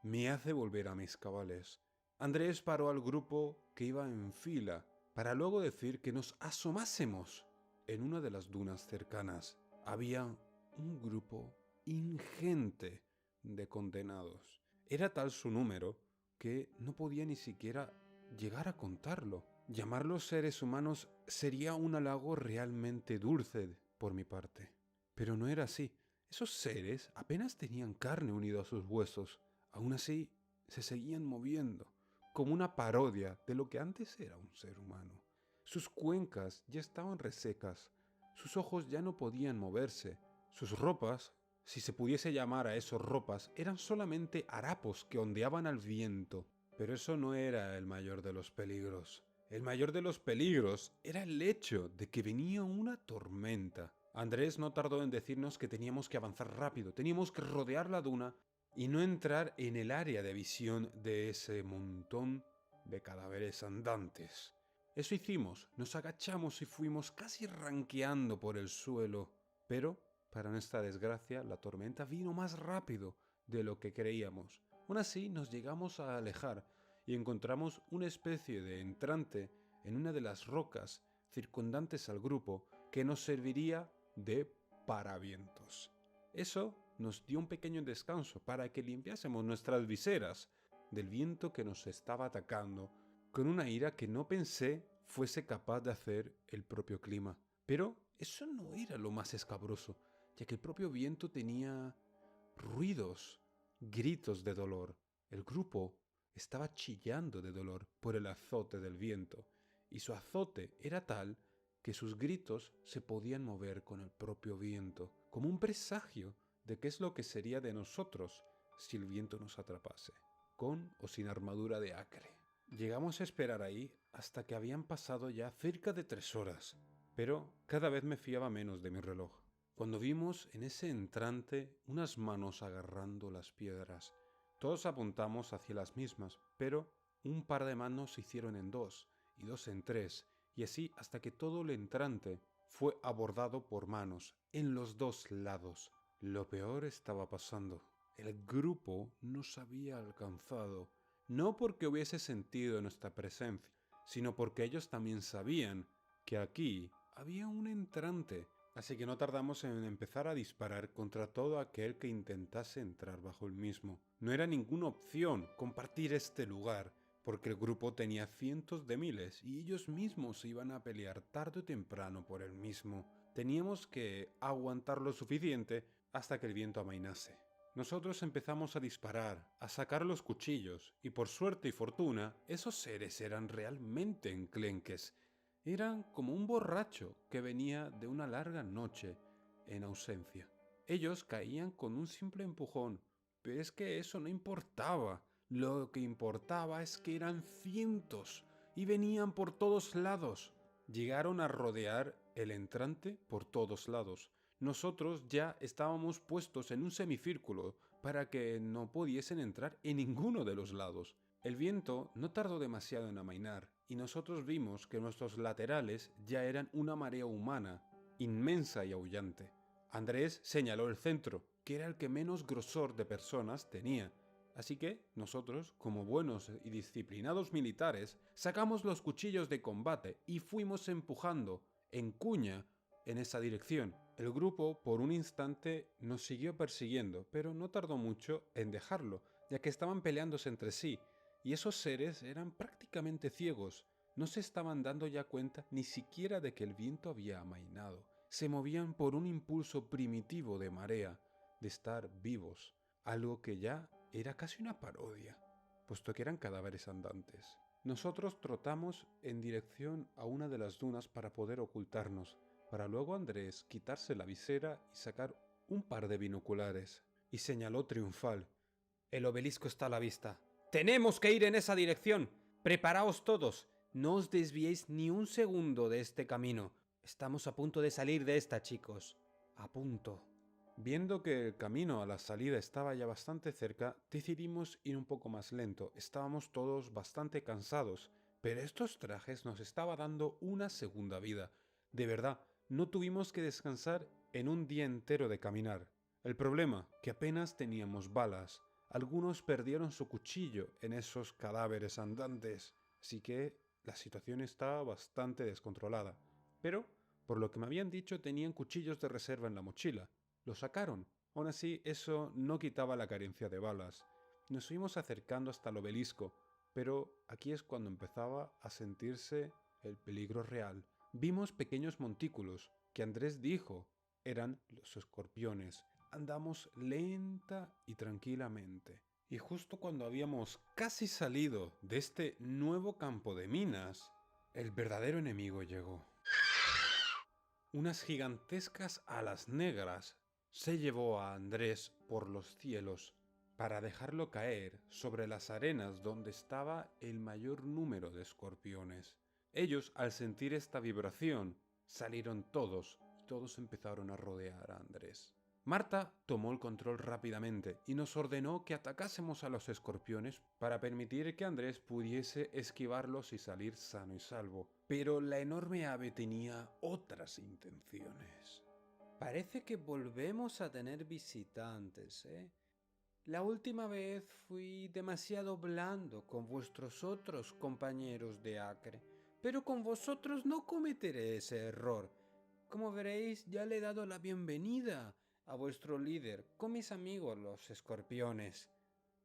me hace volver a mis cabales. Andrés paró al grupo que iba en fila para luego decir que nos asomásemos. En una de las dunas cercanas había un grupo ingente de condenados. Era tal su número que no podía ni siquiera llegar a contarlo. Llamarlos seres humanos sería un halago realmente dulce por mi parte. Pero no era así. Esos seres apenas tenían carne unida a sus huesos. Aún así, se seguían moviendo, como una parodia de lo que antes era un ser humano. Sus cuencas ya estaban resecas, sus ojos ya no podían moverse, sus ropas, si se pudiese llamar a esos ropas, eran solamente harapos que ondeaban al viento. Pero eso no era el mayor de los peligros. El mayor de los peligros era el hecho de que venía una tormenta. Andrés no tardó en decirnos que teníamos que avanzar rápido, teníamos que rodear la duna y no entrar en el área de visión de ese montón de cadáveres andantes. Eso hicimos, nos agachamos y fuimos casi ranqueando por el suelo. Pero, para nuestra desgracia, la tormenta vino más rápido de lo que creíamos. Aún así, nos llegamos a alejar y encontramos una especie de entrante en una de las rocas circundantes al grupo que nos serviría de paravientos. Eso nos dio un pequeño descanso para que limpiásemos nuestras viseras del viento que nos estaba atacando con una ira que no pensé fuese capaz de hacer el propio clima. Pero eso no era lo más escabroso, ya que el propio viento tenía ruidos, gritos de dolor. El grupo estaba chillando de dolor por el azote del viento, y su azote era tal que sus gritos se podían mover con el propio viento, como un presagio de qué es lo que sería de nosotros si el viento nos atrapase, con o sin armadura de Acre. Llegamos a esperar ahí hasta que habían pasado ya cerca de 3 horas, pero cada vez me fiaba menos de mi reloj. Cuando vimos en ese entrante unas manos agarrando las piedras, todos apuntamos hacia las mismas, pero un par de manos se hicieron en 2 y 2 en 3, y así hasta que todo el entrante fue abordado por manos en los 2 lados. Lo peor estaba pasando. El grupo nos había alcanzado, no porque hubiese sentido nuestra presencia, sino porque ellos también sabían que aquí había un entrante. Así que no tardamos en empezar a disparar contra todo aquel que intentase entrar bajo el mismo. No era ninguna opción compartir este lugar, porque el grupo tenía cientos de miles y ellos mismos se iban a pelear tarde o temprano por el mismo. Teníamos que aguantar lo suficiente hasta que el viento amainase. Nosotros empezamos a disparar, a sacar los cuchillos, y por suerte y fortuna, esos seres eran realmente enclenques. Eran como un borracho que venía de una larga noche en ausencia. Ellos caían con un simple empujón, pero es que eso no importaba. Lo que importaba es que eran cientos y venían por todos lados. Llegaron a rodear el entrante por todos lados. Nosotros ya estábamos puestos en un semicírculo para que no pudiesen entrar en ninguno de los lados. El viento no tardó demasiado en amainar y nosotros vimos que nuestros laterales ya eran una marea humana, inmensa y aullante. Andrés señaló el centro, que era el que menos grosor de personas tenía. Así que nosotros, como buenos y disciplinados militares, sacamos los cuchillos de combate y fuimos empujando, en cuña, en esa dirección. El grupo, por un instante, nos siguió persiguiendo, pero no tardó mucho en dejarlo, ya que estaban peleándose entre sí, y esos seres eran prácticamente ciegos. No se estaban dando ya cuenta ni siquiera de que el viento había amainado. Se movían por un impulso primitivo de marea, de estar vivos, algo que ya era casi una parodia, puesto que eran cadáveres andantes. Nosotros trotamos en dirección a una de las dunas para poder ocultarnos, para luego Andrés quitarse la visera y sacar un par de binoculares, y señaló triunfal. El obelisco está a la vista. ¡Tenemos que ir en esa dirección! ¡Preparaos todos! No os desviéis ni un segundo de este camino. Estamos a punto de salir de esta, chicos. A punto. Viendo que el camino a la salida estaba ya bastante cerca, decidimos ir un poco más lento. Estábamos todos bastante cansados, pero estos trajes nos estaba dando una segunda vida. De verdad, no tuvimos que descansar en un día entero de caminar. El problema, que apenas teníamos balas. Algunos perdieron su cuchillo en esos cadáveres andantes, así que la situación estaba bastante descontrolada. Pero, por lo que me habían dicho, tenían cuchillos de reserva en la mochila. Lo sacaron. Aún así, eso no quitaba la carencia de balas. Nos fuimos acercando hasta el obelisco, pero aquí es cuando empezaba a sentirse el peligro real. Vimos pequeños montículos, que Andrés dijo eran los escorpiones. Andamos lenta y tranquilamente. Y justo cuando habíamos casi salido de este nuevo campo de minas, el verdadero enemigo llegó. Unas gigantescas alas negras se llevó a Andrés por los cielos para dejarlo caer sobre las arenas donde estaba el mayor número de escorpiones. Ellos, al sentir esta vibración, salieron todos y todos empezaron a rodear a Andrés. Marta tomó el control rápidamente y nos ordenó que atacásemos a los escorpiones para permitir que Andrés pudiese esquivarlos y salir sano y salvo. Pero la enorme ave tenía otras intenciones. Parece que volvemos a tener visitantes, ¿eh? La última vez fui demasiado blando con vuestros otros compañeros de Acre, pero con vosotros no cometeré ese error. Como veréis, ya le he dado la bienvenida a vuestro líder con mis amigos los escorpiones.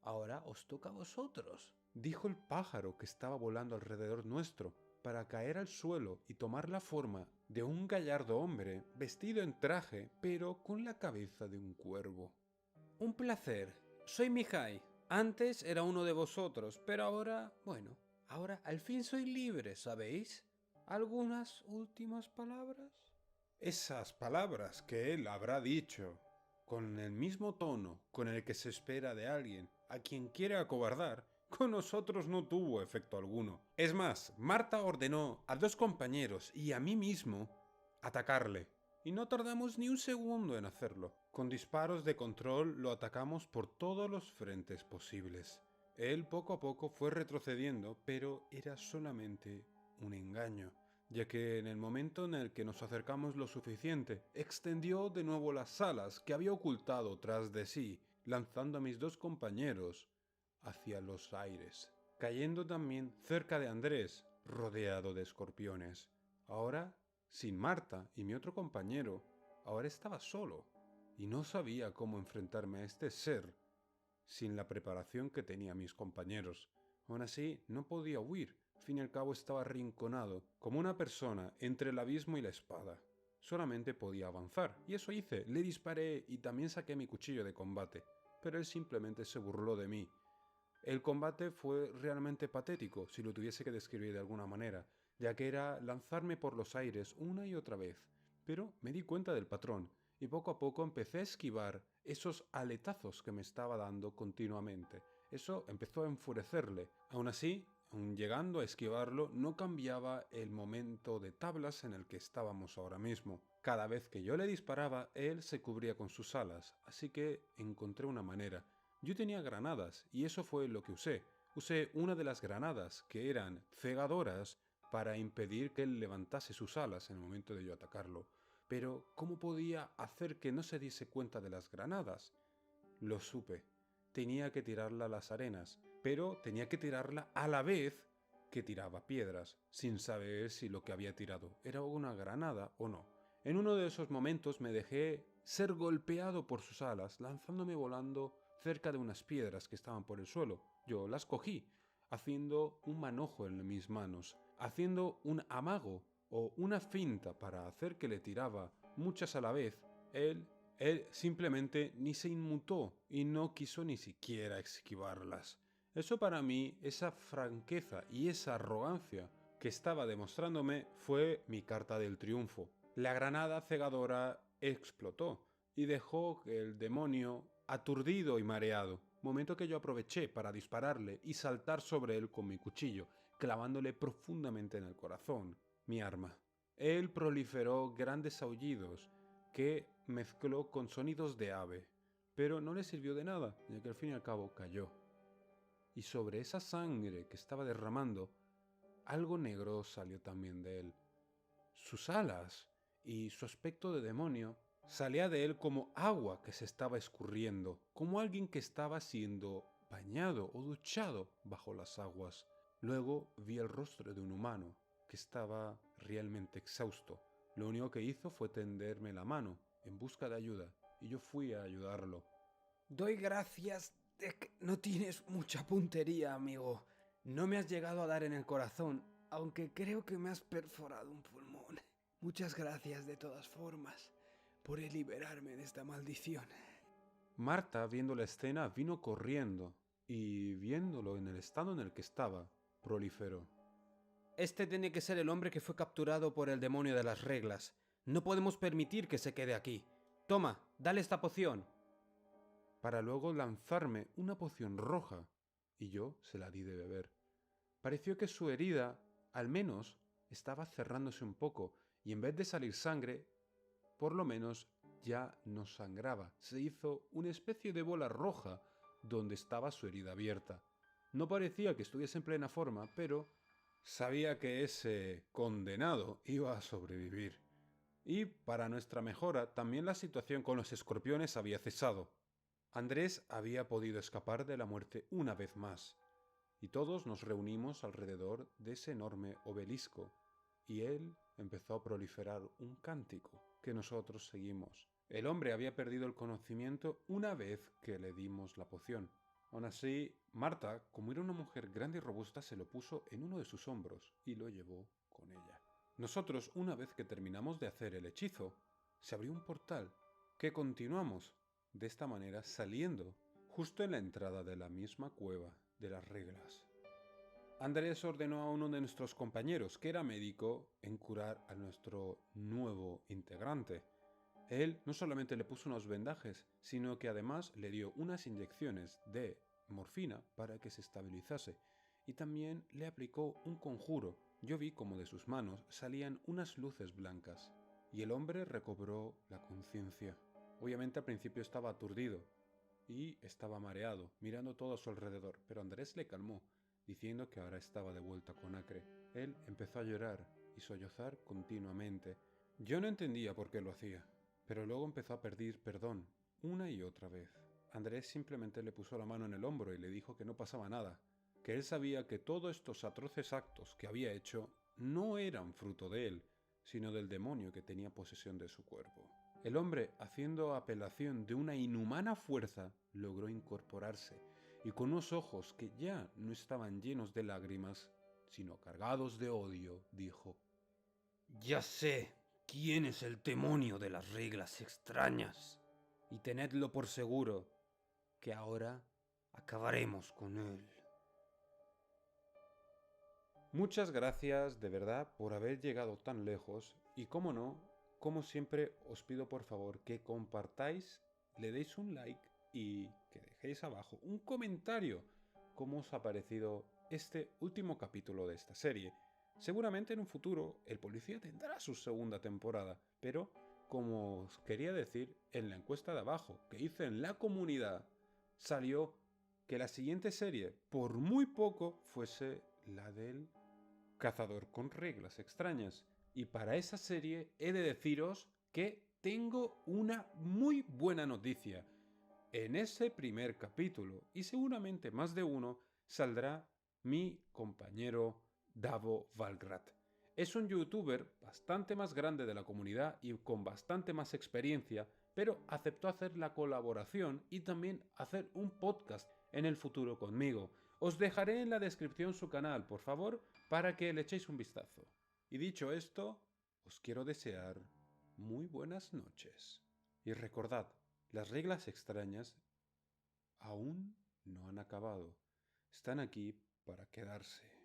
Ahora os toca a vosotros, dijo el pájaro que estaba volando alrededor nuestro, para caer al suelo y tomar la forma de un gallardo hombre vestido en traje, pero con la cabeza de un cuervo. Un placer, soy Mihai. Antes era uno de vosotros, pero ahora, bueno, ahora al fin soy libre, ¿sabéis? ¿Algunas últimas palabras? Esas palabras que él habrá dicho, con el mismo tono con el que se espera de alguien a quien quiere acobardar, con nosotros no tuvo efecto alguno. Es más, Marta ordenó a 2 compañeros y a mí mismo atacarle, y no tardamos ni un segundo en hacerlo. Con disparos de control lo atacamos por todos los frentes posibles. Él poco a poco fue retrocediendo, pero era solamente un engaño, ya que en el momento en el que nos acercamos lo suficiente, extendió de nuevo las alas que había ocultado tras de sí, lanzando a mis 2 compañeros hacia los aires, cayendo también cerca de Andrés, rodeado de escorpiones. Ahora, sin Marta y mi otro compañero, ahora estaba solo, y no sabía cómo enfrentarme a este ser sin la preparación que tenían mis compañeros. Aún así, no podía huir. Al fin y al cabo estaba arrinconado, como una persona entre el abismo y la espada. Solamente podía avanzar, y eso hice. Le disparé y también saqué mi cuchillo de combate, pero él simplemente se burló de mí. El combate fue realmente patético, si lo tuviese que describir de alguna manera, ya que era lanzarme por los aires una y otra vez. Pero me di cuenta del patrón, y poco a poco empecé a esquivar esos aletazos que me estaba dando continuamente. Eso empezó a enfurecerle. Aún así, aun llegando a esquivarlo, no cambiaba el momento de tablas en el que estábamos ahora mismo. Cada vez que yo le disparaba, él se cubría con sus alas, así que encontré una manera. Yo tenía granadas, y eso fue lo que usé. Usé una de las granadas, que eran cegadoras, para impedir que él levantase sus alas en el momento de yo atacarlo. Pero, ¿cómo podía hacer que no se diese cuenta de las granadas? Lo supe. Tenía que tirarla a las arenas, pero tenía que tirarla a la vez que tiraba piedras, sin saber si lo que había tirado era una granada o no. En uno de esos momentos me dejé ser golpeado por sus alas, lanzándome volando cerca de unas piedras que estaban por el suelo. Yo las cogí, haciendo un manojo en mis manos, haciendo un amago o una finta para hacer que le tiraba muchas a la vez. Él simplemente ni se inmutó y no quiso ni siquiera esquivarlas. Eso para mí, esa franqueza y esa arrogancia que estaba demostrándome fue mi carta del triunfo. La granada cegadora explotó y dejó que el demonio aturdido y mareado, momento que yo aproveché para dispararle y saltar sobre él con mi cuchillo, clavándole profundamente en el corazón, mi arma. Él proliferó grandes aullidos que mezcló con sonidos de ave, pero no le sirvió de nada, ya que al fin y al cabo cayó. Y sobre esa sangre que estaba derramando, algo negro salió también de él. Sus alas y su aspecto de demonio salía de él como agua que se estaba escurriendo, como alguien que estaba siendo bañado o duchado bajo las aguas. Luego vi el rostro de un humano que estaba realmente exhausto. Lo único que hizo fue tenderme la mano en busca de ayuda y yo fui a ayudarlo. Doy gracias de que no tienes mucha puntería, amigo. No me has llegado a dar en el corazón, aunque creo que me has perforado un pulmón. Muchas gracias de todas formas por liberarme de esta maldición. Marta, viendo la escena, vino corriendo y, viéndolo en el estado en el que estaba, proliferó. Este tiene que ser el hombre que fue capturado por el demonio de las reglas. No podemos permitir que se quede aquí. Toma, dale esta poción. Para luego lanzarme una poción roja, y yo se la di de beber. Pareció que su herida, al menos, estaba cerrándose un poco, y en vez de salir sangre, por lo menos ya no sangraba. Se hizo una especie de bola roja donde estaba su herida abierta. No parecía que estuviese en plena forma, pero sabía que ese condenado iba a sobrevivir. Y, para nuestra mejora, también la situación con los escorpiones había cesado. Andrés había podido escapar de la muerte una vez más, y todos nos reunimos alrededor de ese enorme obelisco, y él empezó a proliferar un cántico que nosotros seguimos. El hombre había perdido el conocimiento una vez que le dimos la poción. Aún así, Marta, como era una mujer grande y robusta, se lo puso en uno de sus hombros y lo llevó con ella. Nosotros, una vez que terminamos de hacer el hechizo, se abrió un portal que continuamos de esta manera saliendo justo en la entrada de la misma cueva de las reglas. Andrés ordenó a uno de nuestros compañeros, que era médico, en curar a nuestro nuevo integrante. Él no solamente le puso unos vendajes, sino que además le dio unas inyecciones de morfina para que se estabilizase, y también le aplicó un conjuro. Yo vi como de sus manos salían unas luces blancas, y el hombre recobró la conciencia. Obviamente al principio estaba aturdido y estaba mareado, mirando todo a su alrededor, pero Andrés le calmó, diciendo que ahora estaba de vuelta con Acre. Él empezó a llorar y sollozar continuamente. Yo no entendía por qué lo hacía, pero luego empezó a pedir perdón una y otra vez. Andrés simplemente le puso la mano en el hombro y le dijo que no pasaba nada, que él sabía que todos estos atroces actos que había hecho no eran fruto de él, sino del demonio que tenía posesión de su cuerpo. El hombre, haciendo apelación de una inhumana fuerza, logró incorporarse, y con unos ojos que ya no estaban llenos de lágrimas, sino cargados de odio, dijo: Ya sé quién es el demonio de las reglas extrañas, y tenedlo por seguro que ahora acabaremos con él. Muchas gracias de verdad por haber llegado tan lejos y, como no, como siempre os pido por favor que compartáis, le deis un like y que dejéis abajo un comentario cómo os ha parecido este último capítulo de esta serie. Seguramente en un futuro el policía tendrá su segunda temporada, pero como os quería decir, en la encuesta de abajo que hice en la comunidad salió que la siguiente serie, por muy poco, fuese la del cazador con reglas extrañas. Y para esa serie he de deciros que tengo una muy buena noticia. En ese primer capítulo, y seguramente más de uno, saldrá mi compañero Davo Valgrat. Es un youtuber bastante más grande de la comunidad y con bastante más experiencia, pero aceptó hacer la colaboración y también hacer un podcast en el futuro conmigo. Os dejaré en la descripción su canal, por favor, para que le echéis un vistazo. Y dicho esto, os quiero desear muy buenas noches. Y recordad, las reglas extrañas aún no han acabado. Están aquí para quedarse.